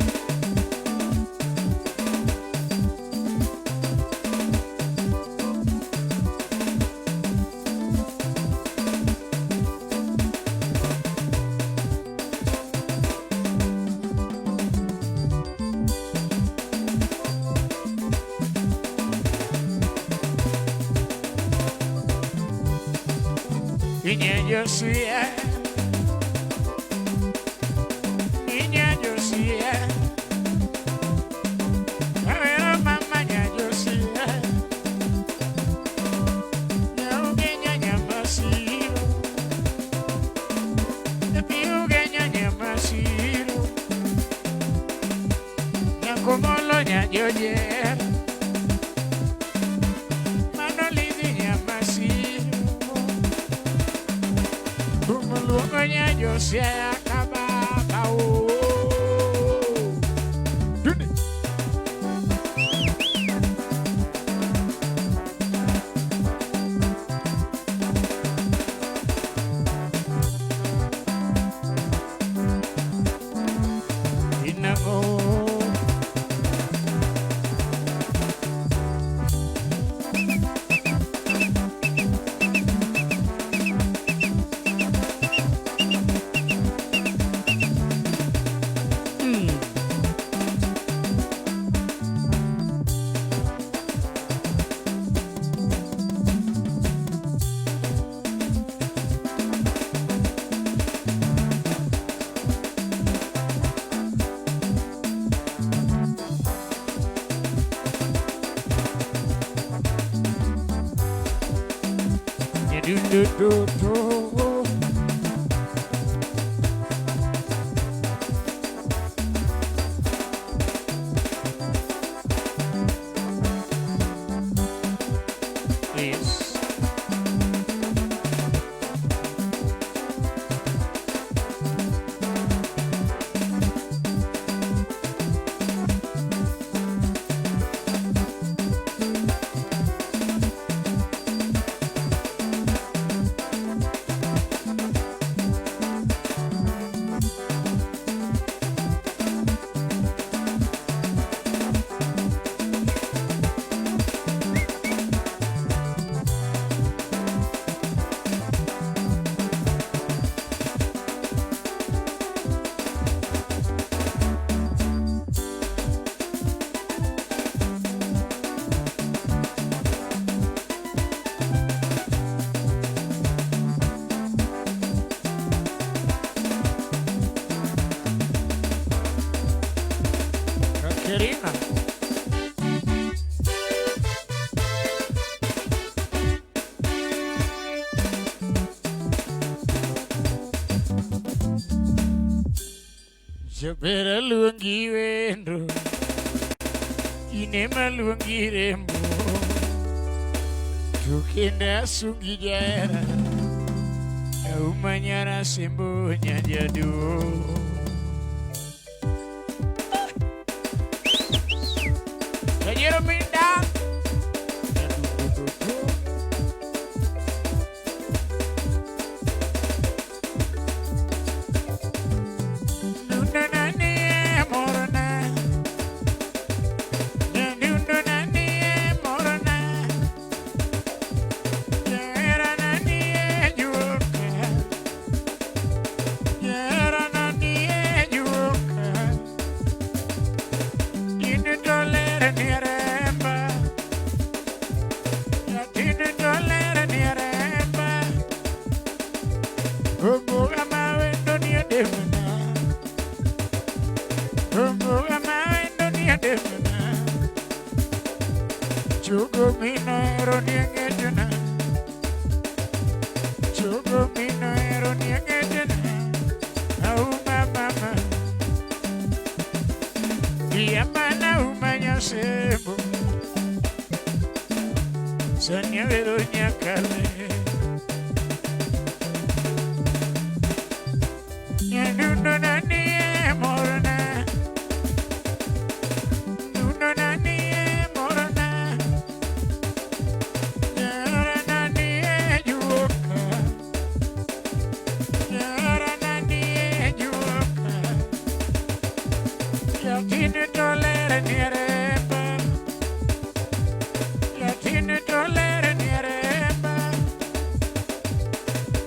A: Niña Josia, Niña Josia, a ver mamá Niña Josia, Niña Yamasiro, Niña Yamasiro, Niña como lo Niña Yoyer, Manolini Yamasiro. Luogonya Josia kabaka o. Dune. Inamo. Do. Yes. Katerina. Jabera luangi wendo, inema luangi rembo, tukenda sungi jara, umanyara sembo nyajadu. Kajero minda. Sanyavero nyakale Nyanuno nani e morna Nuno nani e morna Nyara nani e juoka Nyara nani e juoka Yatini tolere nieremba Yatini tolere nieremba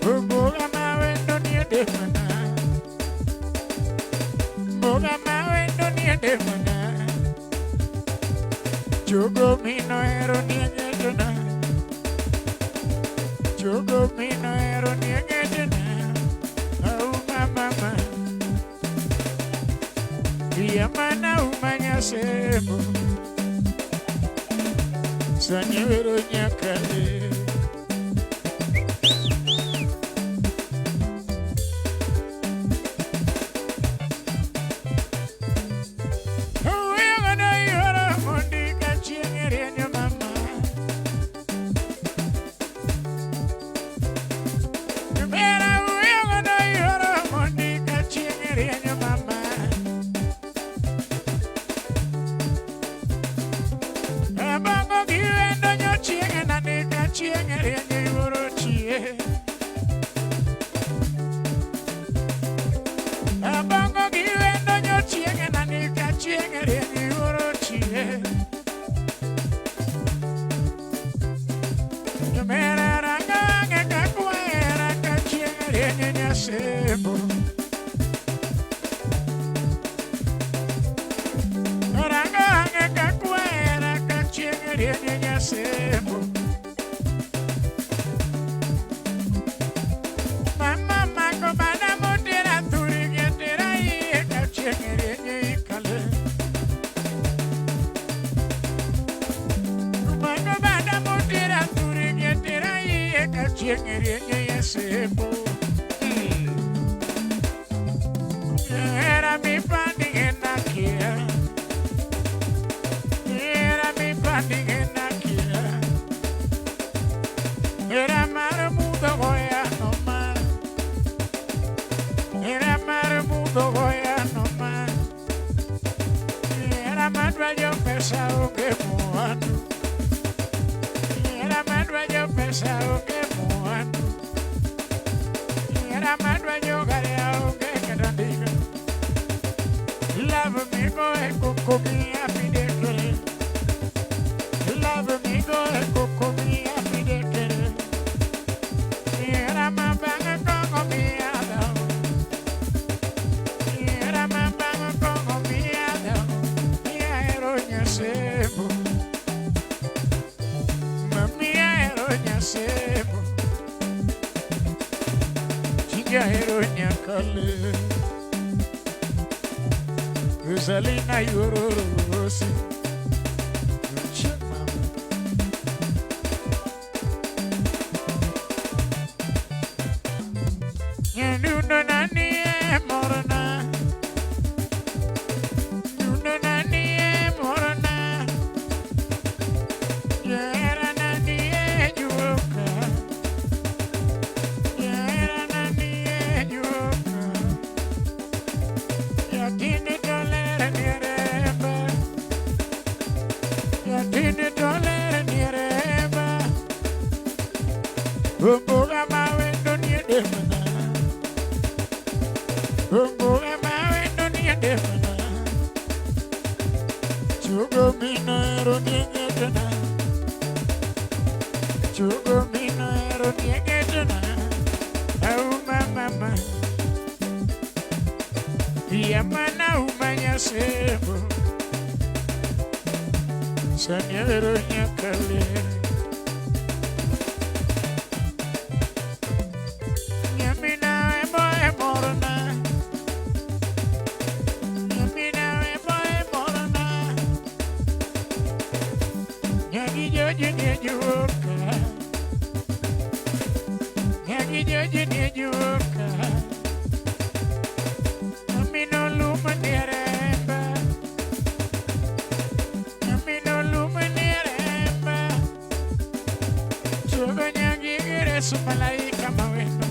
A: Bubuga mawendo niedemana Bubuga mawendo niedemana Jogo mino ero niegedona Jogo mino ero niegedona Au mama Yamana umanya sebo Sanyero nyakale Era mi panding en Nakia. Era mi panding en Nakia. Era marmudo goya no más. Era marmudo goya no más. Era más rayo pesado que muando. Era más rayo pesado que muando. Era más rayo gareado que carandiga. Love me go e coco mi apidekere. Love me go e coco mi apidekere. Era más banga como mi adao. Era más banga como mi adao. Mi aeroña sebo. Mami aeroña sebo. Chica aeroña kale. Rosalina Yororosi. Nuno nani e morna. Nuno nani e morna. Yera nani e juoka. Yera nani e juoka. Yatini tolere nieremba. Yatini tolere nieremba. Bumbuga mawendo niedemana. Bumbuga mawendo niedemana. Chugo mino ero niegedona. Chugo mino ero niegedona. Au mama. Yamana umanya sebo. Sanyavero nyakale. Nyamina ebo e morna. Nyamina ebo e morna. Nyagi joji ni juoka. Nyagi joji ni juoka. Amino luma nieremba. Amino luma nieremba. Subanyangigire sumalaika mawendo.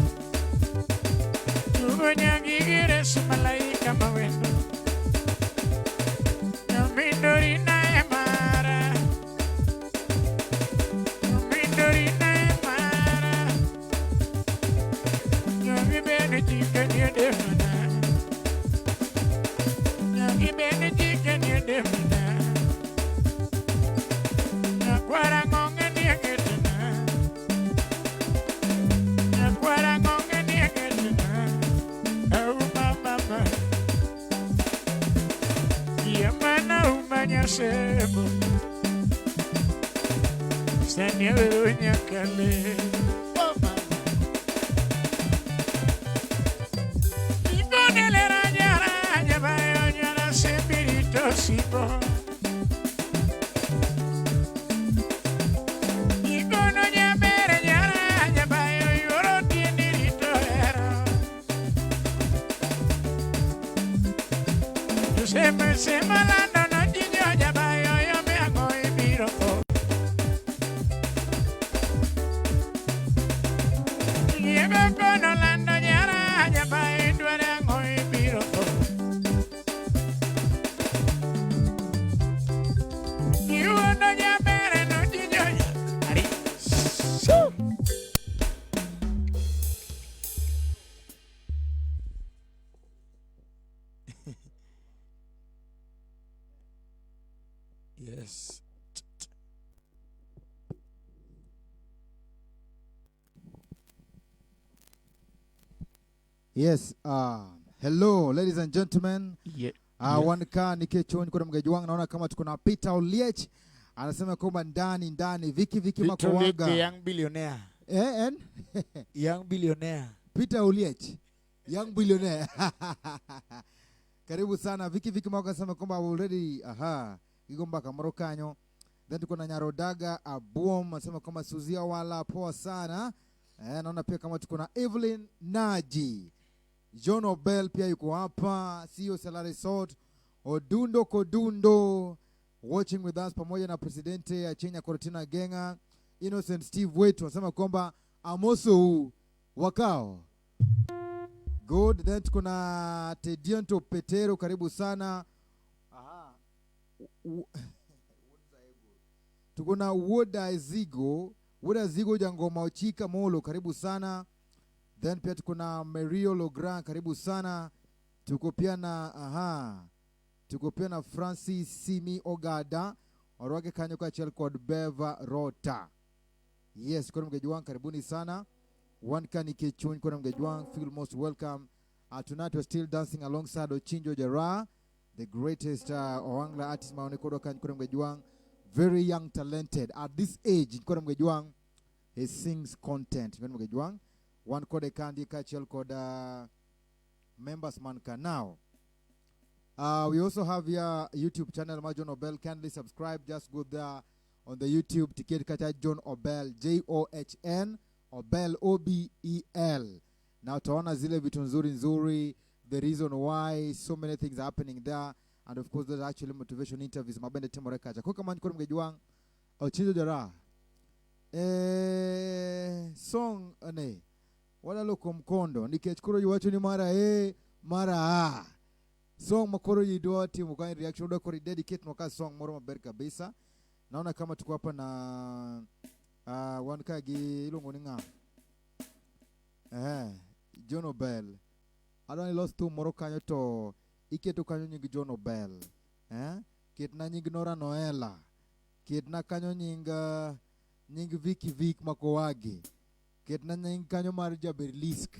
A: Subanyangigire sumalaika mawendo. Nyamindori na emara. Nyamindori na emara. Nyamibene chicken yedemana. Nyamibene chicken yedemana. Nyakwara ngonge niegetena. Nyakwara ngonge niegetena. Oh mama. Yamana umanya sebo. Sanya verunya kale. Oh mama. Ibonele raja bayo nyala sebirito sibo. Igono nyabere nyara bayo yoro tienirito era. Se malando no jinyo jabayo yo me hago y miro po. Llego con Orlando nyara jabayo y duere hago y miro po. Y uno ya mere no jinyo ya. Ari.
C: Yes.
B: Yes, hello ladies and gentlemen.
A: Yeah.
B: Wanka nikechoni kwa mgejuang, naona kama tuko na Peter Oliech. Anasema kwamba ndani Viki Makowaga.
C: The young billionaire. Young billionaire.
B: Peter Oliech, young billionaire. Karibu sana Viki Makowaga, anasema kwamba already igomba kamaro kanyo. Then tuko na Nyarodaga Abuom, anasema kwamba Suzia wala poa sana. Naona pia kama tuko na Evelyn Naji. John Obel pia yuko hapa. CEO Salary Resort. Odundo Kodundo watching with us, pamoja na presidente ya Chenya Cortina Genga. Innocent Steve wetu anasema kwamba amoso wakao. Good. Then tuko na Tedianto Petero, karibu sana. Tuko na Woda Zigo Jangoma Ochika Molo, karibu sana. Then pia tuko na Mario Logran, karibu sana. Tuko pia na Francis Simi Ogada Orwake Kanyoka Chelcod Beva Rota. Yes, kwa mgejuang karibuni sana. One can ikechuni kwa mgejuang, feel most welcome. Tonight we're still dancing alongside Ochinjo Jara, the greatest Oangla artist maonikodo kwa mgejuang. Very young, talented. At this age, kwa mgejuang, he sings content. Kwa mgejuang, one code kandi kachel code members man can now. We also have your YouTube channel, John Obel. Kindly subscribe. Just go there on the YouTube. Ticket kacha John Obel, JOHN Obel, OBEL. Now taona zile vitu nzuri, the reason why so many things are happening there, and of course there's actually motivation interviews. Mabende temore kacha. Kwa kama niko mgejuang, Ochinjo Jara. Song ane. Wala loko mkondo. Nikechukuro yuwacho ni mara song makoro yidwa timu kwa reaction do kori dedicate mwaka song moro maber kabisa. Naona kama tuko hapa na one kagi ilongo ni nga John Obel. Adwani lost to moro kanyo to iketo kanyo nying John Obel. Ketna nying Nora Noela. Ketna kanyo nying Viki Makowagi. Ketna nying kanyo mar Jaberlisk.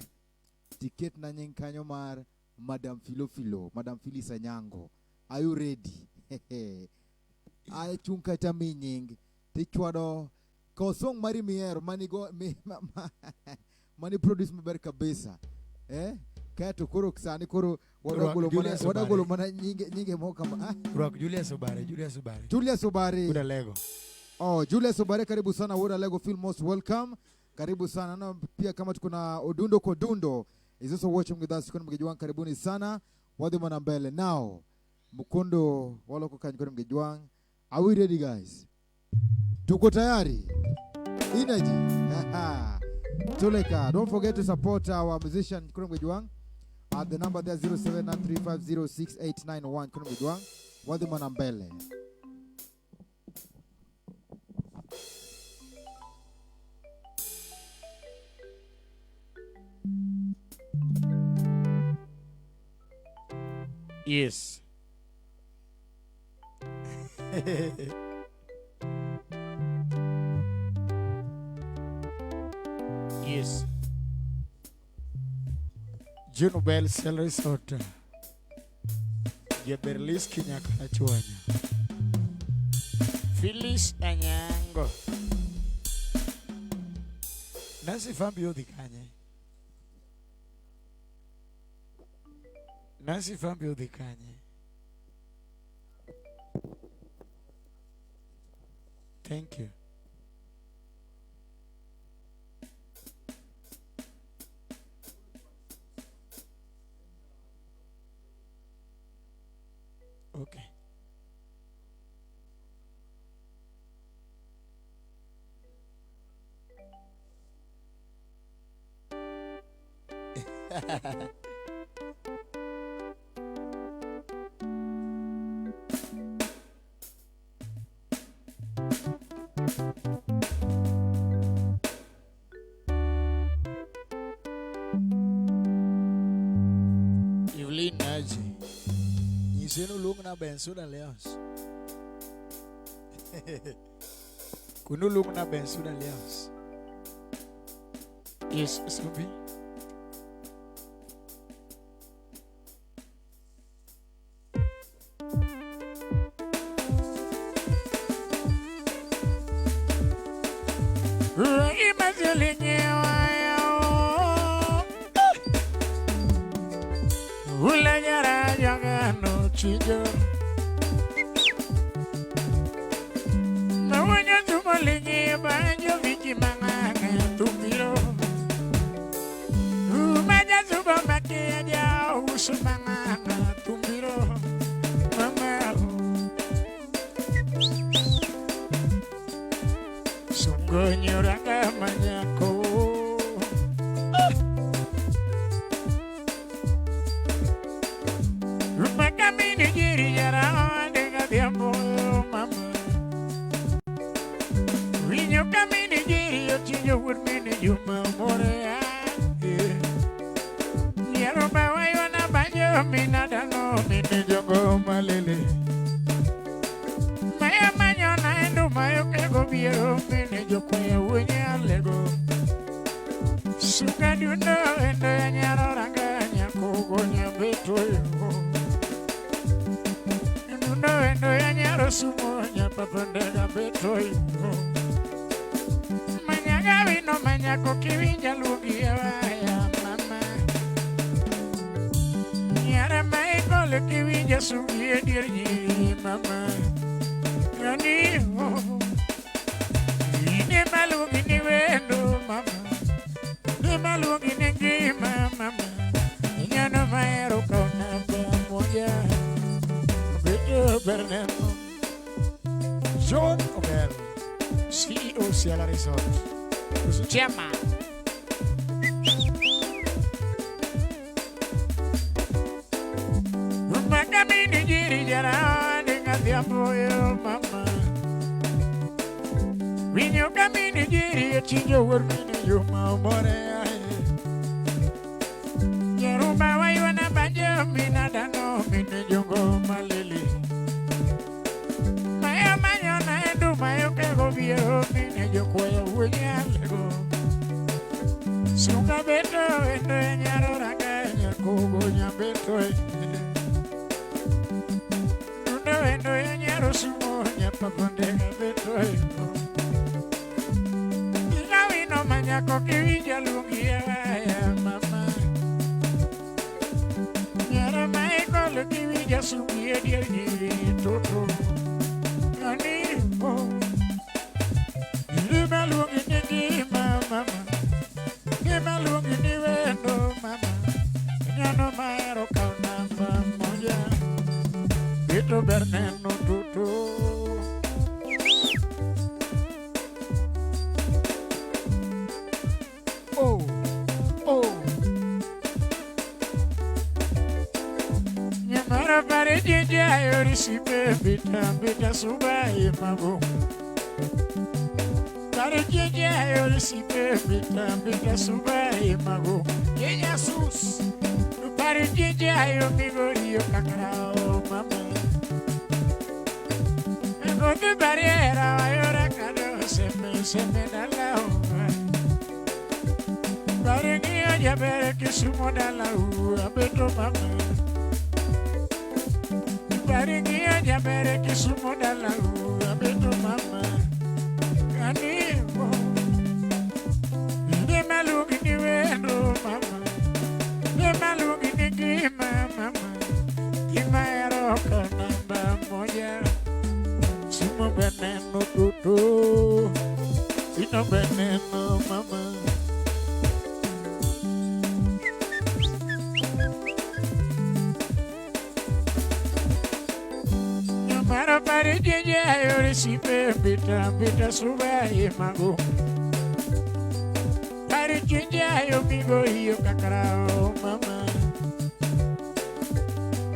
B: Tiket na nying kanyo mar Madam Madam Phyllis Anyango. Are you ready? I chunka tami nying. Tichwado ko song mari miero mani produce maber kabisa. Kato koro ksani koro wadagolo mana nyinge moka
C: Julius Obare. Uda Lego.
B: Oh, Julius Obare, karibu sana. Uda Lego, feel most welcome. Karibu sana. Na pia kama tuko na Odundo Kodundo is also watching with us. Kuna mgejuang, karibuni sana. Wadhi manambele. Now, Mukondo wala kukanyikoni mgejuang. Are we ready, guys? Tuko tayari? Energy. Tuleka. Don't forget to support our musician Kurum Gejwang at the number there 0793506891. Kurum Gejwang. Wadhimana mbele.
A: Yes. Yes. Juno Bell Celery Soda. Jeberlis Kinyaka Chuanya. Phyllis Anyango. Nancy Fambio di Kanye. Nancy Fambio di Kanye. Thank you. Okay. Evelyn Naji. Sino lung na benso na leos. Kuno lung na benso na leos. Yes, Scooby. Chijo Mawanya tumalingi banjo viki manganga tumiro Umaja suba makia dia usumanganga tumiro Mama Sungguhnya ranga manyako you would mean you more. Yero bawa yona banyo mina dano mini jogo malele. Maya manyo na endo mayo kego biero mini joko ya wenye lego. Suka duno endo ya nyaro ranga nyakogo nyabeto yo. Duno endo ya nyaro sumo nyapapandega beto yo. No manyako kiwinja lugi ya mama Nyara maikole kiwinja sugi ya dirji mama Yani Ine malugi ni wendo mama Ni malugi ni ngima mama Nyano maero kauna pamoja Beto Bernemo John Obel CEO Sierra Resort Chairman. Magamini jiri jara dengan tiampo yo mama. Winyo kamini jiri chinjo warmini yo mau more ae. Yeru bawa yo na banjo mina dano mini jongo malele. Maya manyo na endu mayo kego biyo mini joko ya unyalego. Suka beto endo nyaro ranga nyakogo nyabeto endo nyaro sumo nyapapande beto Ilawi no manyako kiwinja lungi ya mama Nyara maikolo kiwinja sungi ya dirji toto Nani ho Ilima lungi nigi mama Malungi ni wendo mama Nyano maero kauna moja Vito berneno tutu jinja yori sipe bita suba imago. Pare jinja yori sipe bita suba imago. Yenya sus. Pare jinja yori gorio kakarao mama. Ego de barriera ayora kado se me da la uva. Pare ngia jabere kisumo da la uva beto mama. Paringia jabere kisumo dala abeto mama kanimo de malugi ni wendo mama de malugi ni kima mama kima ero kanamba moja sumo veneno tutu sino veneno mama. Para pare jinja yori sipe bita suba imago. Pare jinja yo migo yo kakarao mama.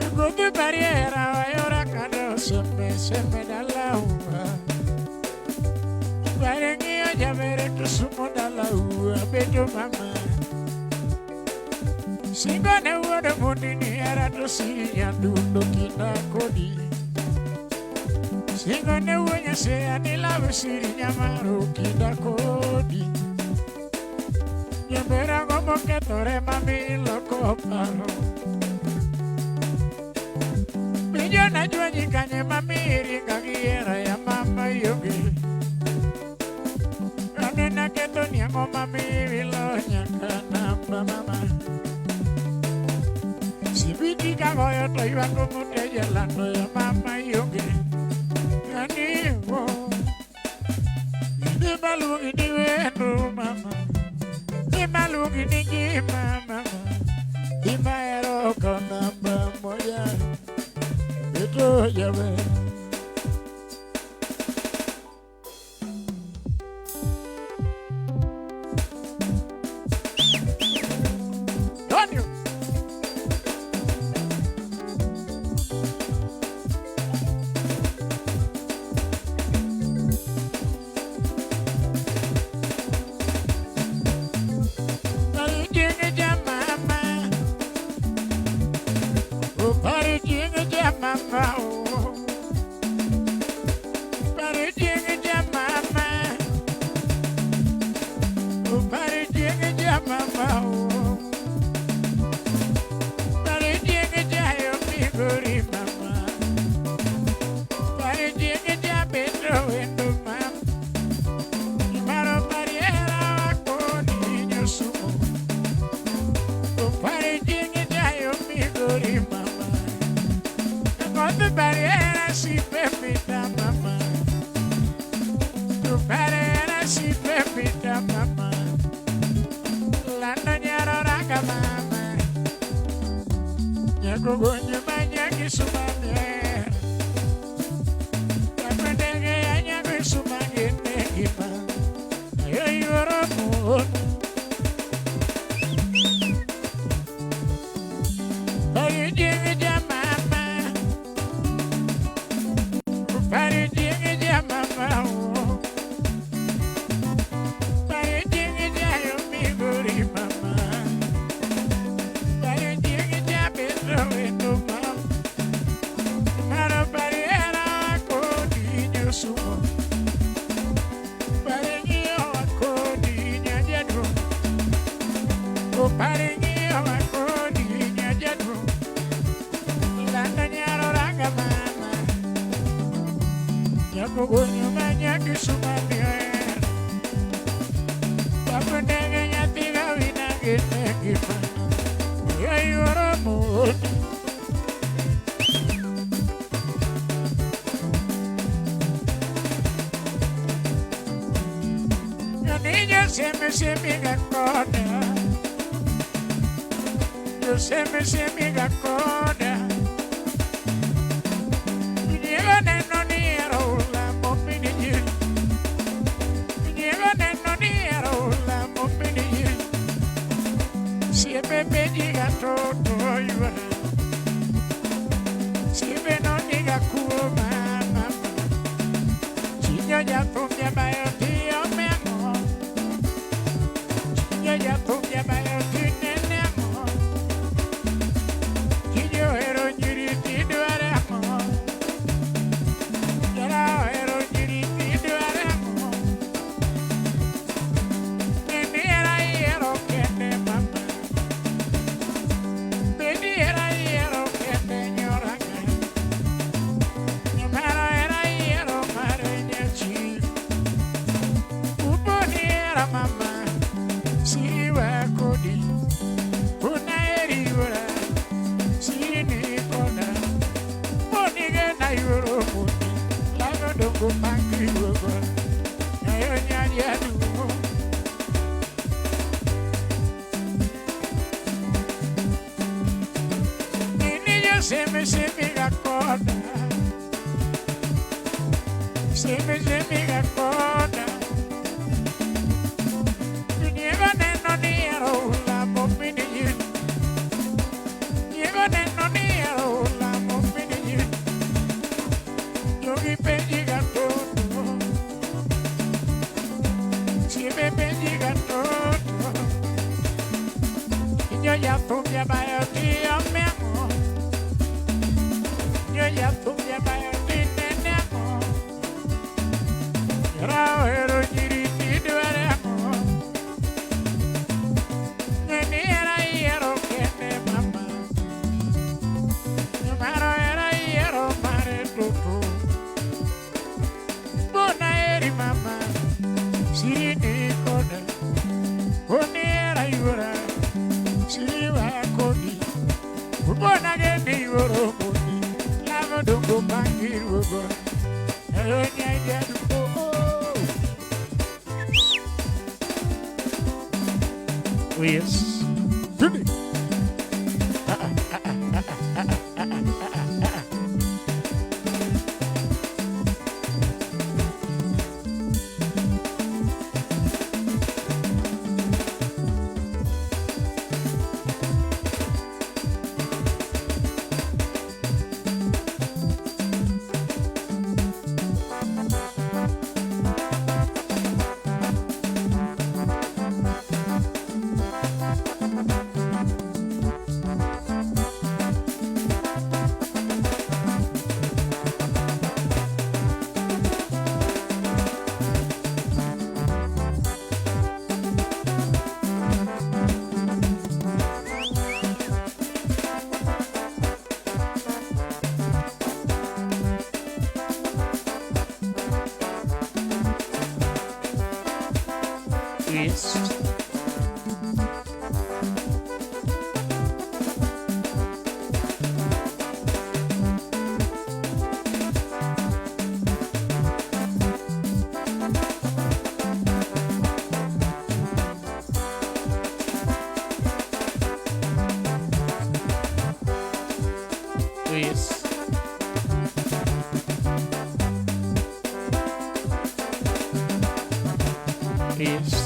A: Ego de barriera ayora kado se me da la uva. Pare ngia jabere kusumo da la uva beto mama. Singo ne wodo mundini era to sinya dundo kita kodi. Singo ne wonya se anila vesiri nyamaru kita kodi. Nyambera gomo ketore mami loko paro. Bijo na juanyi kanye mami ringa giera ya mama yogi. Anena keto niango mami vilonya kanamba mama. Sibiti kagoyo to iwango muteja lando ya mama yogi. Kanimo Ide malugi ni wendo mama Ide malugi ni kima mama Kima ero kanamba moja Beto jabe Donio mama, oh. Pare jinga mama, oh. Pare jinga mama, oh. Pare jinga yo migori mama, pare jinga beto endo mama. Maro pariera con niño sumo, oh. Pare jinga yo migori mama. Tu barriera si pepita mama. Tu barriera si pepita mama. La noñera raga mama. Nyago gonyo manyaki sumamye. Kapendege ya nyago sumangene kima. Ayo yoro mo. Ayo jinga mama. Pare jinga mama, oh. Pare jinga yo migori mama. Pare jinga beto endo mama. Maro pariera kodi sumo. Pare ngio kodi nyajadro. O pare ngio kodi nyajadro. Landa nyaro raga mama. Nyako gonyo manyaki sumamye. Papendege nyatiga winagene kima. Yayoro moni. Niño se me gakona. Yo se me gakona. Niño neno niero la mopini. Niño neno niero la mopini. Si bebe diga todo iba. Si ya tu ya bayo tinene mo. Kiyo hero nyiri tidware mo. Yara hero nyiri tidware mo. Nini era hero kende mama. Nini era hero kende nyoranga. Nyamara era hero mare nyachi. Uponi era mama. Siwa kodi, una eriura, sini kona, moniga na yoro moni, lago dongo mangi wogo, na yo nyanya dumo. Nini yo semi ga kona, semi ga kona. Yo ya tú ya vaya tío mi amor. Yo ya tú ya vaya nene amor. Ra hero nyiri tidware amor. Nene era hero kende mama. Maro era hero mare tutu. Bona eri mama. Sini kona. Bona era yura. Siwa kodi, ubona geni yoro kodi, lava dongo bangi wogo, eronya yadu oh yes, Jimmy. Yes. Yes. Yes.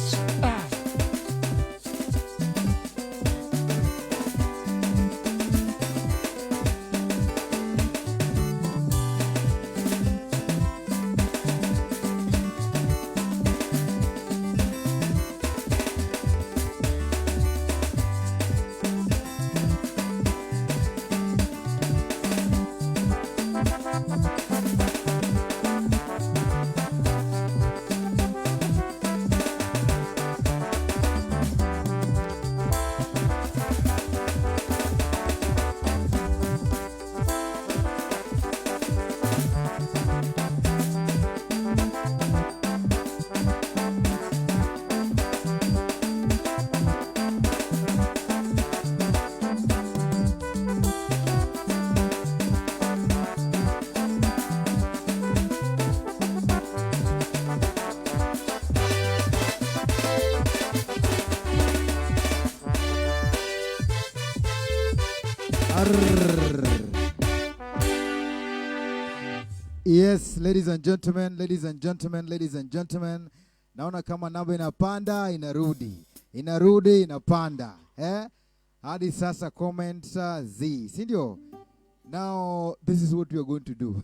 B: Yes, ladies and gentlemen, ladies and gentlemen, ladies and gentlemen. Naona kama namba inapanda, inarudi, inapanda. Hadi sasa comments Z. Sindio? Now, this is what we are going to do.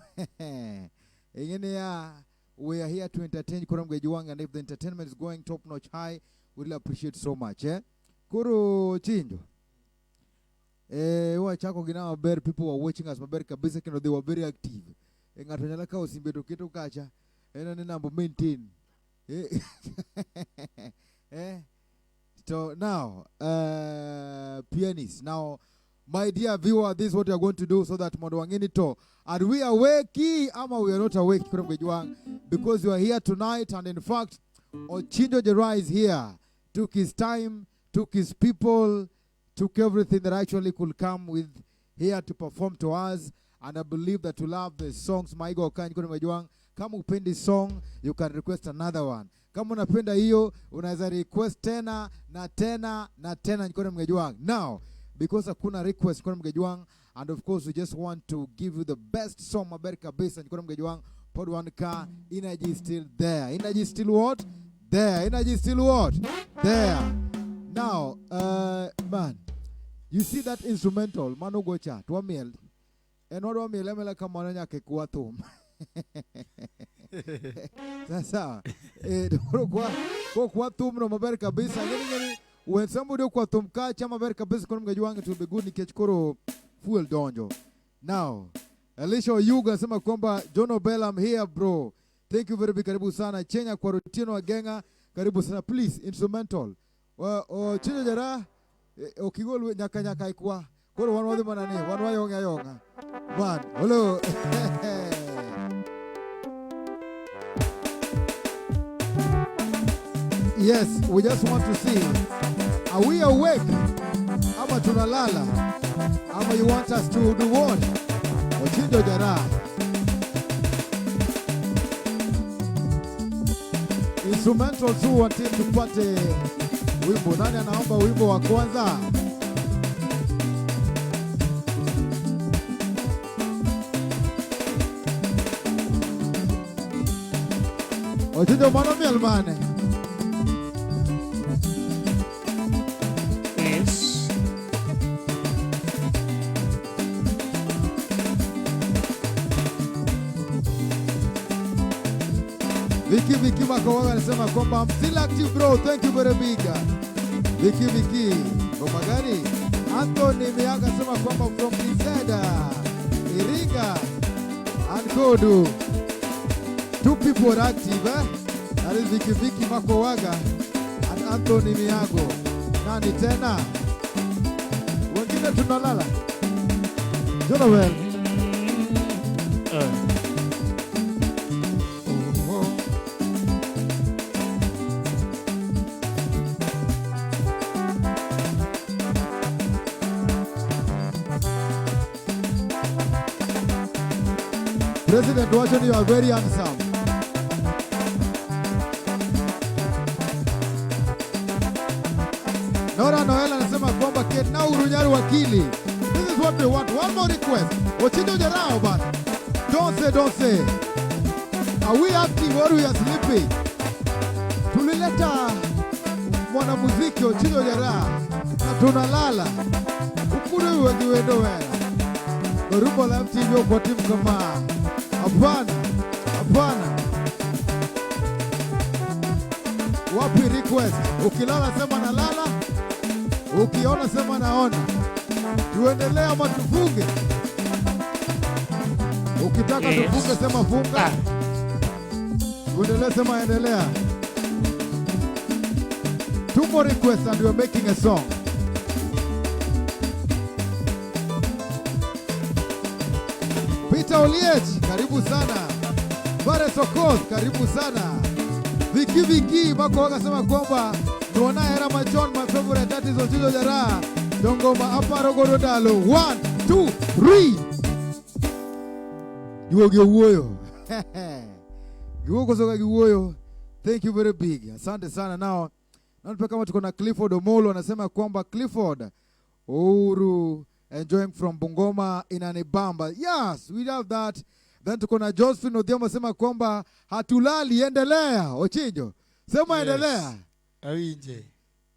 B: We are here to entertain Kuramgejuang, and if the entertainment is going top-notch high, We really appreciate so much. Kuro chinjo. Wachako gina maber, people were watching us maber kabisa, they were very active. Ngato nyala ka osimbeto keto kacha. Ena number maintain. So now, pianist. Now, my dear viewer, this is what we are going to do so that Modwangini to. Are we awake? Ama we are not awake? Because you are here tonight, and in fact, Ochinjo Jera is here. Took his time, took his people, took everything that actually could come with here to perform to us. And I believe that you love the songs. Maigo Okany Kuru Mejwang. Kama upendi song, you can request another one. Kama unapenda hiyo, unaweza request tena na tena na tena Nkore Mgejuang. Now, because hakuna request Nkore Mgejuang, and of course we just want to give you the best song Maberka based on Nkore Mgejuang. Pod 1K, energy is still there. Energy is still what? There. Energy is still what? There. Now, man, you see that instrumental, Manu Gocha, Twamiel. And what Twamiel, Emela Kamananya Kekuatum. Sasa kwa tumno maber kabisa ngeni when somebody kwa tumka chama maber kabisa kwa mgajuanga to be good ni kechkoro fuel donjo. Now Alicia Yuga sema kwamba John Bell, I'm here bro, thank you very much, karibu sana Chenya kwa Rutino Wagenga, karibu sana, please instrumental Chinjo Jera okigol nyaka ikwa koro wanwadhi manani wanwa yonga man hello. Yes, we just want to see, are we awake? Ama tunalala? Ama you want us to do what? Ochinjo Jera. Instrumental tu wanti tupate wimbo. Nani anaomba wimbo wa kwanza? Ochinjo mano mielmane. Viki Makowaga anasema kwamba I'm still active bro, thank you very big. Viki ngoma gani? Anthony Miaga anasema kwamba from Izeda, Iringa and Kodu. Two people are active, That is Viki Makowaga and Anthony Miago. Nani tena? Wengine tunalala. Jonathan. President Washington, you are very handsome. Nora Noel anasema kwamba Ketna Urunyaru wakili. This is what we want. One more request. Ochinjo Jera but don't say. Are we active or we are sleeping? Tulileta mwanamuziki Ochinjo Jera na tunalala. Ukuru wengi wendo wera. Berhumba live TV kwa timu kama Hapana. Wapi request? Ukilala sema nalala, ukiona sema naona. Tuendelee ama tufunge? Ukitaka tufunge sema funga. Tuendelee sema endelea. Two more requests and we are making a song. Peter Oliech, karibu sana. Bare Sokos, karibu sana. Viki Makowaga sema kwamba Nuona Hera Machon, my favorite, that is Ochinjo Jera. Dongoma Aparo Gorodalo. 1, 2, 3. Giwoyo. Giwogo soka giwoyo. Thank you very big. Asante sana. Now, nanipeka kama tuko na Clifford Omolo anasema kwamba Clifford Uru enjoying from Bungoma in Anibamba. Yes, we love that. Then tuko na Josephine Odhiambo sema kwamba hatulali, endelea Ochinjo. Sema yes. Endelea.
C: Awinje.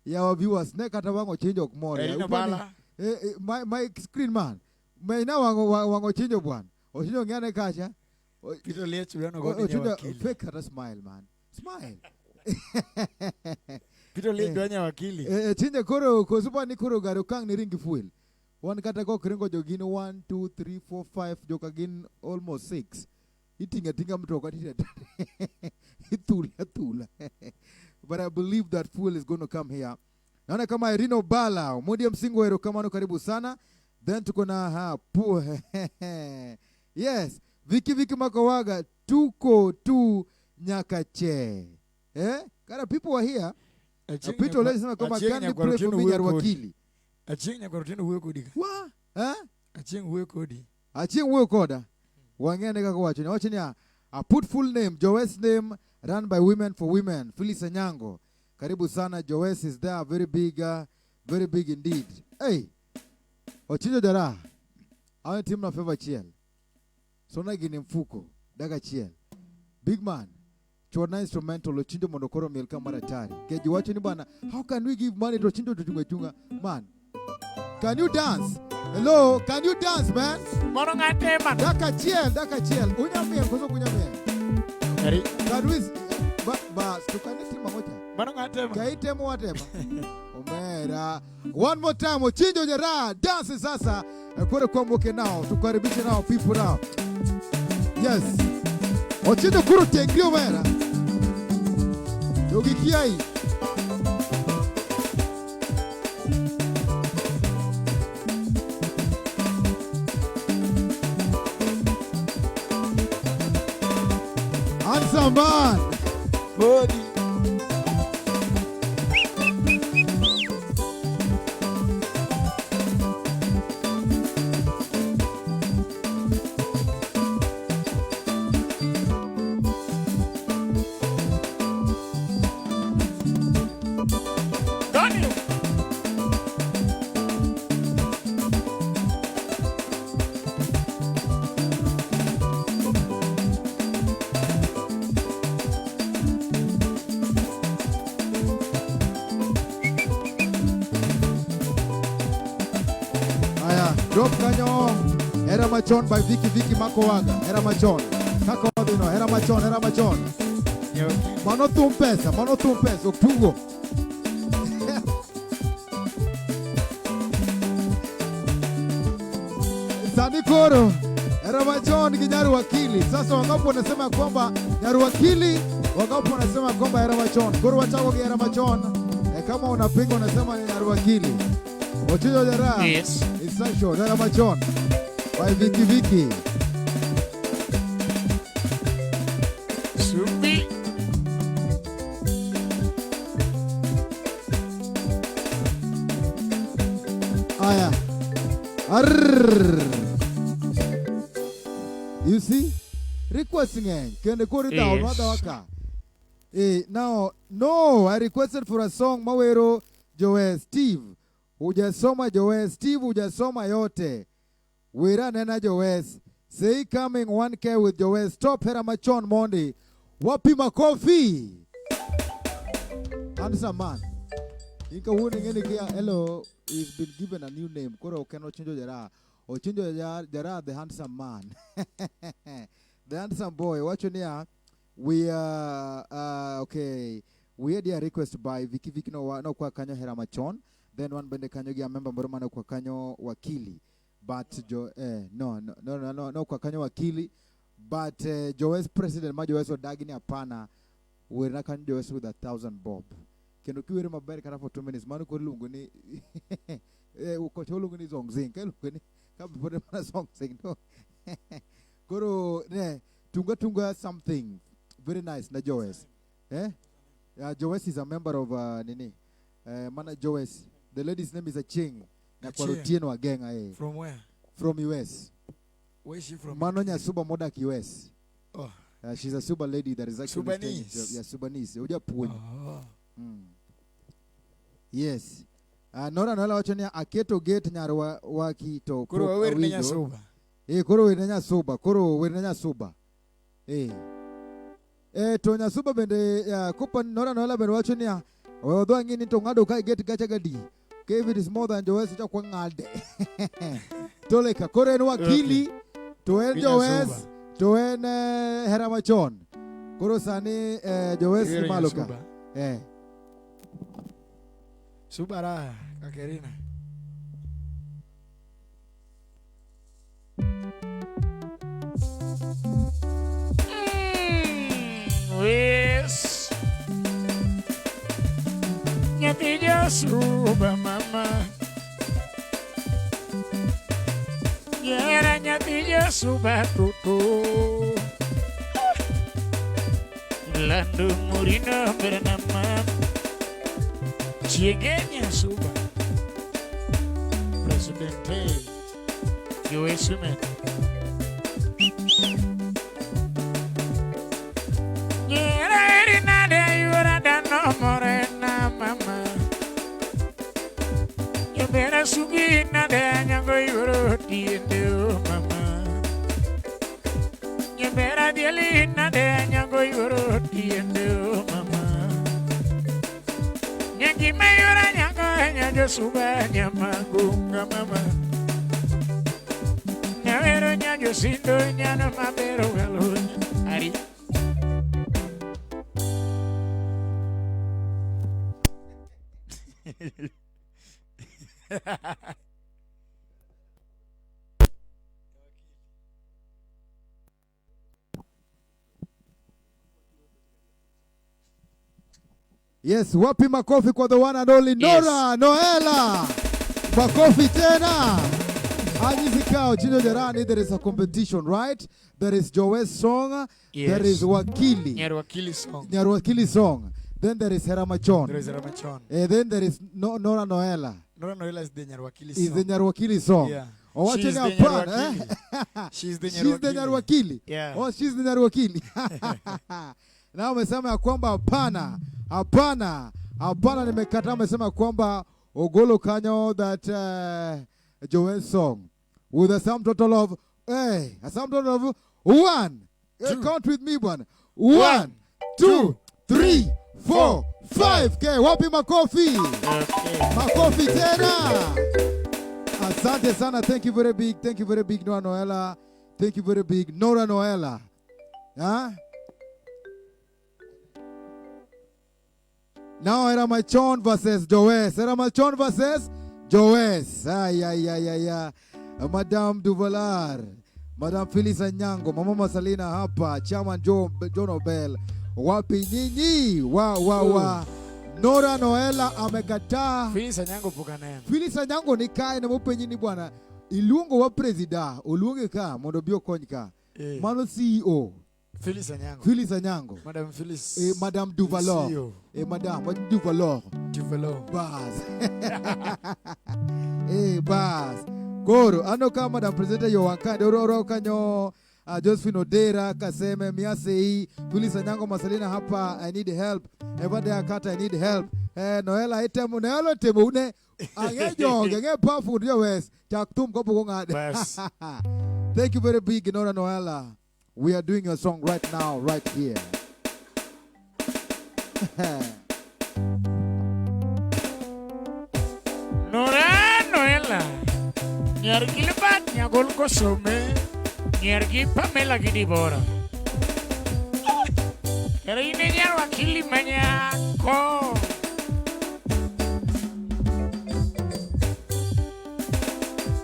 B: Ya wa viewers ne kata wango Ochinjo kumore. My screen man. Maina wango Ochinjo bwana. Ochinjo ngane kacha.
C: Peter Liech uliona godi ni wakili.
B: Fake a smile man. Smile.
C: Pito lidwanya wakili.
B: Chinje koro kosupa ni koro garo kang ni ringi fuel. One kata ko kringo jogin 1 2 3 4 5 jokagin almost 6. Itinga mtoka itula. But I believe that fuel is going to come here. Naona kama Irino Bala, Mudi Msingwero kama no karibu sana. Then tuko na yes, Viki Makowaga tuko tu Nyakache. Kana people are here. Apito lezi sema kama can you pray for me Nyarwakili.
C: Achieng Nyakorotino huwe kodi.
B: Wa?
C: Achieng huwe kodi.
B: Achieng huwe koda. Wangene kako wachini. Wachini ya a put full name, Joes name, run by women for women. Phyllis Anyango. Karibu sana, Joes is there, very big indeed. Hey, Ochinjo Jara. Awe team na favor chiel. Sona gini mfuko. Daga chiel. Big man. Chorna instrumental Ochinjo Monokoro Milka Maratari. Keji wachini bana. How can we give money to Ochinjo Chunga? Man. Can you dance? Hello, can you dance, man?
A: Morongatema.
B: Daka chiel. Unyamie, koso kunyamie.
A: Kari.
B: Can we stukaniti mamoja.
A: Morongatema.
B: Kaitemo watema. Omera. One more time, Ochinjo Jara, dance sasa. Kore kwa mwoke nao, tukaribishe nao, people now. Yes. Ochinjo kuru tengrio mera. Yogikiai. Handsome man.
C: Body.
B: Drop kanyo. Era machon by Viki Makowaga. Era machon. Kako wadino. Era machon. Mano tumpesa. Oktugo. Sani koro. Era machon ki Nyarwakili. Sasa wangapo wanasema kwamba Nyarwakili. Wangapo wanasema kwamba era machon. Koro wachako ki era machon. Kama unapinga unasema ni Nyarwakili. Ochinjo Jara.
A: Yes.
B: Essential, Era Machon. By Viki.
A: Subi.
B: Aya. Arrrr. You see? Requesting again. Kende kori down, wada waka. Now, no, I requested for a song, Mawero Joel Steve. Hujasoma Joel Steve, hujasoma yote. Wira nena Joel. Say coming 1K with Joel. Stop Era Machon Monday. Wapi makofi. Handsome man. Inka huni ngeni kia, hello, he's been given a new name. Kora ukeno Ochinjo Jara. Ochinjo Jara, the handsome man. The handsome boy. Watch here. We okay. We had a request by Viki no kwa kanyo Era Machon. Then one bende kanyo gia member moromano kwa kanyo wakili. But no kwa kanyo wakili. But Joes president ma Joes odagini apana. We're not kanyo Joes with 1,000 bob. Keno kiwere mabari kana for 2 minutes. Manu kori lungu ni ukocho lungu ni zongzing. Kaya lungu ni kabi pone mana zongzing no. Koro ne tunga something very nice na Joes. Joes is a member of nini. Mana Joes. The lady's name is Aching. Nakwarutieno Agenga.
C: From where?
B: From US.
C: Where is she from?
B: Manonya Suba Modak US.
C: Oh.
B: She's a Suba lady that is actually
C: Subanese.
B: Yeah, Subanese. Uja puny.
C: Oh.
B: Yes. Nora nola wachonia aketo gate nyarwa wakito.
C: Kuro waweri nenya Suba.
B: Kuro waweri nenya Suba. Tonya Suba bende kupa nora bende wachonia although ngini to ngado kai get gacha gadi. If it is more than Joes cha kwa ngalde. Toleka kore no wakili toen Joes toen Era Machon. Koro sani Joes maloka.
C: Subara, Kakerina.
A: Wes nyatija suba mama Yera nyatija suba tutu Landu murina bernama Ciegenya suba Presidente US Women Morena mama You better sugi na de nyango yoro tiendo mama You better diali na de nyango yoro tiendo mama Nyangi mayora nyango nyango suba nyamangunga mama Nyawero nyango sindo nyano mabero galo Ari
B: Yes, wapi makofi kwa the one and only Nora Noela. Makofi tena. Ajizikao Chino Jarani, there is a competition, right? There is Joe's song,
C: Yes.
B: there is Wakili.
C: Nyarwakili song.
B: Nyarwakili song. Then there is Heramachon.
C: There is Ramachon.
B: And then there is Nora Noela.
C: Nora Noela is the Nyarwakili
B: Is
C: song.
B: the Nyarwakili song.
C: Yeah.
B: Oh, what
C: She's
B: in
C: the
B: your plan,
C: Nyarwakili. She's the
B: She's the Nyarwakili.
C: Yeah.
B: Oh, she's the Nyarwakili. Na umesema ya kwamba hapana nimekataa. Umesema kwamba Ogolo Kanyo that Joanne's song with a sum total of a sum total of 1. Count with me bwana. 1 2 3 4 5. Okay, wapi makofi? Makofi tena. Asante sana. Thank you very big Nora Noela. Thank you very big Nora Noela. Huh? Now Eramachon versus Joes. Eramachon versus Joes. Ay. Madame Duvalar. Madame Phyllis Anyango. Mama Masalina hapa. Chairman John Obel. Wapi nyinyi? Wa. Nora Noela amekataa.
C: Phyllis Anyango pukanena.
B: Phyllis Anyango ni kae na mupe nyini bwana. Ilungo wa presida. Oluonge ka. Mondo bio konyka. Mano CEO.
C: Phyllis Anyango.
B: Phyllis Anyango.
C: Madame Phyllis.
B: Madame Duvalor.
C: CEO.
B: Madame, what Duvalor?
C: Duvalor.
B: Baz. Baz. Koro, ano ka Madame President yo wakande. Oro kanyo Josephine Odera, Kaseme, Miasei, Phyllis Anyango Masalina hapa, I need help. Evade Akata, I need help. Noela itemu, Noela temu une. Angejo, genge pafu ndio wes. Chaktum kopo konga.
C: Bas.
B: Thank you very big, Nora Noela. We are doing your song right now, right here.
A: Nora Noela Nyargi lebat nyagol kosome Nyargi Pamela Gidibora Kera ine Nyarwakili manyako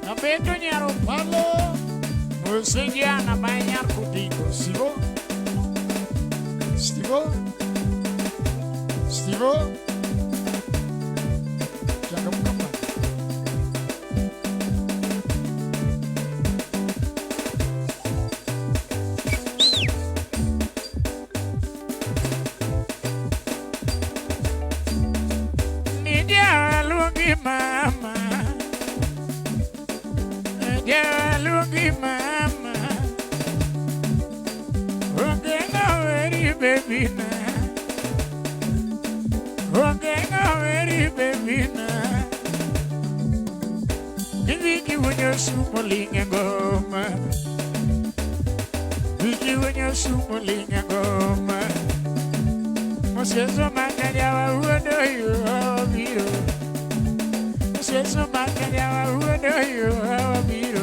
A: Nabeto nyaro palo Musejana banyar kutiko Stivo
C: Jakamukamba.
A: Nidia lungi mama Nidia lungi mama Ungenga weri baby na Ungenga weri baby na Niviki wenye sumo linga ngoma Viki wenye sumo linga ngoma Moseso makanya wa uodo yu hawa biro Moseso makanya wa uodo yu hawa biro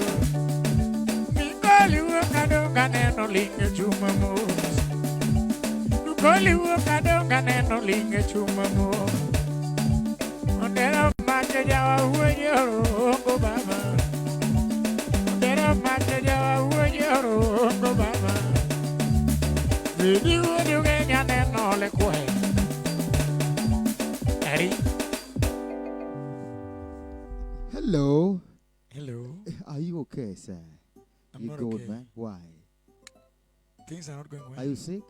A: Mikoli wakadonga neno linga chuma mos Mikoli wakadonga neno linga chuma mos Ondera mate jawa unyoro baba. Dera mate jawa unyoro baba. Vidi udio genya neno le kwe. Ari.
B: Hello.
C: Hello.
B: Are you okay, sir?
C: I'm
B: You
C: not
B: good,
C: okay.
B: man? Why?
C: Things are not going well.
B: Are you sick?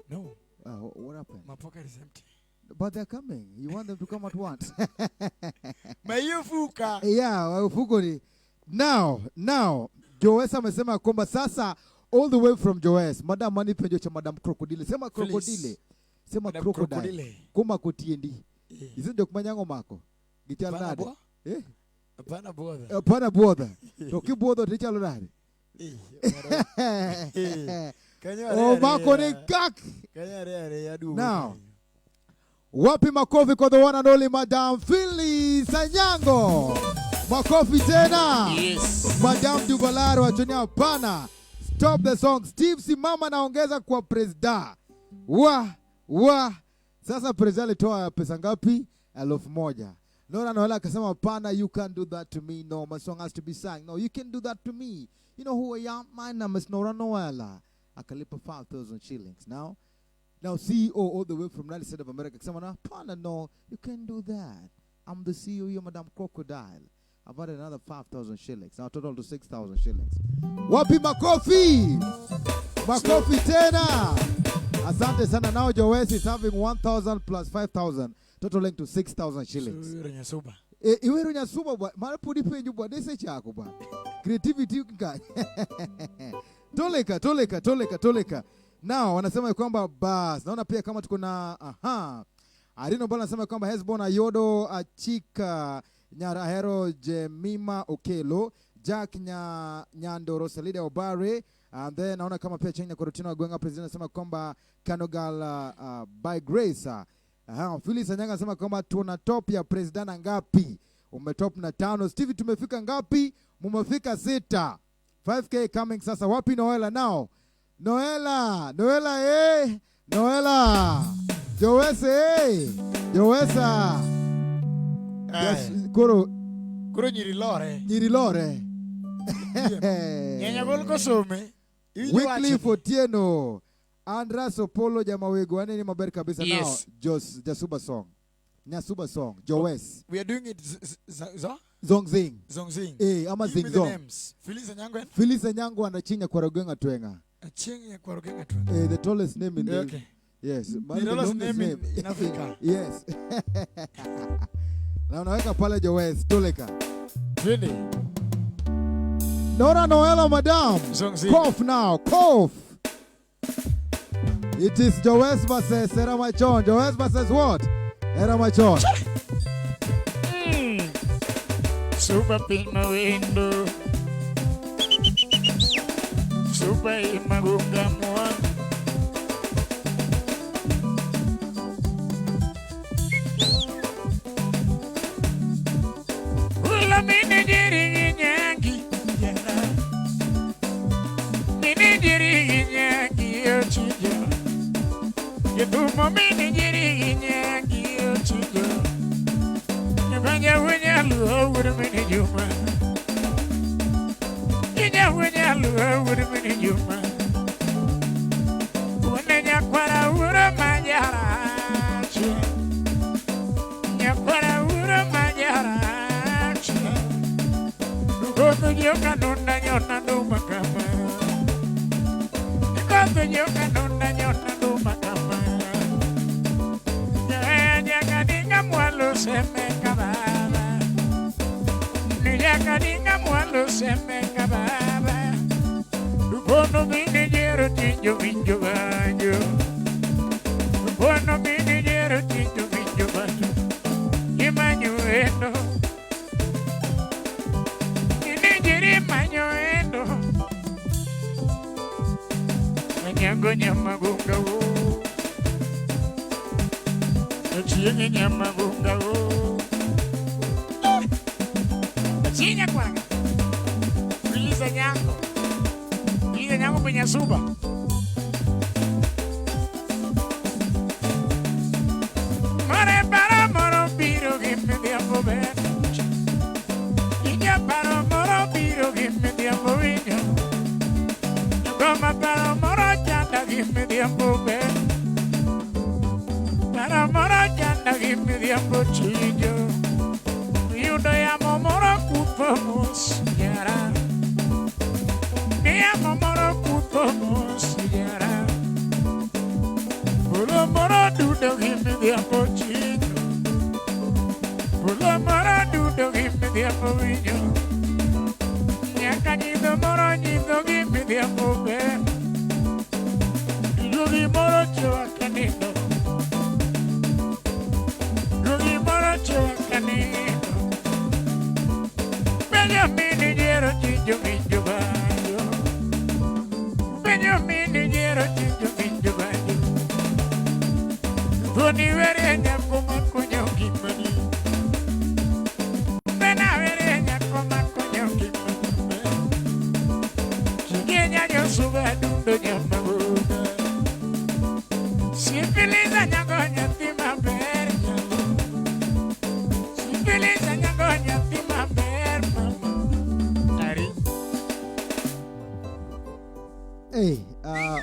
C: No.
B: What happened?
C: My pocket is empty.
B: But they're coming. You want them to come at once?
C: Mayufuka.
B: Yeah, ufukoni. Now, Joes amesema kwamba sasa all the way from Joes, Madam Mani penjo cha Madam Crocodile. Sema crocodile. Sema
C: Madam
B: crocodile.
C: Crocodile.
B: Kuma kutiendi. Izo ndio kumanyango mako. Gichalo nade. Eh?
C: Apana bother.
B: Apana bother. Toki bother tichalo nade. Oh, mako ni kak. Now, wapi makofi kwa the one and only Madam Phyllis Anyango. Makofi tena.
A: Yes.
B: Madam Dubalaro achonia pana. Stop the song. Steve simama naongeza kwa presida. Sasa presida alitoa pesa ngapi? 1,000. Nora Noela akasema pana, you can't do that to me. No, my song has to be sung. No, you can do that to me. You know who I am? My name is Nora Noela. Akalipa 5,000 shillings. Now CEO all the way from United States of America. Someone, pana, no, you can't do that. I'm the CEO, you're Madam Crocodile. I've added another 5,000 shillings. Now total to 6,000 shillings. Wapi makofi? Makofi tena. Asante sana. Now Joes is having 1,000 plus 5,000, totaling to 6,000 shillings. Iweru nyasuba bwa. Mara pudi penju bwa. Dese chako bwa. Creativity ukinga. Toleka. Now wanasema kwamba bas. Naona pia kama tuko na Arino bwana anasema kwamba Hezbon Ayodo Achika Nyarahero Jemima Okelo Jack Nyando Rosalida Obare, and then naona kama pia Chenya Korotino Gwenga president anasema kwamba Kanogal by Grace. Phyllis Anyanga anasema kwamba tuna top ya president ngapi? Umetop na 5. Steve tumefika ngapi? Mumefika 6. 5K coming sasa. Wapi Noela now? Noela. Joesa. Yes, Kuro
C: Nyirilore. Nyanya golko some.
B: Weekly Fotieno. Andras Opolo Jamawego. Ane ni maber kabisa now. Jasuba song. Nyasuba song. Joes.
C: We are doing it
B: Zongzing. Ama
C: Give me the
B: Zingzong.
C: names.
B: Phyllis Anyango anachinya kwa Rogenga Twenga. The tallest name in the...
C: Okay.
B: Yes.
C: The tallest name in Africa.
B: Yes. Na unaweka pale Joes. Toleka.
C: Really?
B: Nora Noela, Madam. Cough now. Cough. It is Joes versus Eramachon. Joes versus what? Eramachon.
A: Super in my window. Super in my gungamwa. Ula mini jiri nyangi. Mini jiri nyangi yochija. Yetumo mini jiri nyangi yochija. Nyabanya wenya luo wuri mini juma. Wenya luo wuri mini juma. Wenya kwara wuri manjara chi. Nyakwara wuri manjara chi. Koto joka nunda nyona duma kama. Koto joka nunda nyona duma kama. Nyaka dinga mwalo seme kababa. Nyaka dinga mwalo seme kababa. Kono mini jero tinjo vinjo banjo. Kono mini jero tinjo vinjo banjo. Imanyo endo. Inijiri manyo endo. Manyango nyama gunga wo. Chienya nyama gunga wo. Chienya kwanga. Phyllis Anyango. Nyango punya suba. Mare para moro piro que me dio poder. midhiambo ber. Mara mara janda gi midhiambo chijo. Yudo yamo moro kutho mos yara. Yamo moro kutho mos yara. Polo moro dudo gi midhiambo chijo. Polo moro dudo gi midhiambo winyo. Nyaka nyidho moro nyidho gi midhiambo ber. Yugi moro chwa kanino. Yugi moro chwa kanino. Benjamin jero chijo vinjo bayo. Benjamin jero chijo vinjo bayo. Toni vere nyako makonyo gimani. Bena vere nyako makonyo gimani. Chigenya nyosuba dundo nyamabuga. Sipiliza nyako nyatima ber. Sipiliza nyako nyatima ber. Ari.
B: Hey,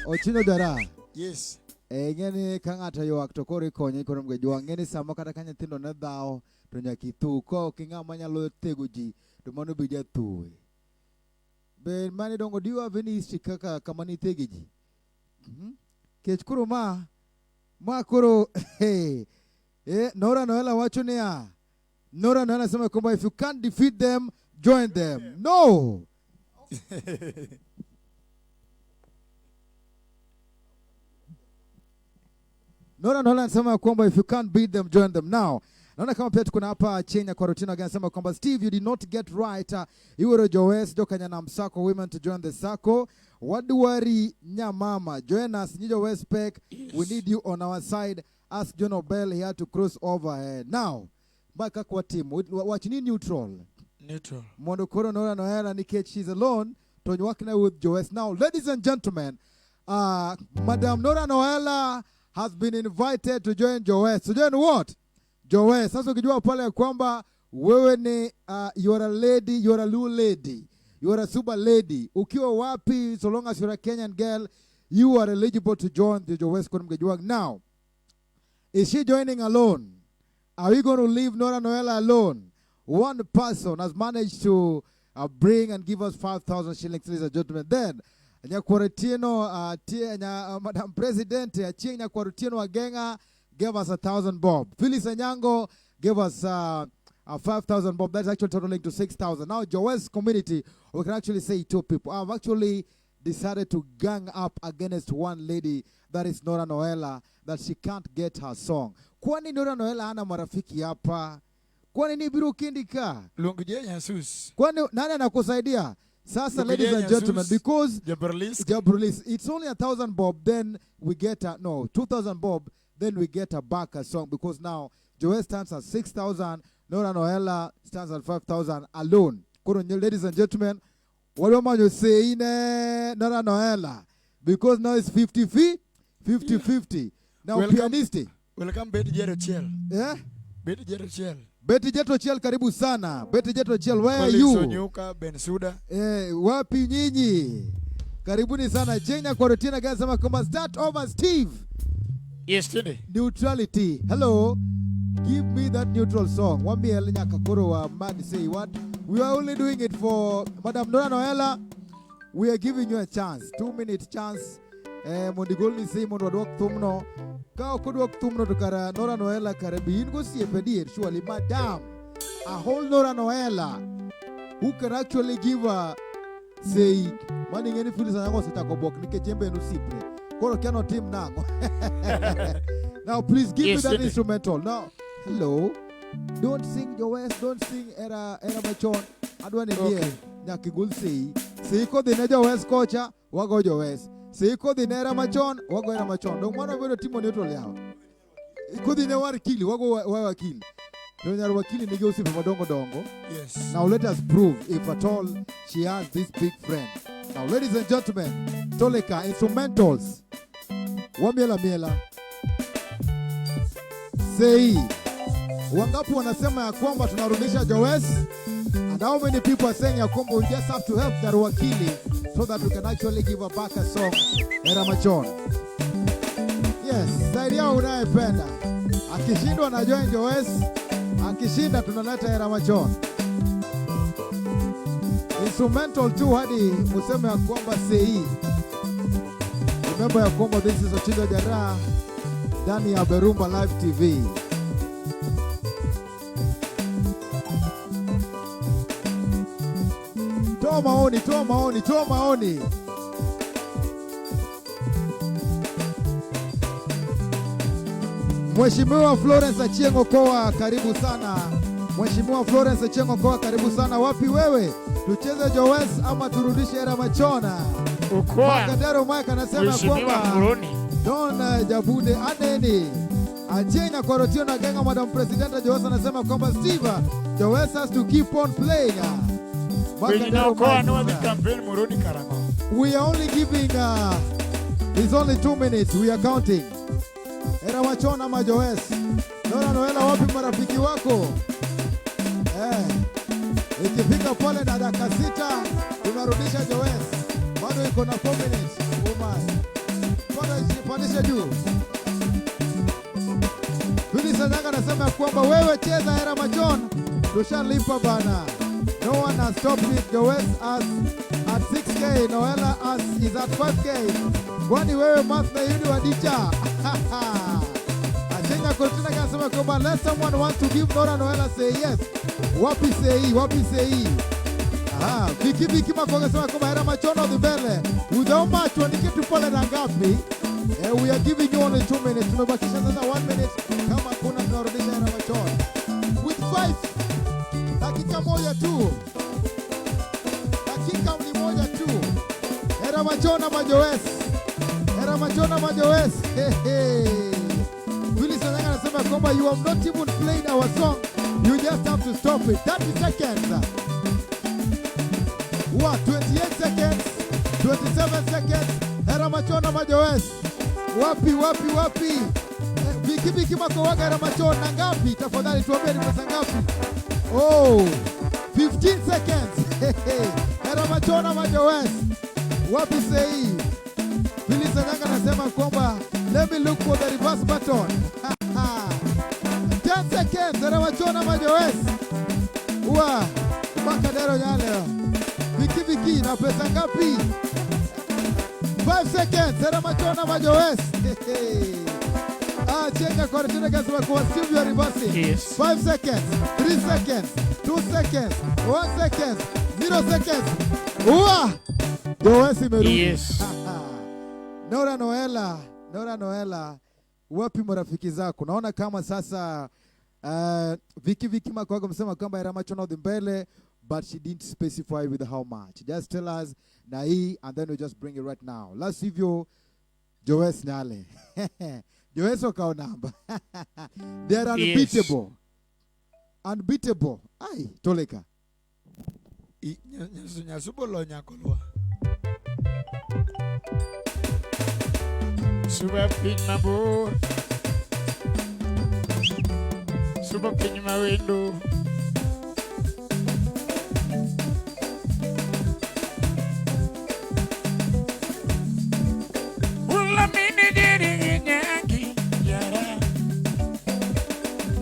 B: Ochino Dara.
C: Yes.
B: Ngeni kang'ato ywak to koro ikonye koro mgejwa ngeni sama kata ka nyithindo ne dhaw to nyaka ithu ko king'ama nyalo tego ji to mano be jathuwe. Be mane dongo do you have any history kaka kama ni thege ji? Kech koro ma koro Nora Noela wacho niya. Nora Noela sema kwamba if you can't defeat them, join them. No. Nora Noela anasema kwamba if you can't beat them, join them. Now, naona kama pia tukuna hapa Chenya kwa Rotino again anasema kwamba Steve, you did not get right. Iwero Joes jokanya na msako women to join the circle. Wadwari nyamama. Join us, Nijo Westpac. Yes. We need you on our side. Ask John Obel, he had to cross over. Now, baka kwa team. Watch ni neutral.
C: Neutral.
B: Mondo koro Nora Noela nikech she's alone. Tony working with Joes. Now, ladies and gentlemen, Madam Nora Noela has been invited to join Joes. To join what? Joes. Sasa ukijua pale kwamba wewe ni you are a lady, you are a Luo lady, you are a super lady. Ukiwa wapi, so long as you are a Kenyan girl, you are eligible to join the Joes. Now, is she joining alone? Are we going to leave Nora Noela alone? One person has managed to bring and give us 5,000 shillings, ladies and gentlemen. Then, Nyakwaritino, Madam President, Chieng Nyakwaritino Agenga gave us 1,000 bob. Phyllis Anyango gave us 5,000 bob. That's actually totaling to 6,000. Now, Joes community, we can actually say 2 people. I've actually decided to gang up against one lady, that is Nora Noela, that she can't get her song. Kwani Nora Noela ana marafiki hapa? Kwani ni biru kindika?
C: Lunguje Jesus.
B: Kwani nani anakusaidia? Sasa, ladies and gentlemen, because Jabrilis, it's only 1,000 bob, then we get 2,000 bob, then we get a back a song, because now Joel stands at 6,000, Nora Noela stands at 5,000 alone. Ladies and gentlemen, what am I saying? Nora Noela, because now it's 50-50. Now, pianisti.
C: Welcome, Betty Jerochel.
B: Yeah?
C: Betty Jerochel.
B: Betty Jerochel, karibu sana. Betty Jerochel, where are you?
C: Sonyuka, Bensuda.
B: Wapi nyinyi? Karibuni sana. Jenya kwa Rotina guys, sama kwamba start over Steve.
A: Yes, today.
B: Neutrality. Hello. Give me that neutral song. Wambi elenya kakoro wa mad say what? We are only doing it for Madam Nora Noela. We are giving you a chance. 2-minute chance. Mondigolni say mondo wadwok thumno. Ka kodwok thumno to kara Nora Noela karabi ingo siepedi surely Madam. A whole Nora Noela who can actually give her say money any feelings and I was atakobok nike jembe no sipre. Koro cannot team nango. Now please give me that instrumental. Now, hello. Don't sing your West, don't sing era machon. Adwane okay. Nyakigul say ko the nejo West kocha wago jo West. Say ko the era machon wago era machon. Don't want to timo neutral yao. Ko the ne war kili wago wakili. Don't you wakili nige usipe madongo dongo.
C: Yes.
B: Now let us prove if at all she has this big friend. Now ladies and gentlemen, Toleka instrumentals. Wamiela miela. Say Wangapi wanasema ya kwamba tunarudisha Joes? And how many people are saying ya kwamba we just have to help that wakili so that we can actually give her back a song, Era Machon? Yes, zaidi yao unayependa. Akishindwa na join Joes, akishinda tunaleta Era Machon. Instrumental tu hadi museme ya kwamba sei. Remember ya kwamba this is Ochido Jara ndani ya Berhumba Live TV. Toa maoni, toa maoni, toa maoni. Mheshimiwa Florence Achieng' Okoa, karibu sana. Mheshimiwa Florence Achieng' Okoa, karibu sana. Wapi wewe? Tucheze Joes ama turudishe Era Machona?
A: Okoa.
B: Makadero Mike anasema kwamba Don Jabude aneni. Ajenya Korotio na Genga Madam President Joes anasema kwamba Steve, Joes has to keep on playing. We are only giving it's only 2 minutes. We are counting. Era Machona ama Joes? Nora Noela, wapi marafiki wako? Ikifika pale na dakika 6 tunarudisha Joes. Bado iko na 4 minutes. Pandisha juu. Willy Sananga anasema kwamba wewe cheza Era Machon, tushalipa bana. No one has stopped it. Joes as at 6K, Noela as is at 5K. Kwani wewe math na yudi wa dicha. Achenya Cortina anasema kwamba let someone want to give Nora Noela say yes. Wapi sei, wapi sei. Viki Makonga anasema kwamba Era Machon of the Belle. Without much wanikitu pole na ngapi. We are giving you only 2 minutes. Tumebakisha sasa 1 minute. Kama kuna tunarudisha Era Machon. With 5. Dakika moja tu. Dakika ni moja tu. Era Machon ama Joes? Era Machon ama Joes? Willy Sananga anasema kwamba you have not even played our song. You just have to stop it. 30 seconds. What? 28 seconds? 27 seconds? Era Machon ama Joes? Wapi? Viki Makowaga Era Machon na ngapi? Tafadhali tuambie ni pesa ngapi? 15 seconds. Era Machon ama Joes? Wapi sei? Willy Sananga anasema kwamba let me look for the reverse button. 10 seconds. Era Machon ama Joes? Makadero nyale. Viki na pesa ngapi? 5 seconds. Era Machon ama Joes? Chenga kwa tena kasema kwa Steve you reversing.
A: Yes.
B: 5 seconds, 3 seconds, 2 seconds, 1 second, 0 seconds. Joes imerudi.
A: Yes.
B: Nora Noela, wapi marafiki zako? Naona kama sasa Viki Makoga amesema kwamba Era Machon of the Mbele, but she didn't specify with how much. Just tell us na hii and then we just bring it right now. Let's see you Joes nyale. Joes okao namba. They are unbeatable. Yes. Unbeatable. Ai, toleka.
C: Nyasubolo nyakolwa.
A: Suba pin mabur. Suba pin mawendo. Ula mini diri nyaki yara.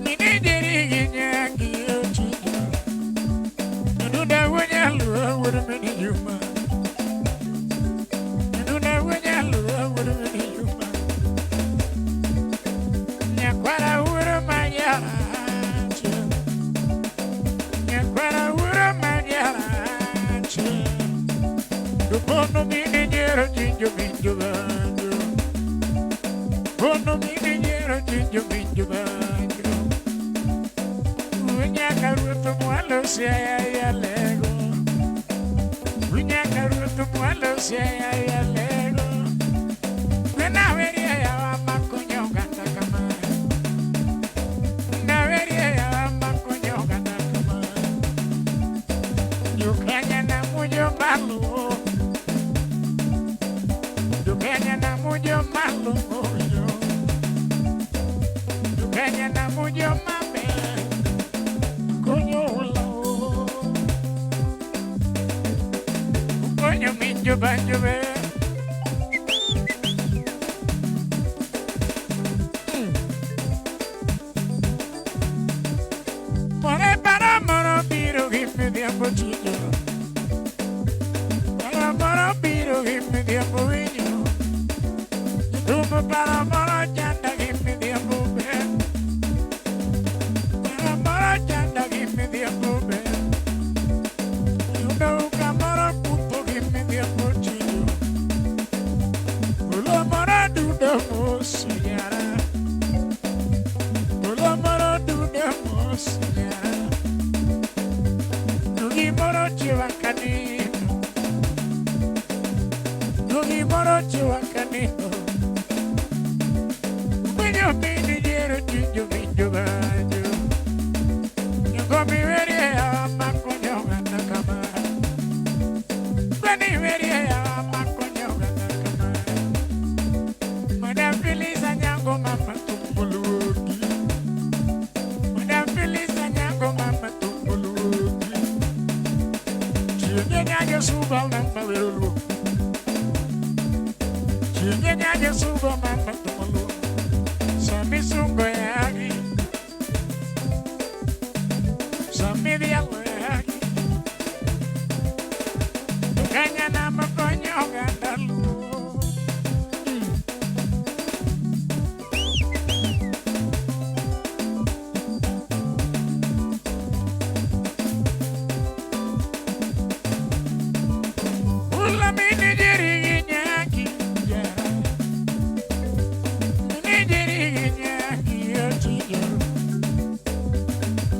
A: Mini diri nyaki yochida. Nuda wanyalu wura mini yuma. Nuda wanyalu wura mini yuma. Nyakwara wura manyara. Nyakwara wura manyara. Dukono mini nyero jinjo minjo banjo. Dukono mini nyero jinjo minjo banjo. Unyakaruto mwalo siya lego. Unyakaruto mwalo siya lego. Wena veria ya wama kunyo ganda kama. Na veria ya wama kunyo ganda kama. Yukanya na mujo malu. Yukanya na mujo malu. Yukanya na mujo mame. banjo banjo be. More para moro biro gimme diambo chillo. Para moro biro gimme diambo viño. Tumo para moro chanda gimme diambo be. Para moro chanda gimme diambo be. Yuno kamoro puto gimme diambo chillo. Ulo moro duda mo sunyara. Ulo moro duda mo sunyara. Nugi moro chiwa kanino. Nugi moro chiwa kanino. Minyo mini jero chinjo minjo banjo. Nyongo mi veri ya makonyo ganda kama. Bani veri ya makonyo ganda kama. Madam Felisa nyango mama tumbuluki. Madam Felisa nyango mama tumbuluki. Chinye nyango suba mama verulu. Chinye nyango suba mama tumbuluki. Sami sungo yagi. Sami diago yagi. Kanya nama konyo gandalu. Ula mini jiri nyaki jara. Mini jiri nyaki yotiyo.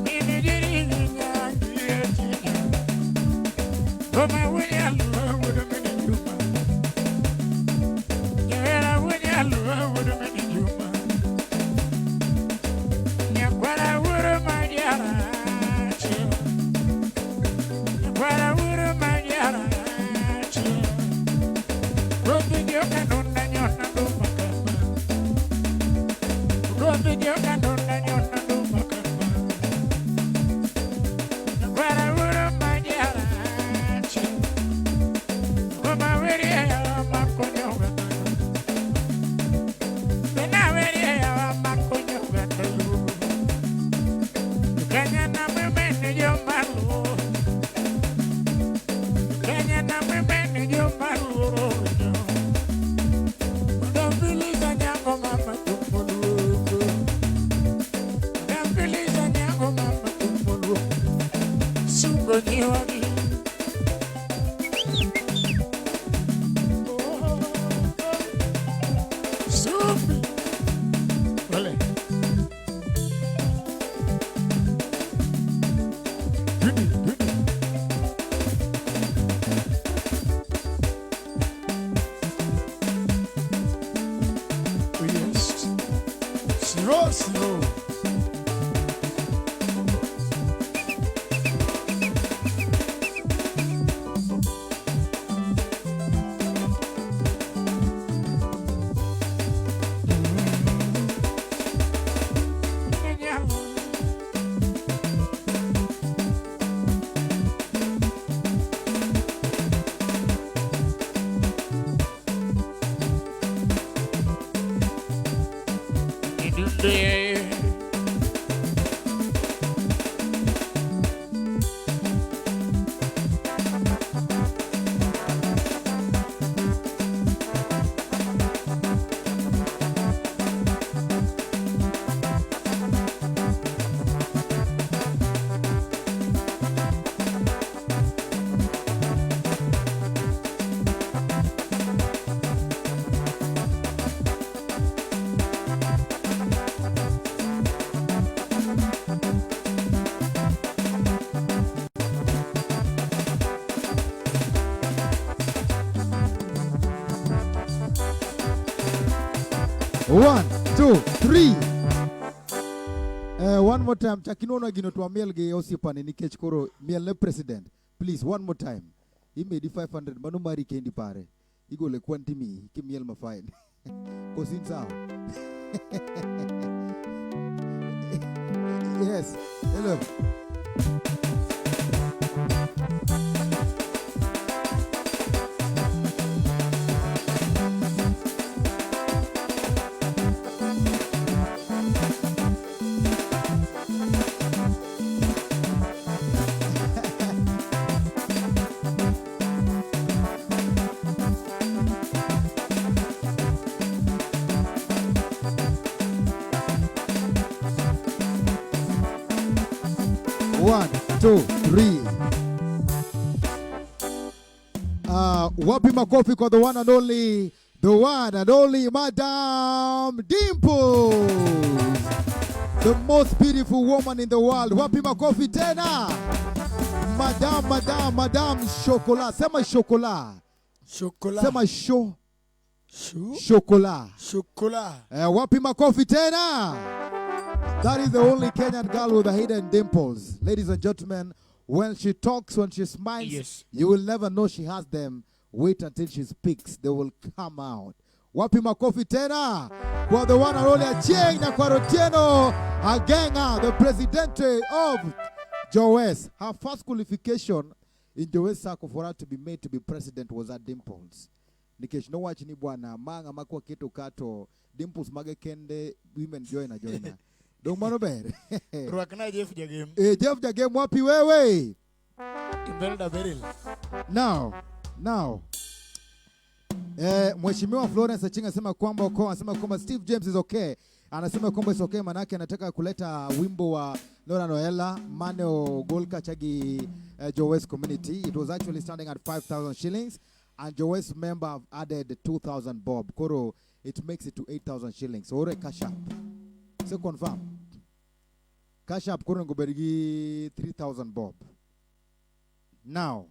A: Mini jiri nyaki yotiyo. Goma wunya luwa wudu mini juma. Nyawera wunya luwa wudu mini juma. Nyakwara wuru majara chiyo. Nyakwara wuru majara chiyo. Robi dio kanunda nyona duma kama. Robi dio kanunda nyona duma kama. Nyakwara wuru majara chiyo. Goma weri ya makonyo gata. Bena weri ya makonyo gata lu. Kanya na mimeni yo malu. Kanya na mimeni yo malu. Madam Felisa nyango mama tumbuluku. Madam Felisa nyango mama tumbuluku. Sungo nyiwagi. Supi. Wale. Dudi, dudi. Oh yes. Slow, slow.
B: One, two, three. One more time. Chakinono gino to miel ge osipane ni kechkoro miel le president. Please, one more time. He made 500 manu mari kendi pare. Igo le kwanti mi ki miel ma fine. Kosin sao. Yes. Hello. 1, 2, 3. Wapi makofi kwa the one and only Madam Dimples, the most beautiful woman in the world. Wapi makofi tena? Madam Chocolat. Sema chocolat.
C: Chocolat.
B: Sema chocolat.
C: Chocolat.
B: Wapi makofi tena? That is the only Kenyan girl with a hidden dimples. Ladies and gentlemen, when she talks, when she smiles,
C: yes,
B: you will never know she has them. Wait until she speaks. They will come out. Wapi makofi tena? Kwa the one and only Achieng na kwa Rotieno Agenga, the presidente of Joes. Her first qualification in Joes Sacco for her to be made to be president was at Dimples. Nikeshino watch ni bwana manga makwa keto kato Dimples mage kende women joiner. Don't mano ber.
C: Ruakna Jeff Jagem.
B: Jeff Jagem wapi wewe?
C: Imelda Beryl.
B: Now. Mheshimiwa Florence Achinga anasema kwamba Steve James is okay. Anasema kwamba is okay manake anataka kuleta wimbo wa Nora Noela Maneo Golka Chagi Joes community. It was actually standing at 5,000 shillings and Joes member have added 2,000 bob. Koro, it makes it to 8,000 shillings. So ore cash up. So confirm. Cash up koro ngoberigi 3,000 bob. Now.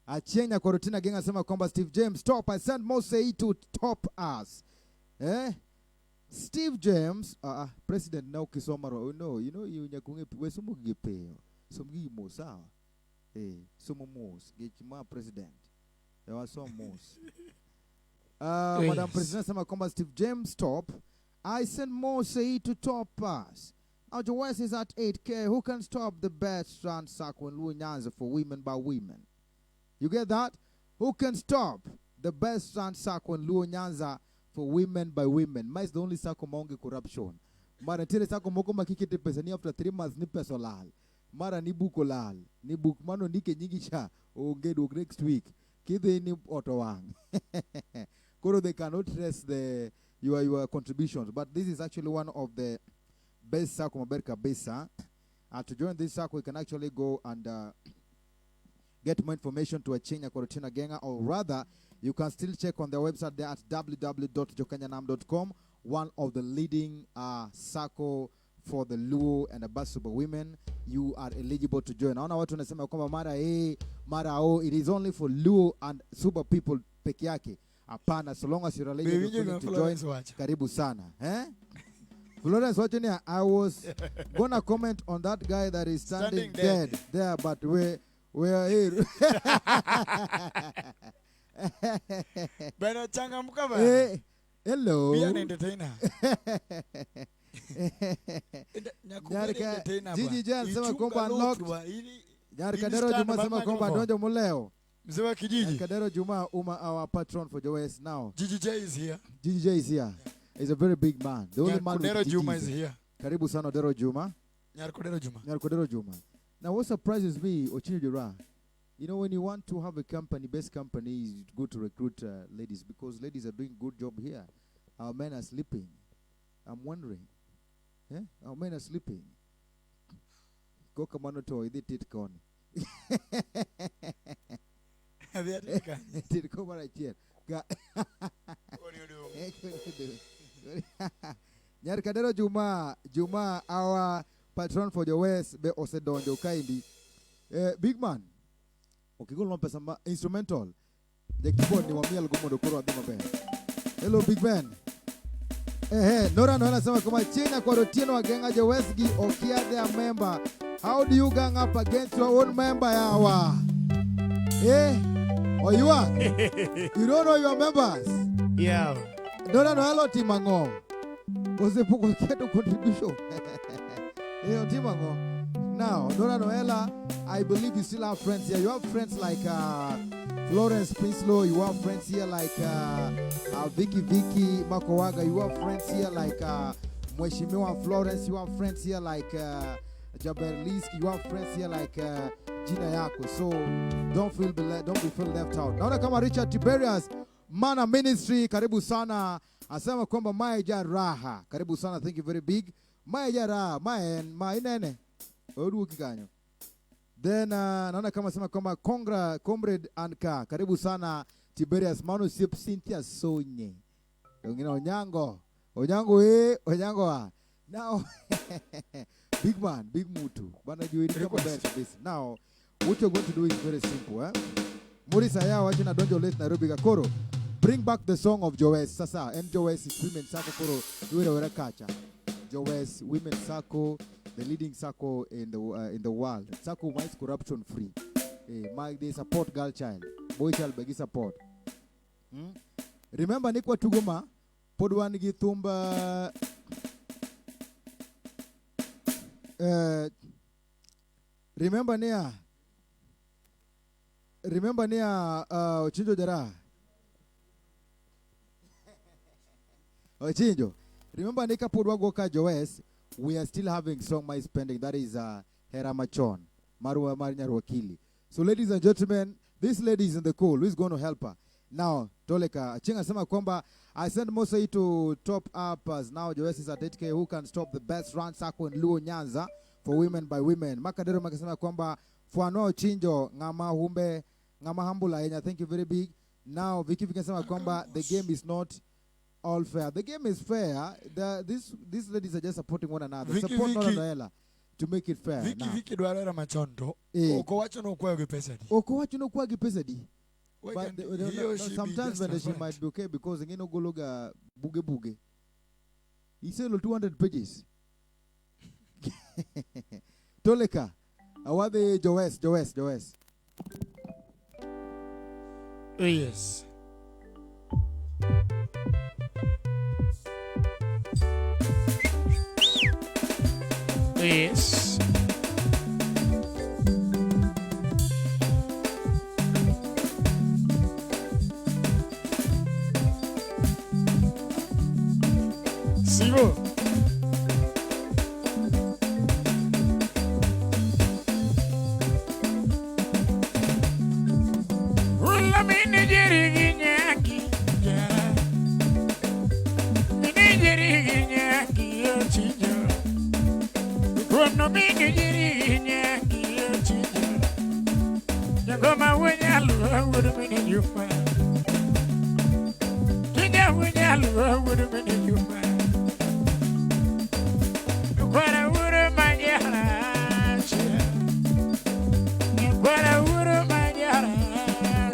B: Achenya Korotina Genga sema kwamba Steve James top. I sent Mose to top us. Steve James, President now Kisomaro. No, you know you nyakunge we sumu gipe. Sumgi mosa. Sumu mos. Gechima president. There was some mos. Madam President sema kwamba Steve James top. I sent Mose to top us. Now Joes is at 8K. Who can stop the best Transako and Luo Nyanza for women by women? You get that? Who can stop the best Transako and Luo Nyanza for women by women? Ma is the only Sako maonge corruption. Mara tile Sako moko makikite pesa ni after 3 months ni peso lal. Mara ni buko lal. Ni buk mano nike nyingi cha. Ongedo next week. Kide ni otowang. Koro they cannot trace your contributions. But this is actually one of the best Sako Maberka Besa. To join this Sako, you can actually go and get more information to Achenya Korotina Genga, or rather, you can still check on their website there at www.jokanyanam.com, one of the leading Sako for the Luo and the Basuba women. You are eligible to join. Naona watu wanasema kwamba mara it is only for Luo and Suba people peke yake. Apana, so long as you're eligible to join, karibu sana. Florence Watching, I was gonna comment on that guy that is standing dead there, but we are here. Hello.
C: Be an entertainer.
B: Gigi Jan sema kwamba unlocked. Kadero Juma sema kwamba donjo muleo.
C: Mzee Kijiji.
B: Kadero Juma our patron for Joes now.
C: Gigi J is here.
B: Gigi J is here. He's a very big man. The only man with
C: Juma is here.
B: Karibu sana Dero Juma. Nyarkodero Juma. Now what surprises me, Ochinyo Jura, you know, when you want to have a company, best company, it's good to recruit ladies, because ladies are doing good job here. Our men are sleeping. I'm wondering. Our men are sleeping. Go kamano to it con. Did come right here. What do you do? Nyarkadero Juma, our patron for the West, be Osedonjo Kaindi. Big man. Okay, go on pesa instrumental. The keyboard ni wamia lugomo dokoro adima ben. Hello Big Ben. Nora sema kama China kwa Rotieno Agenga Jewesgi Okia their member. How do you gang up against your own member yawa? Or you are? You don't know your members?
C: Yeah.
B: Nora hello Timango. Ose poko keto contribution. Timango. Now, Nora Noela, I believe you still have friends here. You have friends like Florence Prinslow. You have friends here like Vicky Makowaga. You have friends here like Mheshimiwa Florence. You have friends here like Jaberliski. You have friends here like Gina Yako. So don't feel left out. Naona kama Richard Tiberius, Mana Ministry, karibu sana. Asema kwamba maija raha. Karibu sana, thank you very big. ma jara ma inene odu kikanyo. Then naona kama sema kwamba comrade Anka, karibu sana Tiberius Manu Sip Cynthia Sonye. Wengine Onyango now big man, big mutu. Bana juiri kama best kabisa. Now what you're going to do is very simple, Morisa ya wachina donjo late Nairobi Gakoro. Bring back the song of Joes. Sasa, and Joes is women sako koro duwe kacha. Joes women sako, the leading sako in the world. Sako is corruption free. They support girl child, boy child begi support. Remember nikwa tugoma podwani gitumba remember nia Chinjo jara. Chinjo. Remember nika podwa goka Joes, we are still having song my spending, that is Hera Machon, Marwa Marinya Wakili. So ladies and gentlemen, this lady is in the call. Who is going to help her? Now, Toleka, Chinga Sema Kwamba, I sent Mosai to top uppers. Now Joes is at 8K. Who can stop the best run sako in Luo Nyanza for women by women? Makadero Makasema Kwamba, Fuano Chinjo, Ngama Humbe, Ngama Hambula, I think you very big. Now, Vicky Sema Kwamba, the game is not all fair. The game is fair. These ladies are just supporting one another. Support Noela to make it fair.
C: Vicky Dwarera Machondo. Oko wacho no kwa gipesadi. But sometimes when she might be okay because ngino gologa buge. He said 200 pages. Toleka. Awade Joes.
A: Oh yes. Yes. Sigo. Ula mini jeri nyaki. Mini jeri nyaki yo chijo. No mini jiri nyaki yo chijo. Jangoma wenyalu would mini yufa. Kinya wenyalu would mini yufa. Kwara wuru manjara chia. Kwara wuru manjara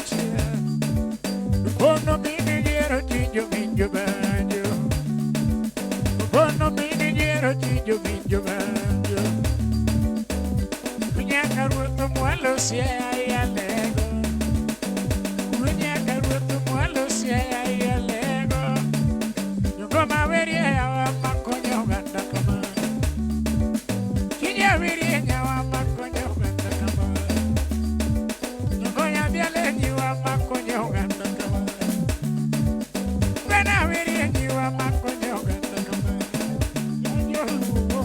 A: chia. Kono mini jero chijo minjo banjo. Kono mini jero chijo minjo banjo. Karuto mualo sia ya lego. Kunya karuto mualo sia ya lego. Yongo maweri ya wa makonyo ganda kama. Kinya wiri ya wa makonyo ganda kama. Yongo ya biale ni wa makonyo ganda kama. Wena wiri ni wa makonyo ganda kama. Yongo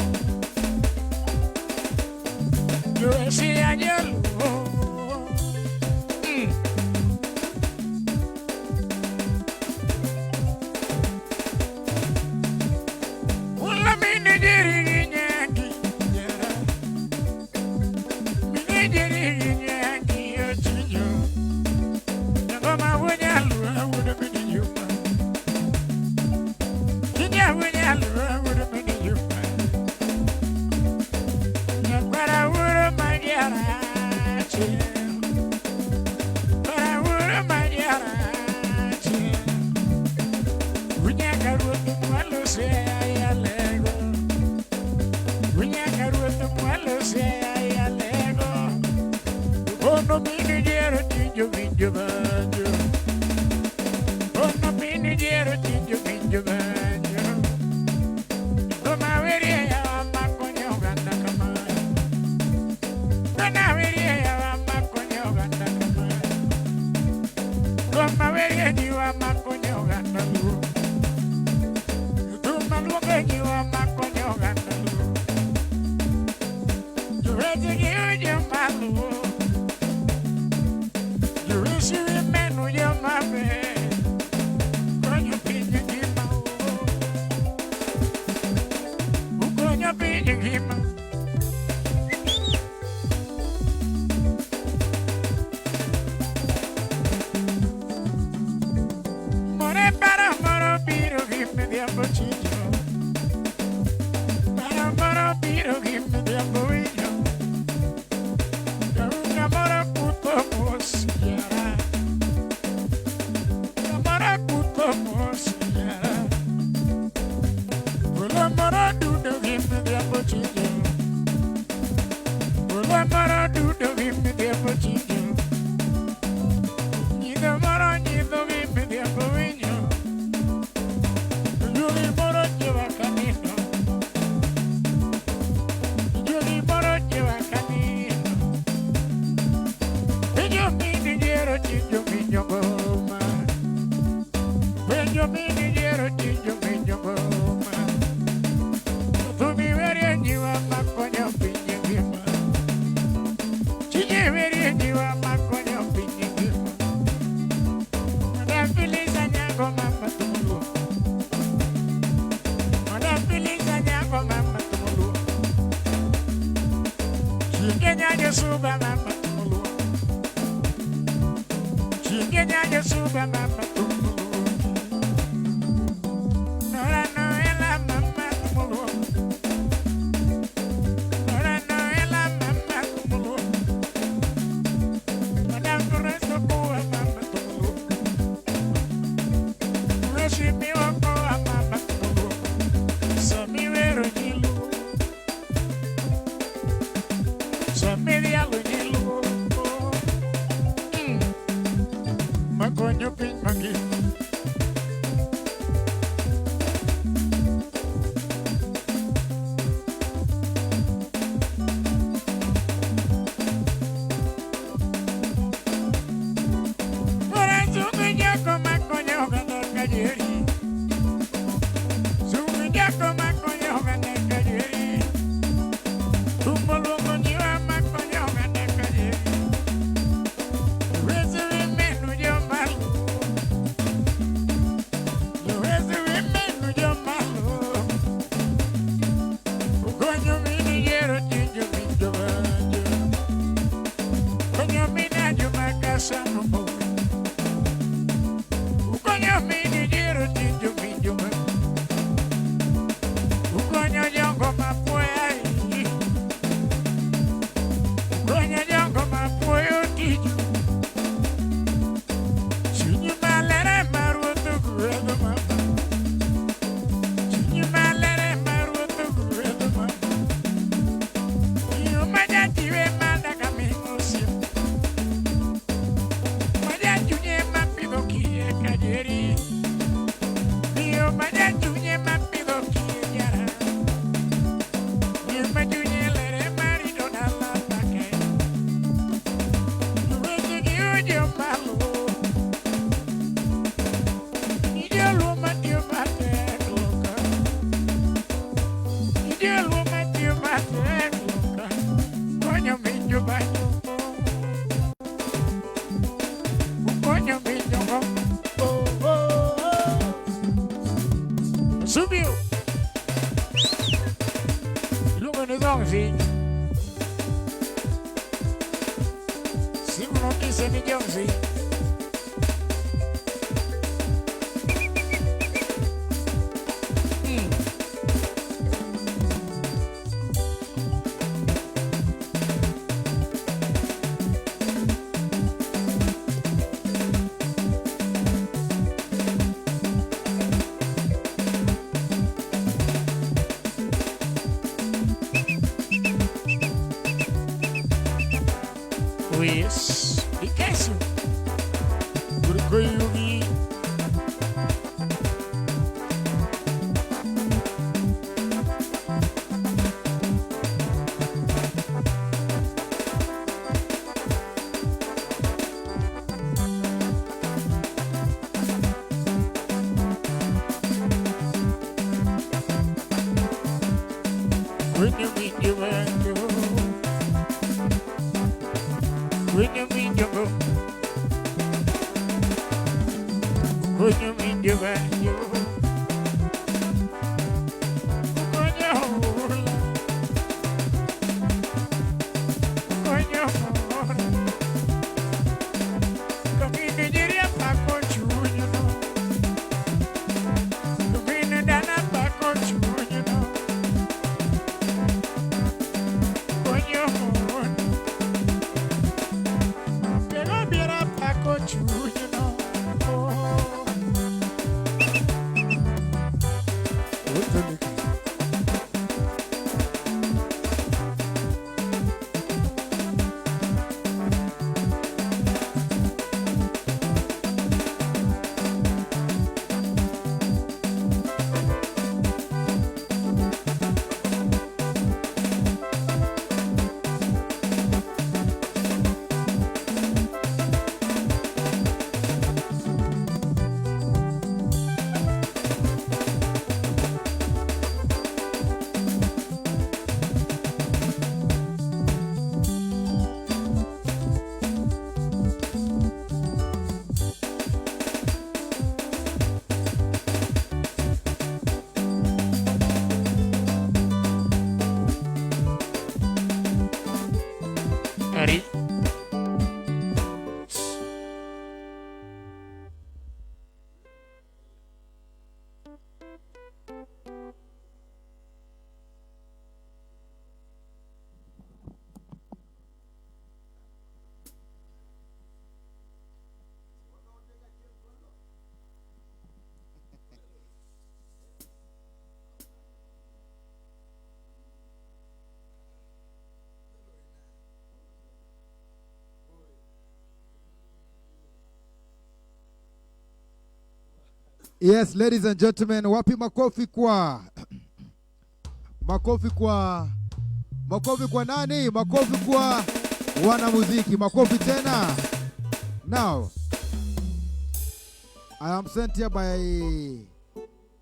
A: yo si añelo. Una mini diri nyaki. Mini diri nyaki yo chijo. Ngoma wenyalu would mini yufa. Kinya wenyalu would mini yufa. Para wuru manjara. Para wuru manjara. Unya karuto mualo se ya lego. Unya karuto mualo se ya lego. Ono mini jero tinjo minjo banjo. Ono mini jero tinjo minjo banjo. Goma weri ya makonyo ganda kama. Goma weri ya makonyo ganda kama. Goma weri ya makonyo ganda lu. Goma weri ya makonyo ganda lu. You ready to get malu. You receive men with your mama. Subiu. Lungo ni Jonsi. Simu notisi ni Jonsi. Pues, ¿y qué es eso? Porque yo vi. When you meet your man, when you meet your girl, when you meet your man,
B: Yes, ladies and gentlemen, wapi makofi kwa makofi kwa nani? Makofi kwa wanamuziki. Makofi tena. Now, I am sent here by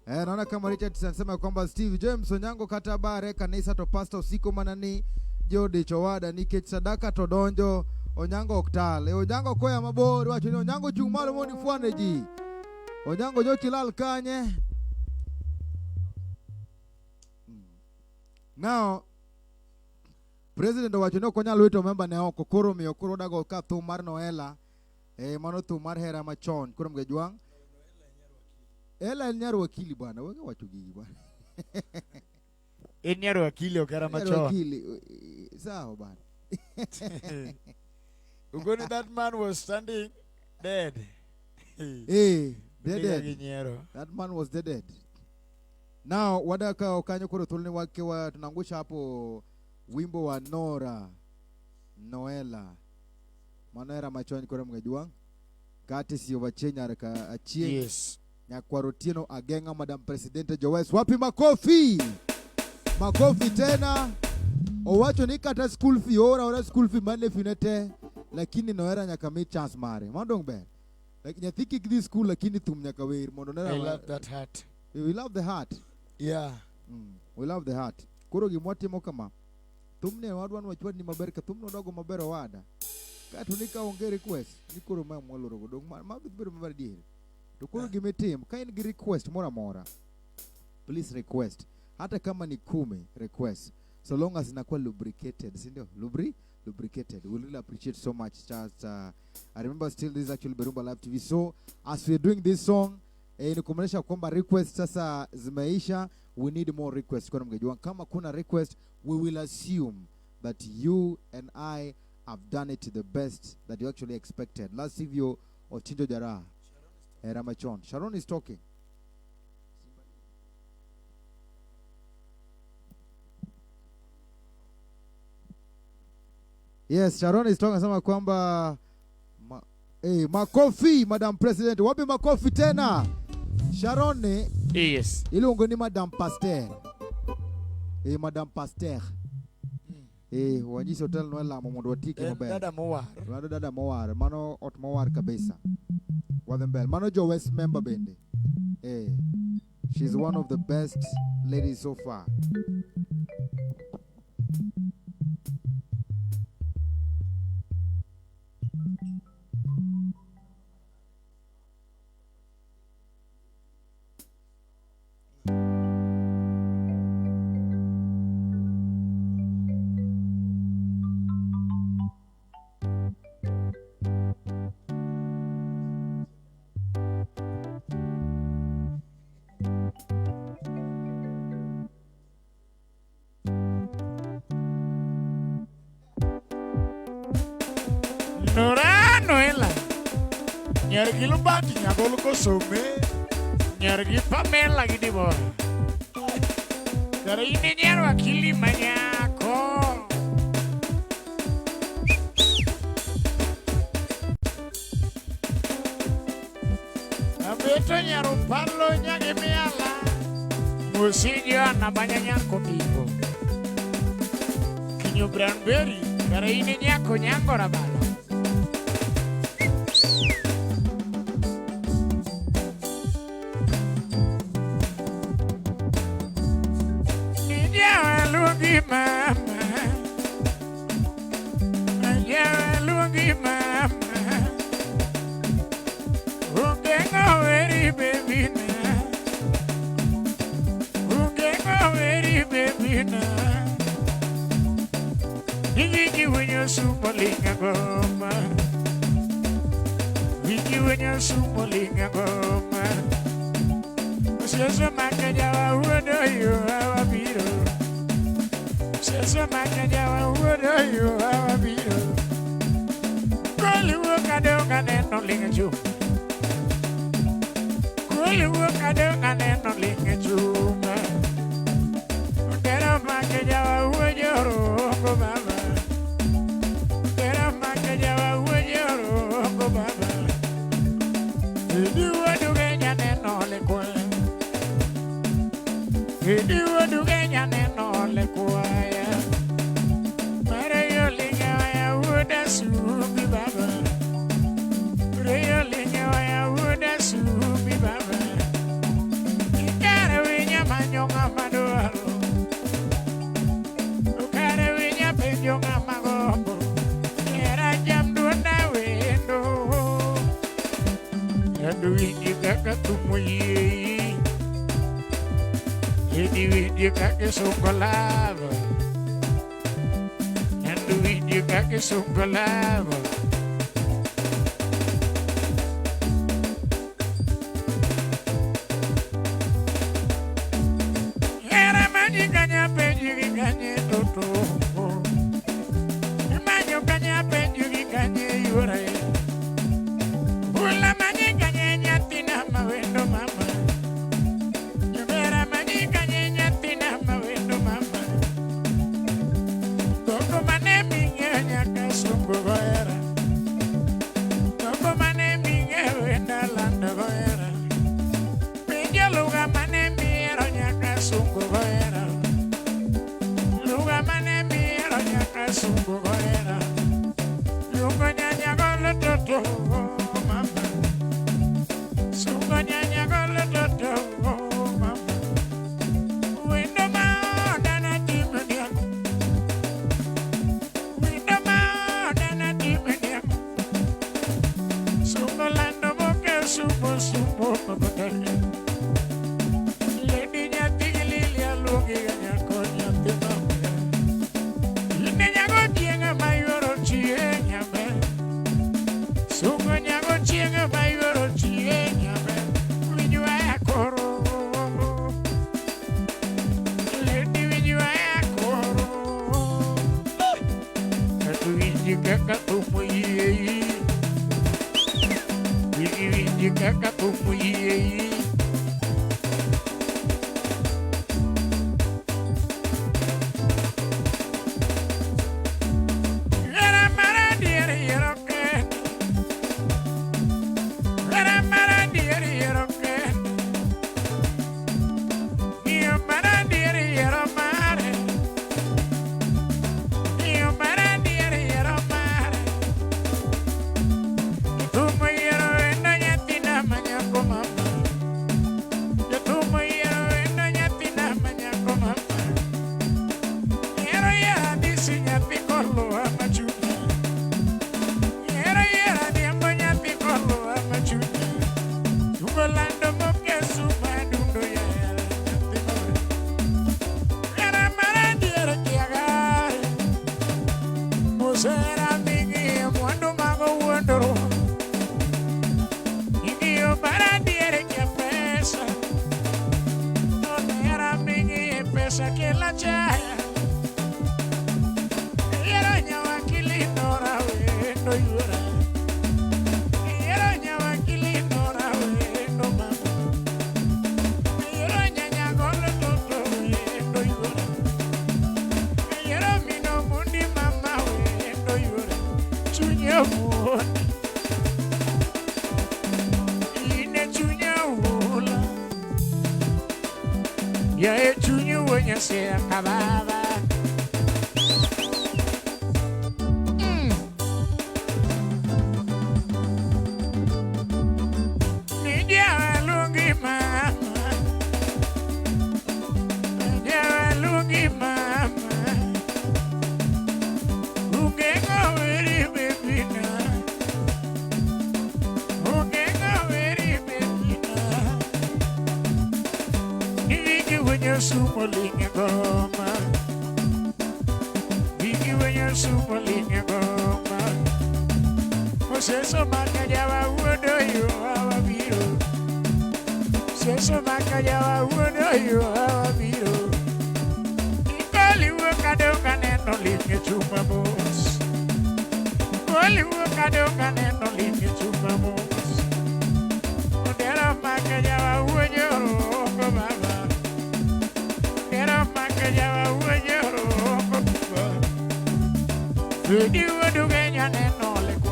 B: naona kama Richard anasema kwamba Steve James Onyango katabare kanisa to pastor usiko manani Jodi Chowada nike sadaka to donjo Onyango oktal. Onyango koya mabor wacho ni Onyango chumalo moni fuaneji. Onyango jochilal kanye. Now, President wacho no konya lwito member ne oko koro miyo koro dago ka thum mar Noela mano thum mar hera machon koro mgejuang. Ela nyaro wakili bwana, wewe wacho gigi bwana.
C: Nyaro wakili okera machon.
B: Nyaro wakili sawa bwana.
C: Ugoni that man was standing dead.
B: Dead.
C: That
B: man was dead. Now wadaka okanyo koro tulni wake wa tunangusha hapo wimbo wa Noela. Manera machoni koro mgejuang. Kati si ovachenya raka achie.
C: Yes.
B: Nyakwarotieno agenga Madam President Joyce. Wapi makofi? Makofi tena. Owacho ni kata school fee ora school fee mane finete lakini Noela nyaka mi chance mare. Mandong be. Like nyathiki this school lakini tum nyaka wer mondo nera.
C: I love that heart.
B: We love the heart.
C: Yeah.
B: We love the heart. Koro gimwatimo kama. Tumne wadwan wachwad ni maber ka tumno dogo maber wada. Ka tunika onge request. Ni koro ma mwaloro go dong ma biro maber diere. To koro gimetim ka in gi request mora. Please request. Hata kama ni 10 request. So long as inakuwa lubricated, si ndio? Lubricated. We really appreciate so much. Just I remember still this is actually Berhumba Live TV. So as we're doing this song, ni kumaanisha kwamba request sasa zimeisha. We need more requests. Kwa mngejua kama kuna request, we will assume that you and I have done it to the best that you actually expected. Let's see you Ochinjo Jara. Ramachon. Sharon is talking. Yes, Sharon is talking. Sama kwamba makofi Madam President. Wapi makofi tena? Sharon ne?
A: Yes.
B: Ile ungoni Madam Pasteur. Madam Pasteur. Wanyisi hotel Noela momondo watiki mabaya. Dada mowar. Mano ot mowar kabisa. Wadembel. Mano jo West member bende. She's one of the best ladies so far.
A: Noela nyargi lubati nyagol ko some nyargi Pamela gidibor kare ine nyaro akili manyako abeto nyaro palo nyage miala musiji ana banyanyako dibo kinyo Branberry kare ine nyako nyangora bala mama, yeah, lungi mama, ungenga weri baby na, ungenga weri baby na, Wiki wenye sumolinga goma, wiki wenye sumolinga goma, sasa makajawa uodo yo awabiro. So much I would you have a beer. Girl, you work at down and then not ling at you. Girl, you work at down and then not ling at you. Get up, my Kajawa, would your Uncle Baba. Get up, my Kajawa, would your Uncle Baba. You were doing and then all the Idi wodu genya neno le kuaya. Mare yo linga ya woda subi baba. Reyo linga ya woda subi baba. Ikare winya manyonga madoaro. Ukare winya penjonga magombo. Era jam dunda wendo. Yadu winyi kaka tumuyi. Jadi video kaki sungkolava, nandu video kaki sungkolava. Era manjikanya penjikanya toto, manjikanya penjikanya yurai. Bula manjikanya nyatina mawendo mama. Se acababa. Niña lungi mama, niña lungi mama, ungenga veri bebina, ungenga veri bebina. Niki wenye sumolinga goma, niki wenye sumolinga goma. Seso makajaba wodo yo awa biro. Seso makajaba wodo yo awa biro. Ikoli wakado kaneno linge chuma mos. Ikoli wakado kaneno linge chuma mos. Odera makajaba wodo ko baba. Odera makajaba wodo ko baba. Fedi wodo genya neno leko.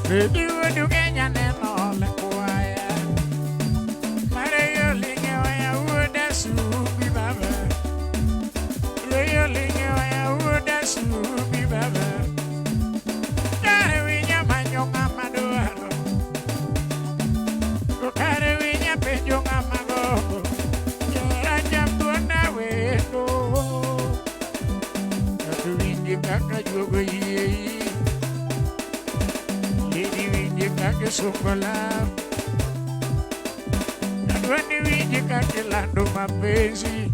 A: Fedi wodu genya neno le kuaya. Mare yo linge winje kaka jogo yie. Lady winje kaka sokola. Nadwani winje kaka lando mapenzi.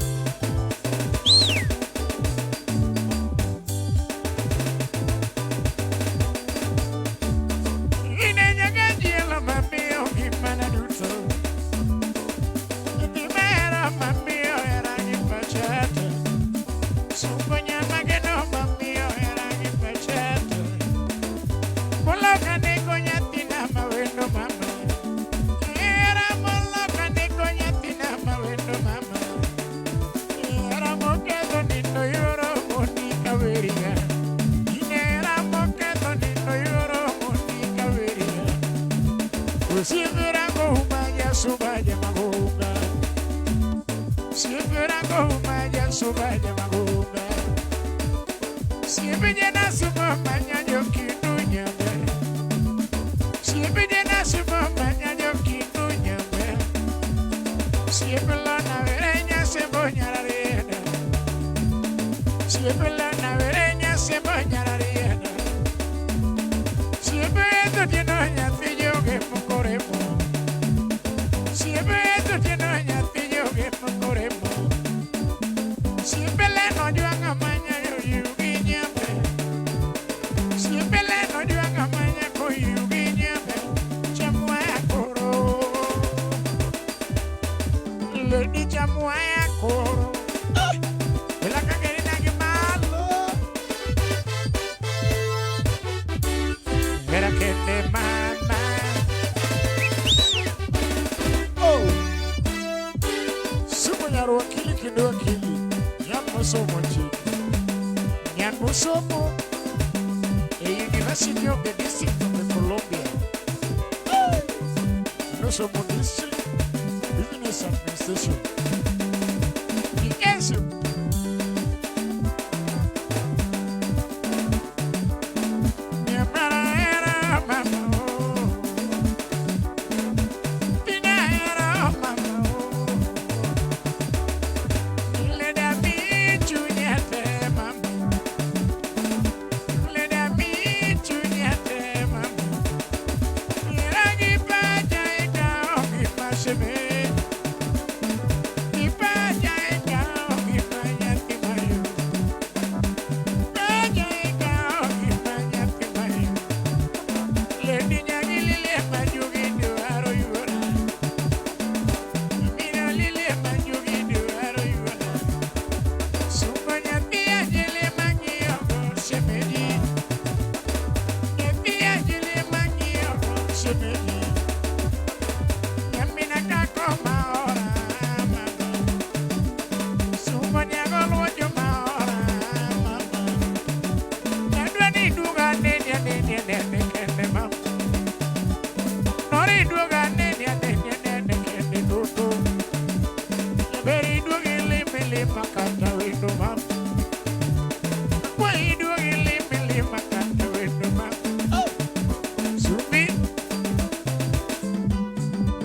A: University of the District of Columbia. No somos district business administration. Y eso. Mi hermana era mamá. Tina era mamá. Le da mi chuñate mamá. Le da mi chuñate mamá. Mira que vaya y cao que pase me.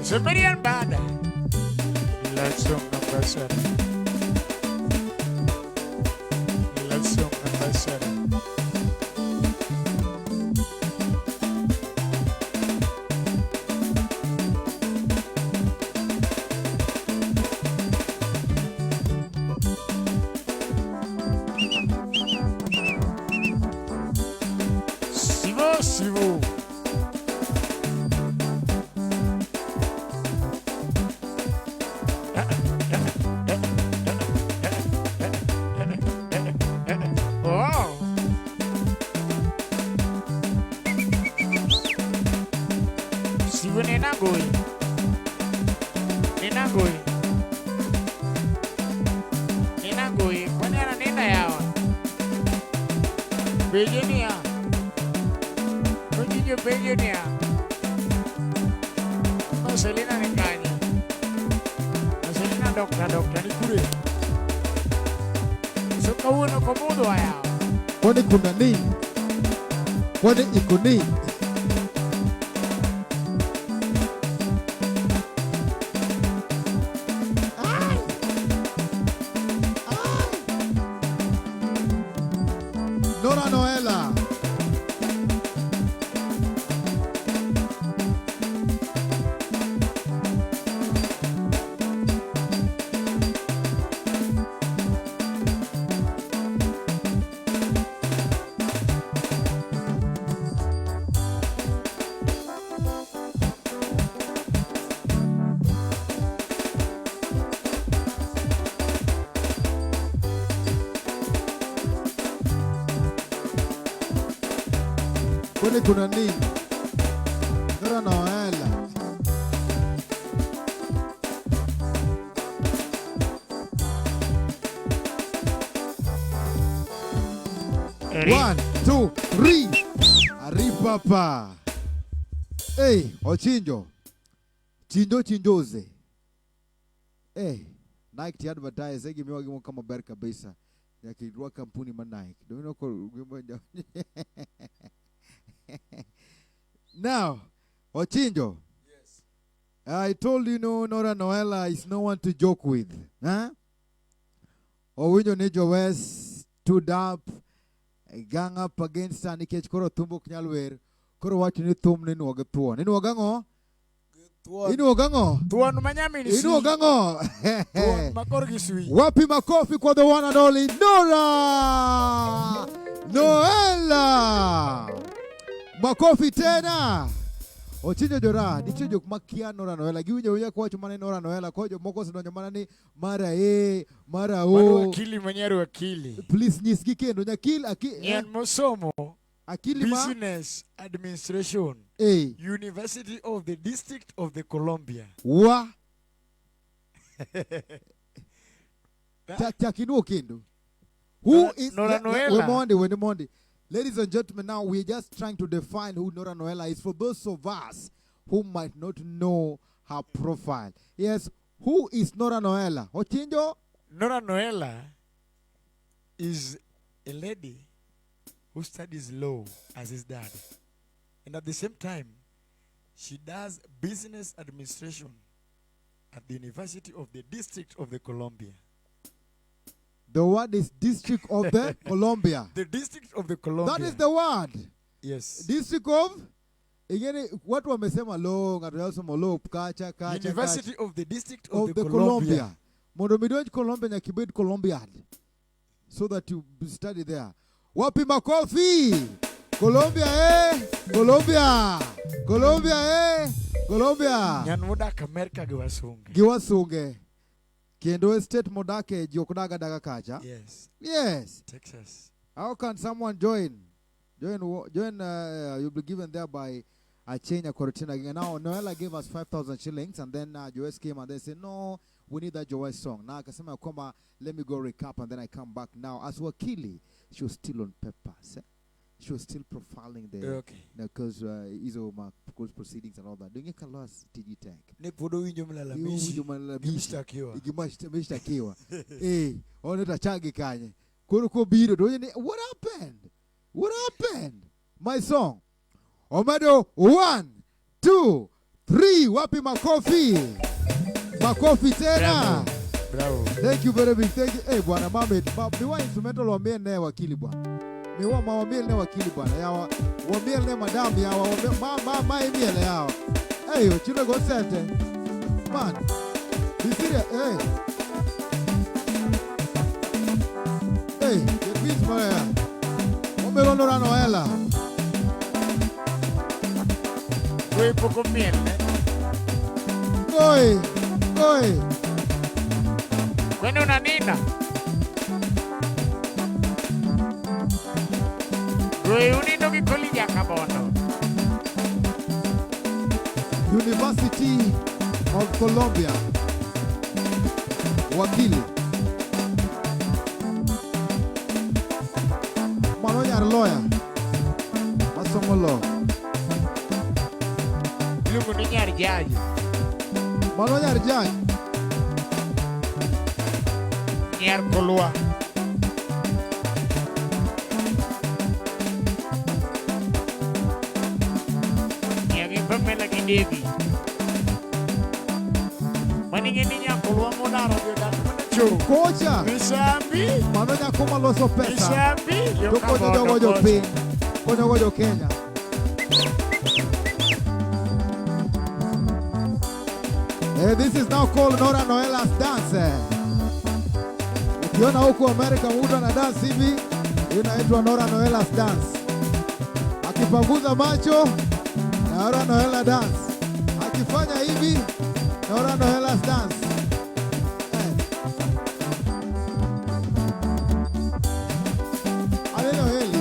A: Superior bada. Let's song number 7. Let's song number 7. Sivo, sivo. Ninagoi, kwani ananena yawa Virginia, Virginia, Marcelina Nikanya, Marcelina dokta ni kule. Suka uno komudo yawa.
B: Kwani kuna nini? Kwani iko nini? Nora Noela. Kwani kuna nini? Nora Noela. One, two, three. Aripapa. Hey, Ochinjo. Chinjoze. Hey, Nike ti advertise give me kama ber kabisa. Yakidwa kampuni ma Nike. Do you know Now, Ochinjo.
C: Yes.
B: I told you, Nora Noela is no one to joke with. Huh? Owinjo Nijo West stood up, gang up against Anikech Koro Tumbo Knyalwer. Koro watch ni thum ni nuoga tuon. Inuoga ngo? Inuoga ngo?
C: Tuon manyami ni
B: Inuoga ngo?
C: Tuon makorgi sui.
B: Wapi makofi kwa the one and only Nora Noela. Makofi tena. Ochinjo jora, nicho jok makia Nora Noela. Giwinjo uya kwa chumane Nora Noela. Kwa jo moko sinonyo manani mara mara o.
C: Manu wakili manyaru wakili.
B: Please nyisgi kendo. Nyakil,
C: Nyan mosomo.
B: Akili ma.
C: Business Administration. University of the District of the Columbia.
B: Wa. Chakinuo kendo. Who is
C: Nora Noela?
B: When Monday. Ladies and gentlemen, now we're just trying to define who Nora Noela is for those of us who might not know her profile. Yes, who is Nora Noela? Ochinjo?
C: Nora Noela is a lady who studies law as his dad. And at the same time, she does business administration at the University of the District of the Columbia.
B: The word is District of the Columbia.
C: The District of the Columbia.
B: That is the word.
C: Yes.
B: District of? Igeni, watu wamesema long, atusema long, kacha.
C: University of the District of the
B: Columbia.
C: Columbia.
B: Mondo midoj Columbia nyakibet Columbia. So that you study there. Wapi makofi? Columbia Columbia. Columbia Columbia.
C: Nyan mudak America giwasunge.
B: Giwasunge. Kendo state modake jiokudaga daga kacha.
C: Yes.
B: Yes.
C: Texas.
B: How can someone join? You'll be given there by a chain a Cortina. Now Noela gave us 5,000 shillings, and then Joyce came and they said, no, we need that Joyce song. Now Kasema Koma, let me go recap and then I come back. Now as Wakili, she was still on papers. She was still profiling the because court proceedings and all that. Doing a kalas TG tank.
C: Ne podo winjo mlalamishi.
B: Igimashtakiwa. Oneta chagi kanye. Kuruko biro. What happened? What happened? My song. Omedo 1, 2, 3. Wapi makofi? Makofi tena.
C: Bravo.
B: Thank you very much. Thank you. Hey, bwana Mohamed. Miwa instrumental wa mie ne wakili bwana. Miwa mawamiel ne wakili bwana. Yawa wamiel ne madam yawa ma emiel yawa. Hey, chile go sente. Man. Be serious. Hey. Hey, the beats man. Omelo Nora Noela.
C: Oi poco miel,
B: Oi.
C: Bueno, una nina. Oi, unino che colliglia cabono.
B: University of Columbia. Wakili. Manoya lawyer. Masomo law.
C: Lungo ni nyar jaji.
B: Manoya jaji.
C: Nyar kolua. Nyagi pamela kidevi. Maningin niya kolua mo na radio dan
A: macho.
B: Kocha.
A: Misambi.
B: Mamenya kuma loso pesa.
A: Misambi.
B: Tuko jogo ping. Kono jogo Kenya. This is now called Nora Noela's dance. Ukiona huko America mtu ana dance hivi, inaitwa Nora Noela's dance. Akipanguza macho, Nora Noela dance. Akifanya hivi, Nora Noela's dance. Alelo heli.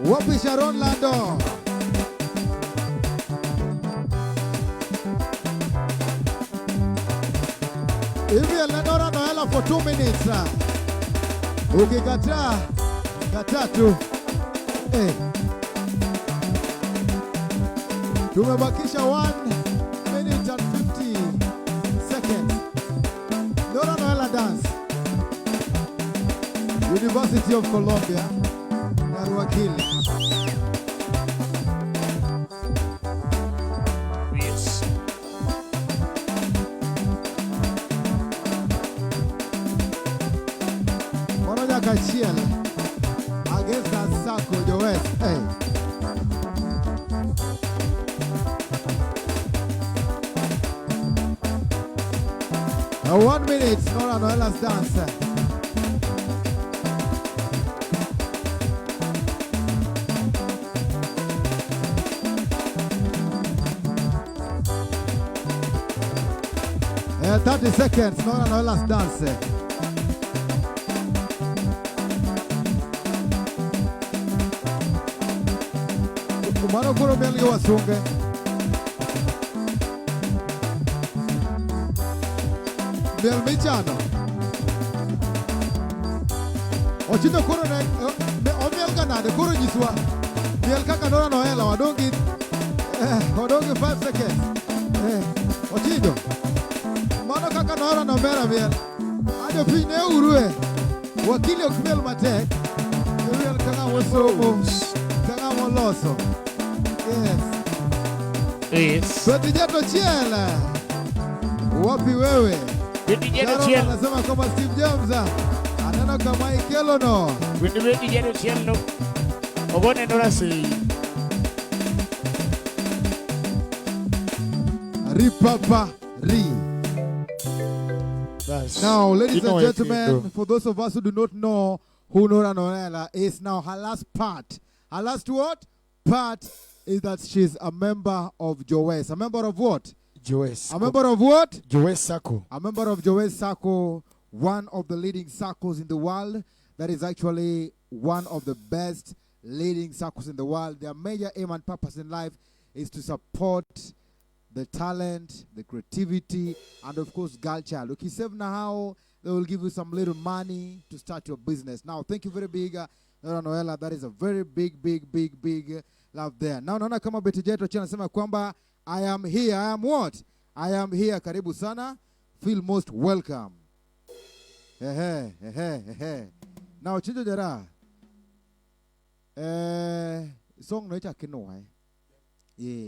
B: Wapi Sharon Lando? Hivi Nora Noela for 2 minutes. Ukikataa, kataa tu. Tumebakisha 1 minute and 50 seconds. Nora Noela dance. University of Columbia. Naruakili.
A: Yes.
B: Monoja Kachiel against Sako Joes. Hey. Now 1 minute, Nora Noela's dance. Yeah, 30 seconds, Nora Noela's dance. Umano kuro mieli wasunge. Miel michano. Ochino kuro ne omiel ganade kuro jiswa. Miel kaka Nora Noela wadongi 5 seconds. Ochino. Mano kaka Nora Nomera miel. Ajo pine urue. Wakili okmiel matek. Miel kaka wasomo. Kaka moloso. Yes.
A: Yes.
B: Betijeto Chiela. Wapi wewe?
A: Betijeto Chiela.
B: Anasema kama Steve James. Anana kama Ikelo no.
A: Betijeto Chiela no. Obone Nora si.
B: Ripapa Ri. Now, ladies and
A: what
B: gentlemen, for those of us who do not know who Nora Noela is, now her last part. Her last what? Part is that she's a member of Joes. A member of what?
C: Joes.
B: A member of what?
C: Joes Sako.
B: A member of Joes Sako, one of the leading circles in the world. That is actually one of the best leading circles in the world. Their major aim and purpose in life is to support the talent, the creativity, and of course, girl child. Okay, save now, they will give you some little money to start your business. Now, thank you very big, Nora Noela. That is a very big love there. Now, naona kama Betijeto Chiela anasema kwamba I am here. I am what? I am here. Karibu sana. Feel most welcome. Now, Chinjo Jara. Song no kinoa.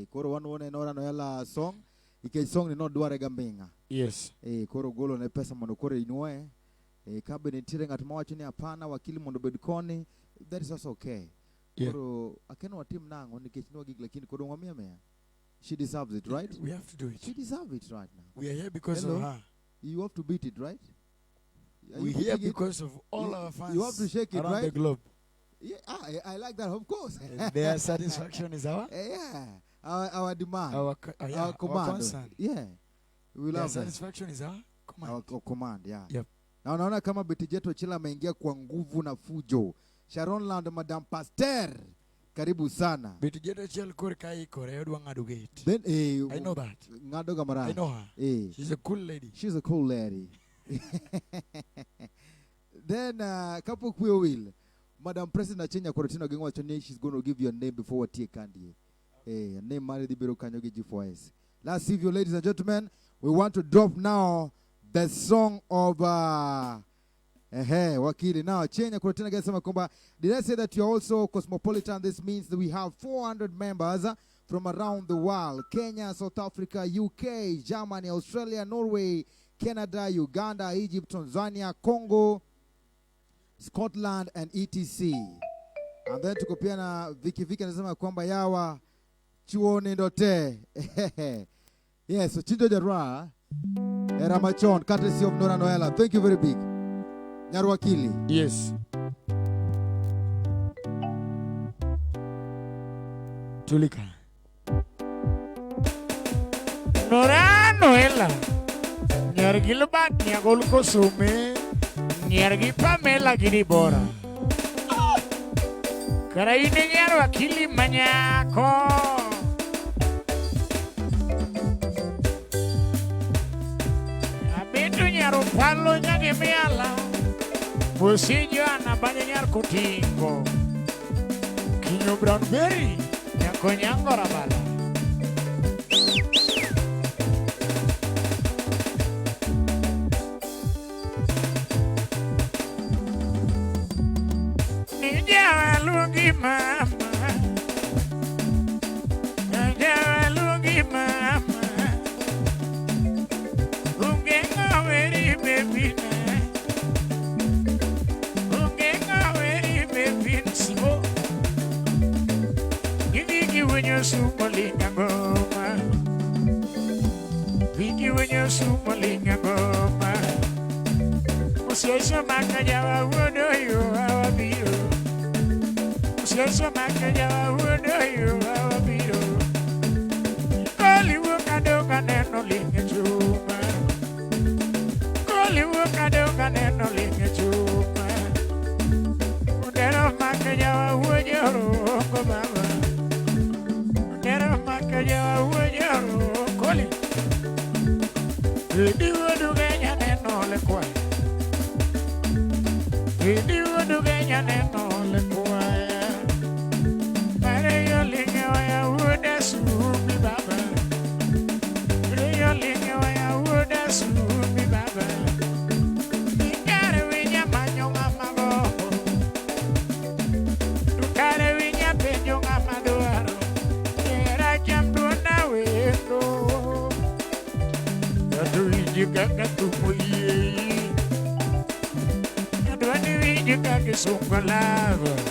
B: Koro one Nora Noela song. Ike song ni no duare gambinga.
C: Yes.
B: Koro golo ne pesa mondo koro inue. Kabe ni tire ngat mawacho ni hapana wakili mondo bedkoni. That is also okay.
C: Yeah.
B: Koro akeno wa team nango nikech no gig lakini koro ngwamia mea. She deserves it, right?
C: We have to do it.
B: She deserves it right now.
C: We are here because
B: Hello?
C: of her.
B: You have to beat it, right? Are
C: We're
B: you
C: here
B: beating it?
C: because of all our fans.
B: You have to shake it,
C: around
B: right?
C: the globe.
B: Yeah, I like that, of course.
C: Their satisfaction is our
B: Yeah, our demand,
C: our
B: our command.
C: our concern.
B: Yeah, we
C: Their
B: love that.
C: satisfaction is our command.
B: Our command, yeah.
C: Yep.
B: Na unaona kama Betijeto Chiela ameingia kwa nguvu na fujo. Sharon Land, Madam Pasteur, karibu sana.
C: Betijeto Chiela kore kai kore yodwa ngadu gate.
B: Then
C: I know that.
B: Ngado Gamara.
C: I know her. She's a cool lady.
B: She's a cool lady. Then Kapu Kuyo will. Madam President Chenya Korotino Gengwa Chone, she's going to give you a name before what candy. A name Mari the Biro Kanyogi for Let's see you, ladies and gentlemen. We want to drop now the song of Wakili. Now Chenya Korotino Gesama Komba. Did I say that you're also cosmopolitan? This means that we have 400 members from around the world: Kenya, South Africa, UK, Germany, Australia, Norway, Canada, Uganda, Egypt, Tanzania, Congo, Scotland, and etc. And then tuko pia na Viki anasema kwamba yawa chuoni ndote. Yes, so Chindo Jarwa, Eramachon, courtesy of Nora Noela. Thank you very big. Nyarwakili.
C: Yes. Tulika.
A: Nora Noela. Nyargi Lubat, Nyagol Kosume, Nyargi Pamela Giribora. Karaine Nyarwakili Manyako. Nyaro palo nyage miala Busijo anabanya nyar kutingo Kinyo brown berry Nyako nyango rabala Nijawa lungi mama Nijawa lungi mama Sumalinga goma, Viki when you're sumalinga goma. Musesha makajawa wodo you our bio. Musesha makajawa wodo you our bio. Koli wukadoka neno linga chuma. Koli wukadoka neno linga chuma. Udero makajawa wodo goma. Makajawa wajaro koli Idi wadugenya neno lekwa Idi wadugenya neno lekwa Mare yo linge waya wuda sumi baba Mare yo linge waya wuda sumi baba Dukare winya manyo ngamago Dukare winya penyo ngamaduaro You got that to me. I don't need you got to so alive.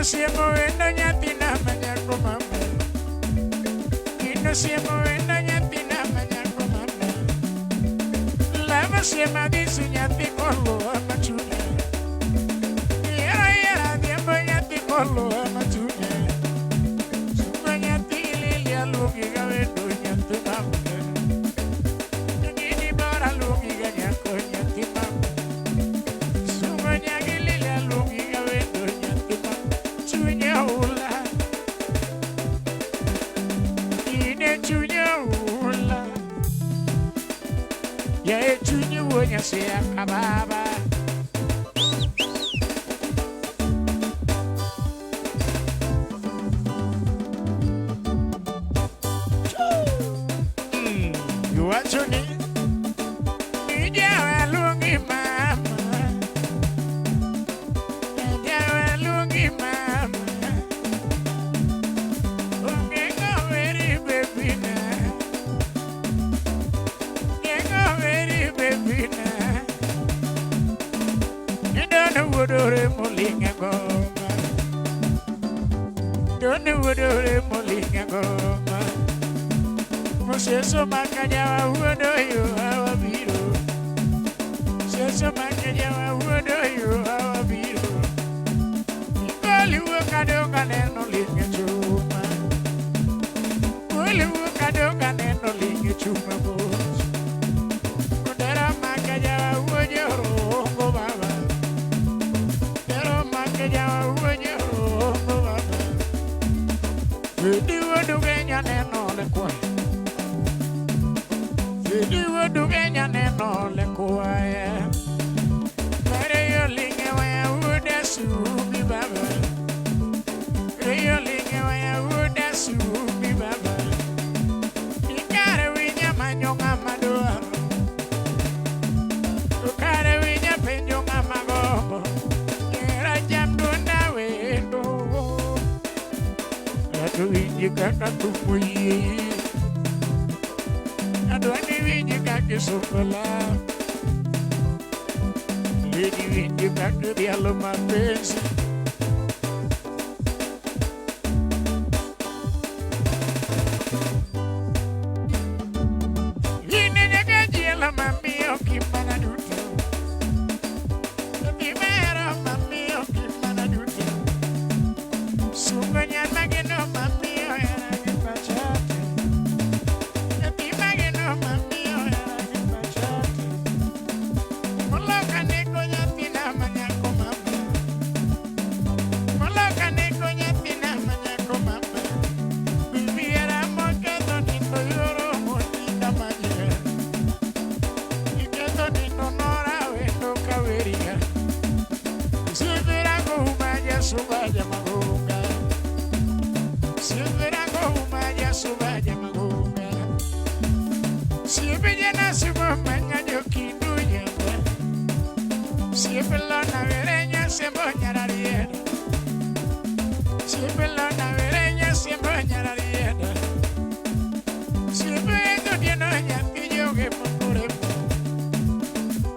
A: siemo endo nyathina manyako maber. Ino siemo endo nyathina manyako maber. Lava siema disi nyathi kolo ama chune. Yera diembo nyathi kolo ama chune. Sunga nyathi lilia lugi gawendo nyathi maber. Ngini bara lugi ganyako nyathi maber. Sunga nyagi lilia lugi gawendo nyathi maber. Chunye hula. Ine chunye hula. Ya chunye wonya se akababa. You want to need? Nijawa lungi mama. Nijawa lungi mama. Ungengo very baby na. Ungengo very baby na. Nidone wudore mulinga goma. Done wudore mulinga goma. Seso makanya wa wodo yo hawa biro. Seso makanya wa wodo yo hawa biro. Koli wakado kaneno linge chuma. Koli wakado kaneno linge chuma boss. Kudera makanya wa wodo rongo baba. Kudera makanya wa wodo rongo baba. Wedi wodo kenya neno le kwa. You do Kenya neno le kuaya. Mare yo linge waya uda subi baba. Yo linge waya uda subi baba. Ikare winya manyonga madoa. Ukare winya penjonga magogo. Kera jam dunda wendo. Atu winji kaka tumuyi. Adwani winji kaki sokola. Lady winji kaki dialo mapenzi. Yine nyaka jiela mami okimana duto. Kimera mami okimana duto. Sungo nyama gino mami oyana kipachate. Subaya magunga. Siempre hago maya subaya magunga. Siempre llena su maña yo quinduya. Siempre la navereña se boña riera. Siempre la navereña se boña riera. Siempre esto tiene ñatillo que por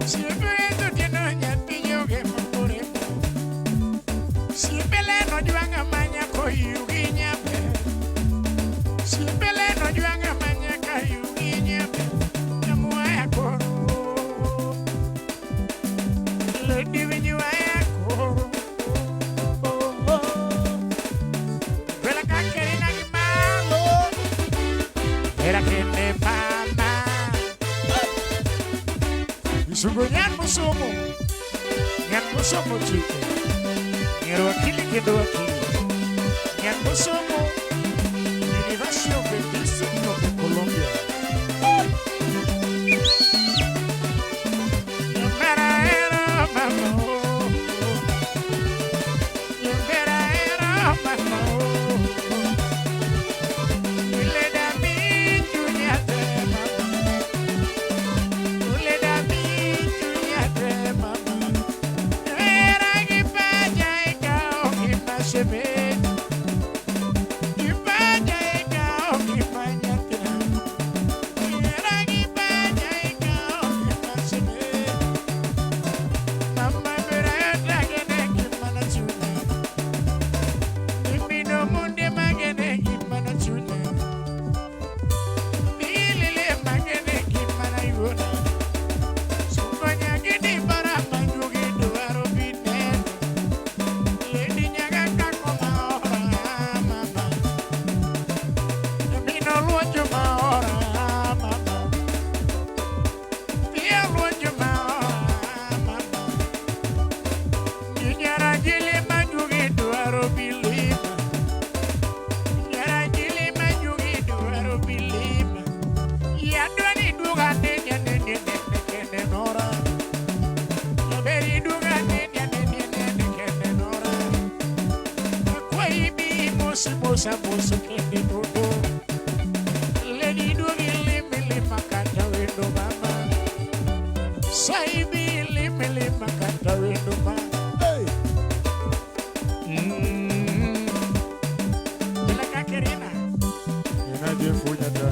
A: siempre esto tiene ñatillo que por Sipele no juanga manya ko yuginya be. Sipele no juanga manya ka yuginya be. Namwa ya koro. Le divinyu ya koro. Vela kakeri na malo. Era que me mama. Isugo nyan musumo. Nyan musumo chico. Quiero aquili que do aqui. Minha consumo. Universidade Bendísimo de Colômbia. Era mamão. Era mamão. Ele da minha tema. Ele da minha tema. Era que pede. mosa mosa kende dodo. Lady do limi makata wendo mama. Saibi limi makata wendo mama. Hey. Ila kakerina. Ina jefunya da.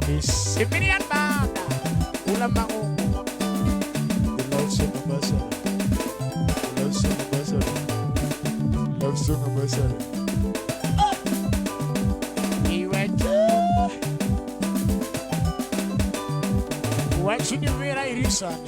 A: Isipirian banda. Ulam bangu. Love song ambassador. Love song ambassador. Love song ambassador. Watching you where I resign.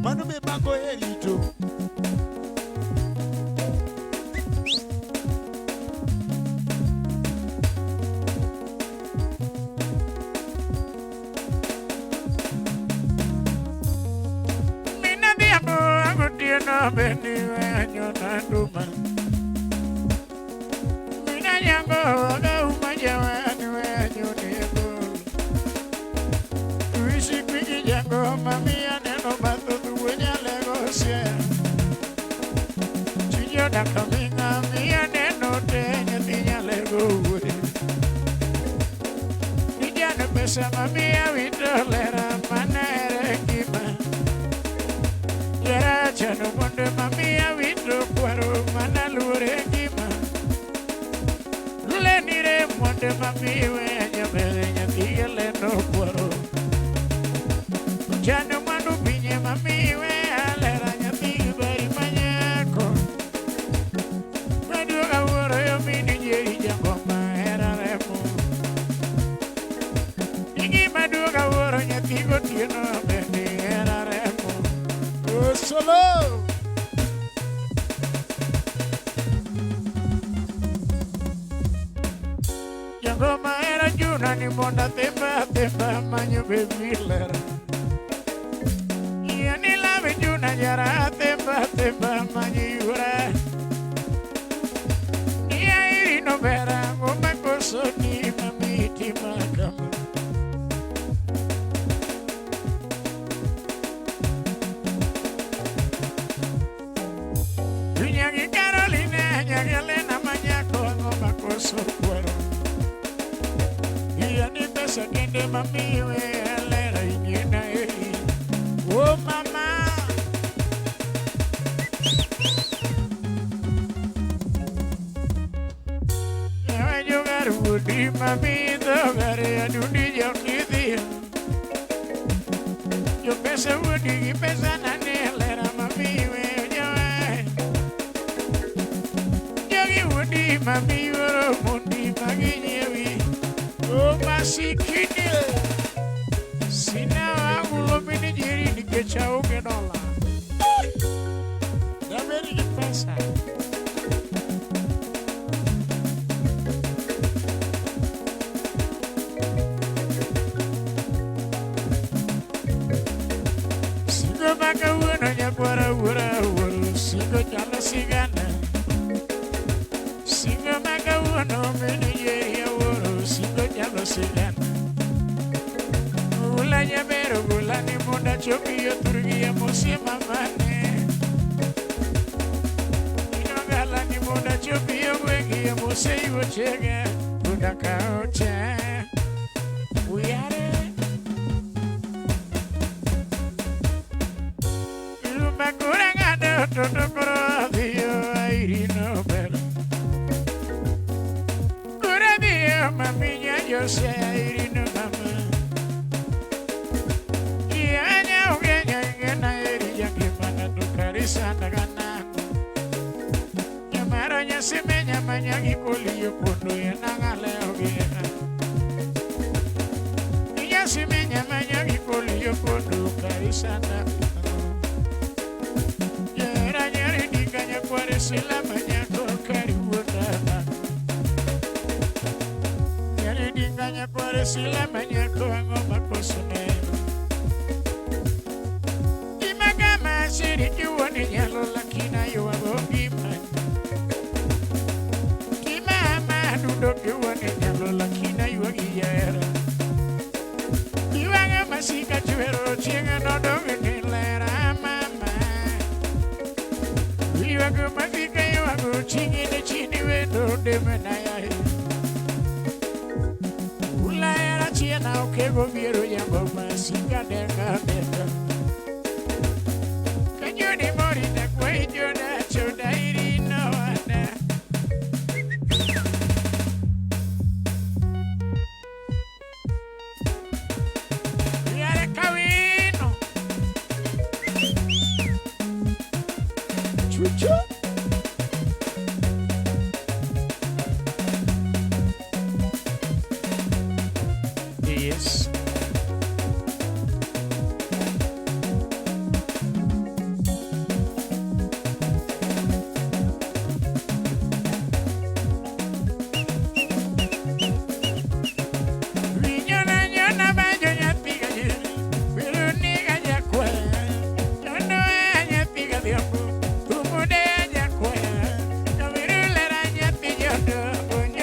A: Manu me bako elito. Mina diamo agutia no beni wenyo na duma. Mina yango aga umajawa ni wenyo niego. Uishi kwiki jango mamia neno bato tuwenya legosia. Chiyo da kaminga mia neno tenye tinya lego uwe. Nijane pesa mamia wito lera manere kima. Yera chano monde mamia wito kwaro manalure kima. Lule nire monde mamiwe nyamele nyatigele no kwaro. Chano manu pinye mamiwe alera nyati bari manyako. Maduga woro yo mini jeri jangoma era remo. Igi maduga woro nyati gotieno beni era remo. Oh solo. Jangoma era juna ni monda temba manyo bebilera. Ni la vejuna yara temba manyura. Ni airi no vera ngoma koso ni mamiti makama. Nyagi Carolina nyagi Elena manyako ngoma koso kwaro. Iya ni pesa kende mamiwe alera inyena eri. Oh mama, ya jogar budi mami dogare adundi jokidi. Yo pesa budi pesa nane lera mami we jawa. Jogi budi mami woro mundi magi nyewi. Oh masikini. Sina wangu lomini jiri nikechao kedola. Dameri ni pesa. Sigo baka wana nyakwara wura. Sigo jala sigana. Sigo baka wana mini jiri wura. Sigo jala sigana. Ulanya bero gulani munda choki yo turgi ya musi mamane. Inogala ni munda choki yo wengi ya musi yo chega. Munda kaucha. Uyare. Lumakura ngado totokoro diyo airi no bero. Kura diyo maminya yose airi no mama. Sana ganano. Nyamara nyasime nyamanya gikoli yo pondo ya nangale ogera. Nyasime nyamanya gikoli yo pondo kari kusana. Yera nyari dikanya kware sila manyako kariwona. Nyari dikanya kware sila manyako angoma kosone. Imagama siri kiwone nyalo lakina yuwago gima. Kimama dudo kiwone nyalo lakina yuwagi yera. Iwanga masika chuero chinga no doge ni lera mama. Iwaga masika iwaga chingi ni chini wendo demenaya. Ula era chiena okego viero yambo masika denga denga. Kanyoni mori na kwei jona choda iri no wana. Yare kawino. Chuchu. Yes.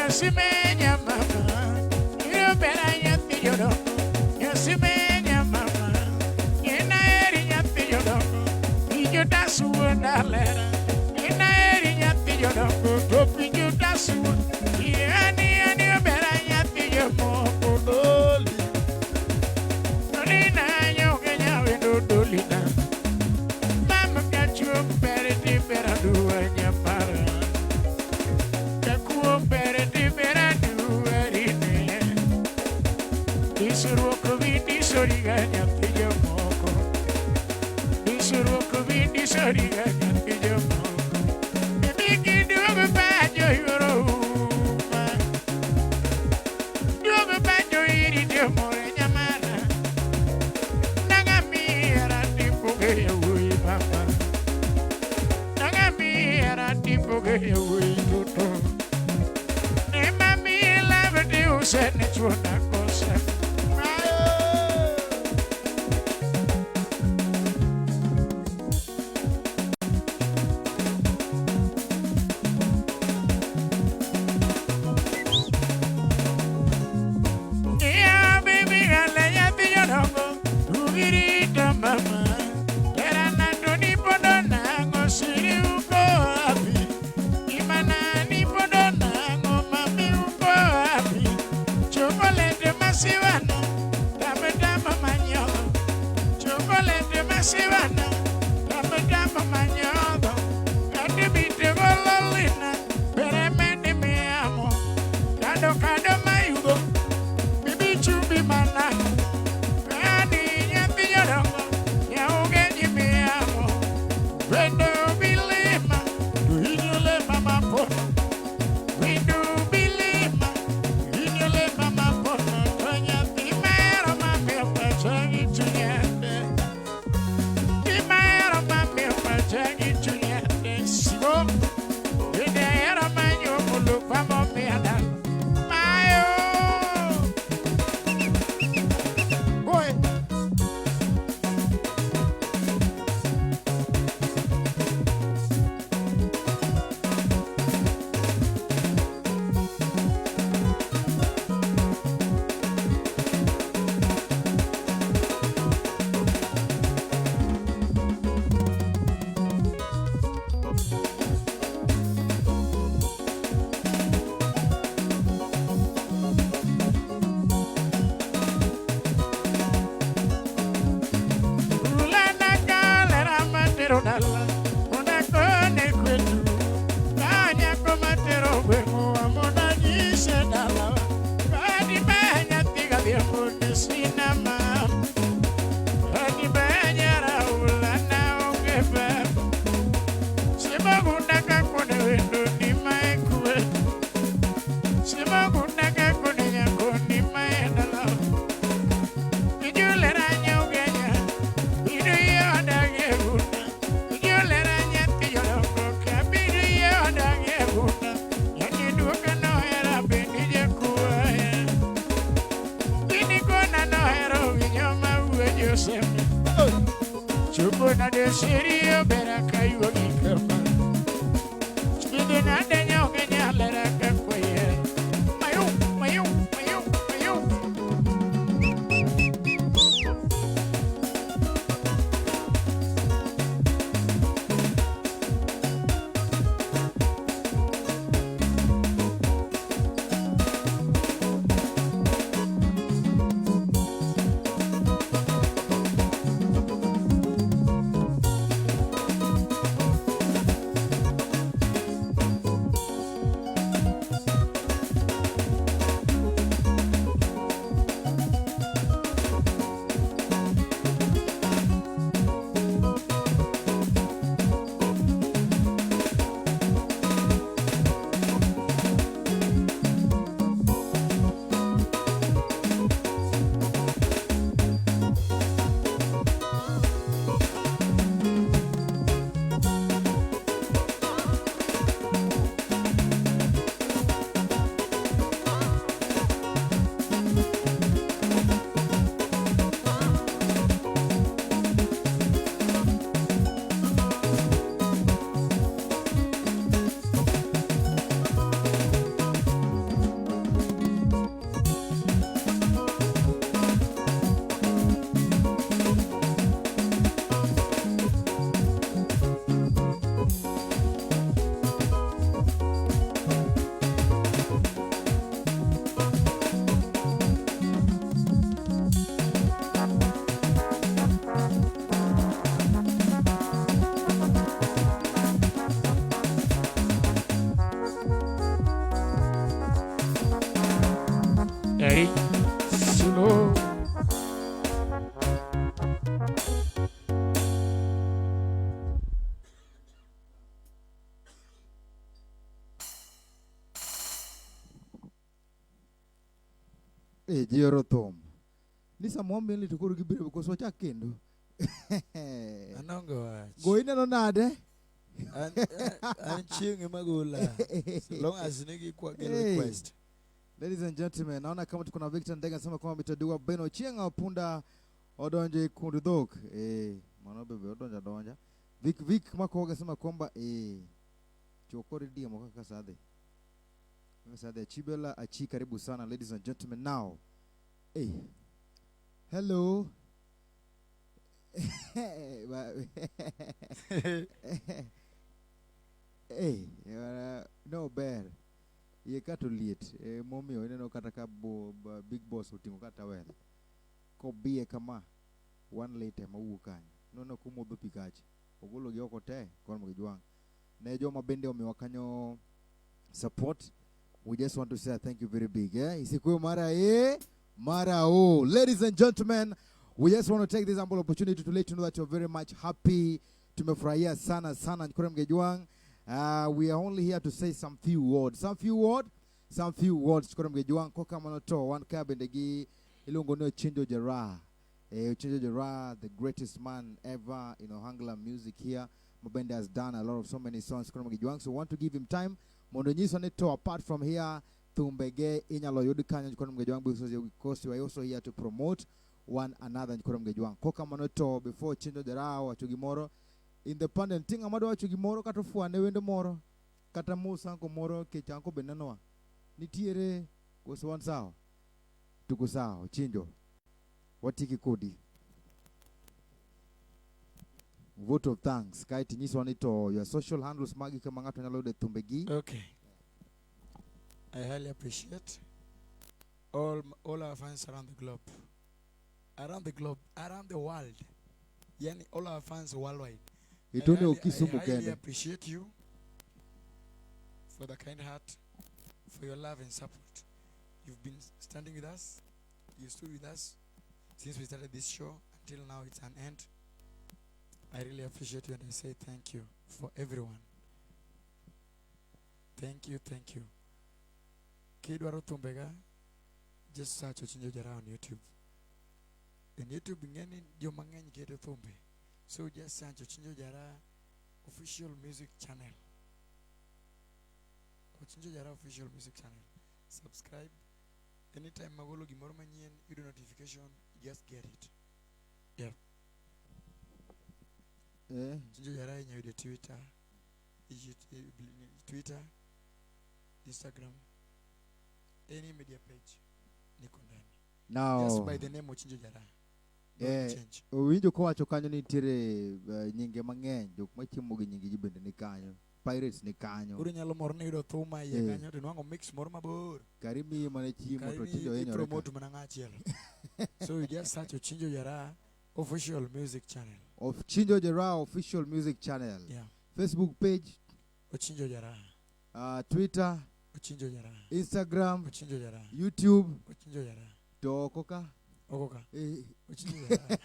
A: Simenya mama, you better yet be your dog. You simenya mama, you na yet be your dog. You dash one letter. You na yet be your dog. Go you dash one. You better yet be your mom. Dolina, you can have it, Dolina. Mama got you better do when you're married. Soriganya pillo moco. Disuru kubindi soriganya pillo moco. Biki dugu bajo yoruma. Dugu bajo iri dio more nyamana. Nagami era tipo que yui mama. Nagami era tipo que yui tuto. Ne mami lava de usene chuna cosa. Chocolate punda. Yani duoga no era bendi jakuaya. Ini kona no hero vinyoma uwe joseme. Chupo na de serio beraka yuogi kama. Chide na de nyoge nyalera kakwaye. Mayu, mayu, mayu, mayu. Hey, slow.
B: Jioro thum. Nisa mwombe ili tukuru gibire bukoso cha kendo.
C: Anongo wach.
B: Go ina no nade.
C: An chieng magula. So long as nigi kwa
B: Hey.
C: request.
B: Ladies and gentlemen, naona kama tuko na Victor Ndega sema kama mitadua Beno Chienga punda odonje kundu dhok. Mano bebe odonja donja. Vic makoga sema kwamba chokori dia mwaka kasade. Kasade Chibela achi karibu sana ladies and gentlemen now. Hello. No bear. Ye kato liet momi o ineno kata ka big boss utingo kata wel ko bie kama 1 liter mawuok kanyo nono kumodho pikachi ogolo gi oko te kon mo jwang ne joma bende omiwa kanyo support. We just want to say thank you very big. Isikuwe mara o. Ladies and gentlemen, we just want to take this humble opportunity to let you know that you're very much happy. Tumefurahia sana Nkore Mgejwang. We are only here to say some few words. Some few words. Nkore Mgejwang koka manoto one kabendegi ilungo no Chinjo Jera. Chinjo Jera, the greatest man ever, Hangla music here. Mabende has done a lot of so many songs. Nkore Mgejwang, so want to give him time. Mondo nyiso neto apart from here Thumbege inyalo yudi kanyo Nkore Mgejwang because we are also here to promote one another Nkore Mgejwang. Koka manoto before Chinjo Jera wacho gimoro independent thing amado wacho gimoro kata fuane wendo moro kata musa ko moro ke chanko benanoa nitiere kuswan sawa tuko sawa Chinjo watiki kodi vote of thanks kaiti nyiswa ni to your social handles magi kama ngato nyalo de Thumbegi.
C: Okay. I highly appreciate all our fans around the globe, around the world. Yani all our fans worldwide. I highly appreciate you for the kind heart, for your love and support. You've been standing with us. You stood with us since we started this show until now it's an end. I really appreciate you and I say thank you for everyone. Thank you. Kidwaro Thumbega, just search Chinjo Jara on YouTube. And YouTube ngeni jo mang'eny keto thumbe. So just search Chinjo Jara official music channel. Chinjo Jara official music channel. Subscribe. Anytime magolo gimoro manyien, you do notification, just get it. Yeah. Chinjo Jara in your Twitter, Twitter, Instagram, any media page. Niko ndani.
B: Now,
C: Just by the name of Chinjo Jara. Change.
B: Winjo ko wacho kanyo nitiere nyinge mang'eny jok machimo gi nyinge ji bende ni kanyo. Pirates ni kanyo.
C: Uru nyalo mor ni yudo thuma ye kanyo to nwango mix moro mabor.
B: Karimi mane chimo to Chinjo yenyo
C: promote mana ng'achielo. So you just search Chinjo Jara official music channel.
B: Of Chinjo Jara official music channel.
C: Yeah.
B: Facebook page.
C: Chinjo Jara.
B: Twitter.
C: Chinjo Jara.
B: Instagram.
C: Chinjo Jara.
B: YouTube.
C: Chinjo Jara.
B: To Koka.
C: Okoka. Chinjo Jara.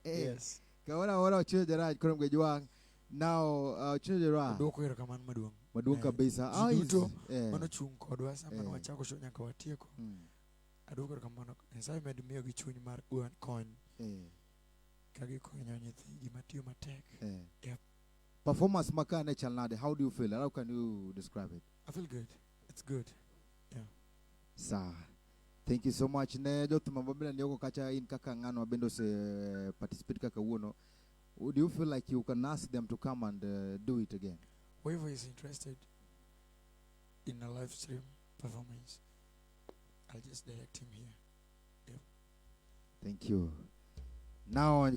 C: Yes.
B: Kawana wana Chinjo Jara kurom gejwang. Now Chinjo Jara.
C: Doko ero kamano maduong'.
B: Maduong' kabisa.
C: Duto mano chung kodwa sama wachako show nyaka watieko. Adwoko kamano. Nyasaye med miyo gi chuny mar kony. Kagi konyo nyithigi matiyo matek. Yep.
B: Performance makane chalnade. How do you feel? How can you describe it?
C: I feel good. It's good. Yeah.
B: Sir. Thank you so much. Ne jotuma babila ndiyoko kacha in kaka ngano abendo se participate kaka uono. Would you feel like you can ask them to come and do it again?
C: Whoever is interested in a live stream performance, I'll just direct him here. Yep.
B: Thank you. Now,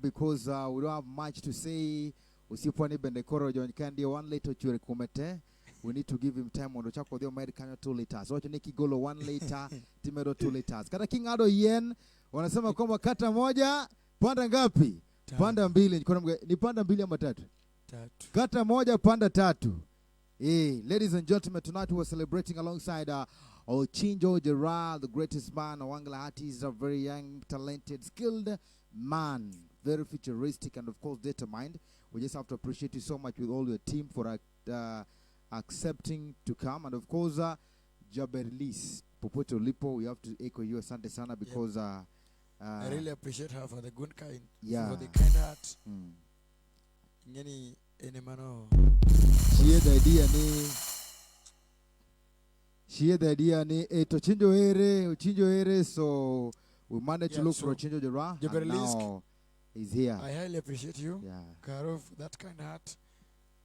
B: because we don't have much to say, usipwani bendekoro jonkandi 1 liter chure kumete. We need to give him time on the chako the American 2 liters. Wacho neki golo 1 liter, timedo 2 liters. Kata king ado yen, wanasema kwamba kata moja, panda ngapi? Panda mbili. Ni panda mbili ama tatu?
C: Tatu.
B: Kata moja, panda tatu. Ladies and gentlemen, tonight we're celebrating alongside Chinjo Jara, the greatest man. Wangala artist, a very young, talented, skilled man. Very futuristic and, of course, determined. We just have to appreciate you so much with all your team for accepting to come. And, of course, Jaberlis, Popoto Lipo, we have to echo you, Asante Sana, because...
C: I really appreciate her for the good kind,
B: for
C: the kind heart. Ngeni enemano.
B: She had the idea ni to Chinjo ere, so we managed to look for Chinjo Jara, and now he's here.
C: I highly appreciate you.
B: Yeah.
C: Karo, that kind heart.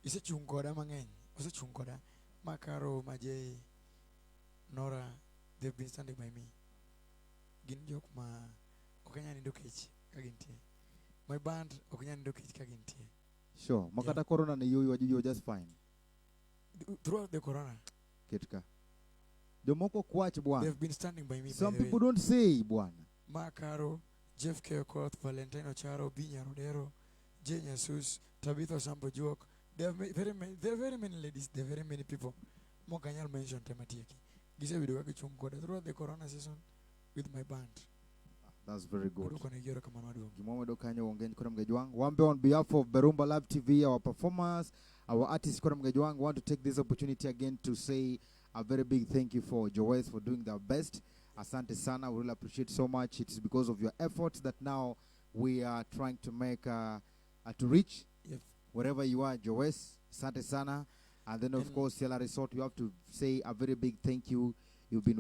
C: Ise chungoda mangeny. Ose chungoda. Makaro, Majay, Nora, they've been standing by me. Ginjok ma okanya ndokech kagintie. My band okanya ndokech kagintie.
B: Sure. Makata corona ni you were just fine.
C: Throughout the corona.
B: Ketka. Jomoko kwach bwana.
C: They've been standing by me.
B: Some people don't say bwana.
C: Makaro, Jeff Keokoth, Valentino Charo, Binya Rodero, Jane Jesus, Tabitha Sambojuok. There are very many ladies. There are very many people. Mokanyal mentioned Tematieki. Gise video kichungoda throughout the corona season with my band.
B: That's very good.
C: Wambe
B: on behalf of Berhumba Live TV, our performers, our artists, want to take this opportunity again to say a very big thank you for Joyce for doing their best. Asante Sana, we really appreciate so much. It is because of your efforts that now we are trying to make to reach wherever you are, Joyce. Asante Sana. And then, of course, Sierra Resort, you have to say a very big thank you. You've been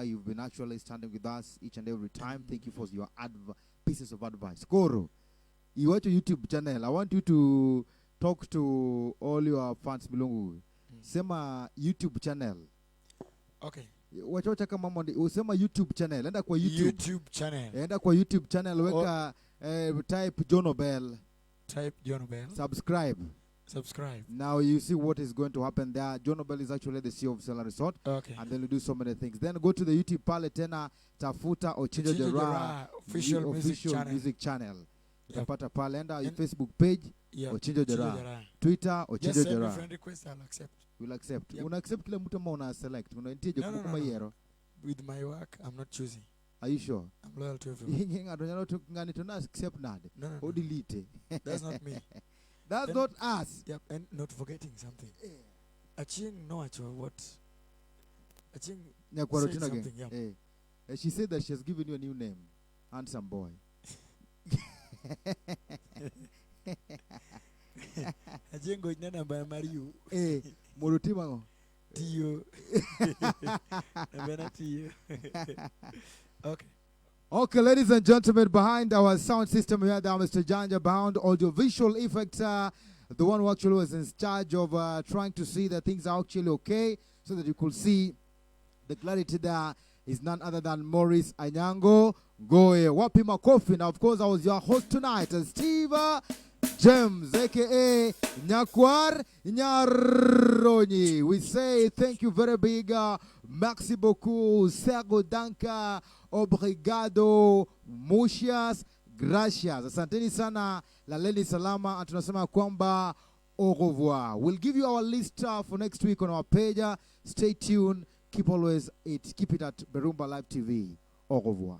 B: you've been actually standing with us each and every time. Thank you for your pieces of advice. Koro, you watch your YouTube channel. I want you to talk to all your fans Milungu. Sema YouTube channel.
C: Okay.
B: Wachocha kama mmoja usema YouTube channel. Enda kwa YouTube.
C: YouTube channel.
B: Enda kwa YouTube channel weka type John Bell.
C: Type John Bell.
B: Subscribe. Now you see what is going to happen there. John Bell is actually the CEO of Sierra Resort.
C: Okay.
B: And then we do so many things. Then go to the YouTube pale tena tafuta or Chinjo Jara
C: official music channel.
B: Utapata pale enda Facebook page or Chinjo Jara. Twitter or Chinjo Jara.
C: Friend request I'll accept.
B: We'll accept. Yep. Una accept kila mtu una select. Una ntie kama yero.
C: With my work I'm not choosing.
B: Are you sure?
C: I'm loyal to everyone.
B: Ngani tuna accept nade.
C: No.
B: Or delete.
C: That's not me.
B: That's not us.
C: Yep, and not forgetting something. Aching no actual what? Aching said something. Yeah.
B: She said that she has given you a new name, handsome boy.
C: Ajengo ina namba Mario.
B: Murutima ngo.
C: Tio. Namba Tio. Okay.
B: Okay, ladies and gentlemen, behind our sound system we had Mr. Janja Bound, audio-visual effect, the one who actually was in charge of trying to see that things are actually okay, so that you could see the clarity there is none other than Maurice Anyango Goye. Wapi makofi. Now, of course, I was your host tonight, Steve James, a.k.a. Nyakwar Nyaroni. We say thank you very big. Merci beaucoup. Sergo Danka. Obrigado. Muchas gracias. Asanteni sana. Laleni salama. And tunasema kwamba au revoir. We'll give you our list for next week on our page. Stay tuned. Keep it at Berhumba Live TV. Au revoir.